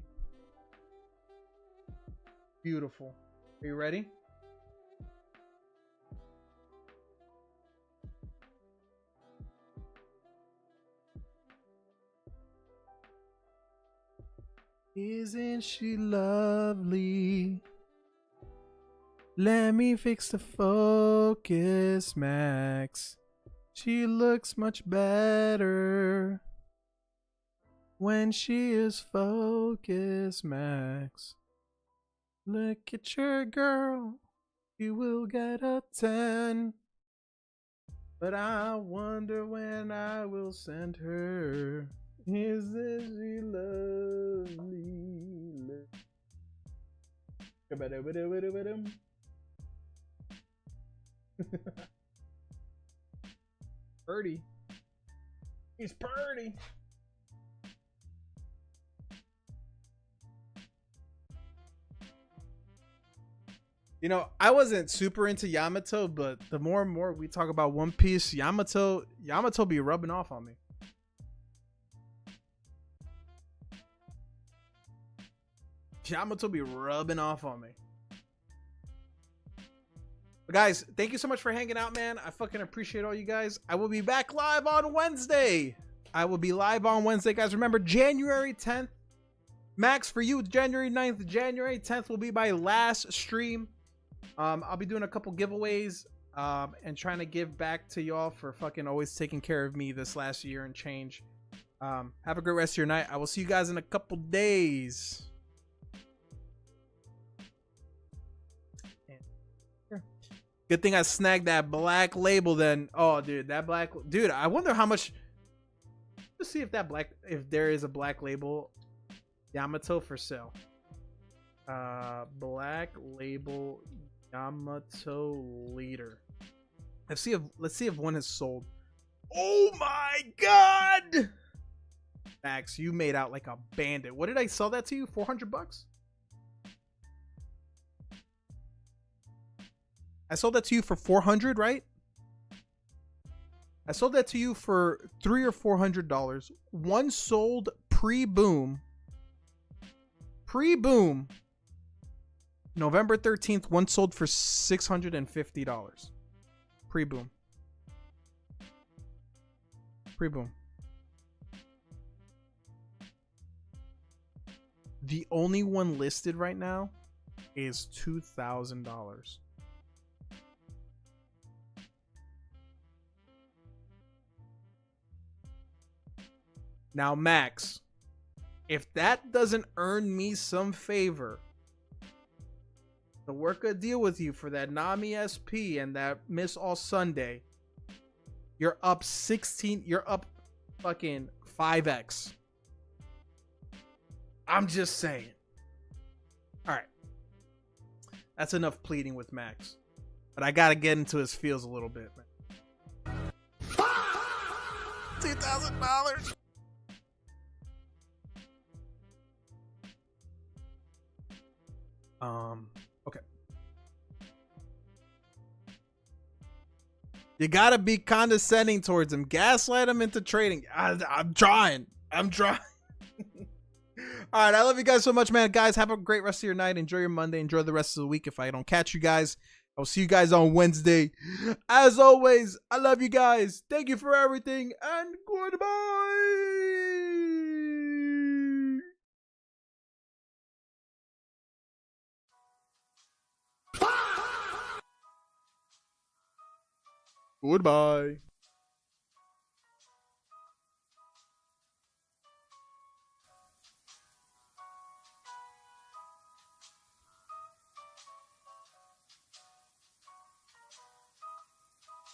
Speaker 1: Beautiful. Are you ready? Isn't she lovely? Let me fix the focus, Max. She looks much better when she is focused, Max. Look at your girl, you will get a 10. But I wonder when I will send her. Isn't she lovely? Purdy. He's Purdy. You know, I wasn't super into Yamato, but the more and more we talk about One Piece, Yamato be rubbing off on me. Yamato be rubbing off on me. But guys, thank you so much for hanging out, man. I fucking appreciate all you guys. I will be back live on Wednesday. Guys. Remember, January 10th. Max, for you, January 9th. January 10th will be my last stream. I'll be doing a couple giveaways and trying to give back to y'all for fucking always taking care of me this last year and change. Have a great rest of your night. I will see you guys in a couple days. Good thing I snagged that black label then. Oh, dude, that black... Dude, I wonder how much... Let's see if there is a black label Yamato for sale. Black label Yamato leader. Let's see if one has sold. Oh my god! Max, you made out like a bandit. What did I sell that to you? $400? I sold that to you for 400, right? I sold that to you for $300 or $400. One sold pre-boom. Pre-boom. November 13th, one sold for $650. Pre-boom. Pre-boom. The only one listed right now is $2,000. Now, Max, if that doesn't earn me some favor to work a deal with you for that Nami SP and that Miss All Sunday, you're up 16. You're up fucking 5x. I'm just saying. All right. That's enough pleading with Max. But I got to get into his feels a little bit, man. $2,000. Okay. You gotta be condescending towards him. Gaslight him into trading. I'm trying. All right, I love you guys so much, man. Guys, have a great rest of your night. Enjoy your Monday. Enjoy the rest of the week. If I don't catch you guys, I'll see you guys on Wednesday. As always, I love you guys. Thank you for everything, and goodbye. Goodbye.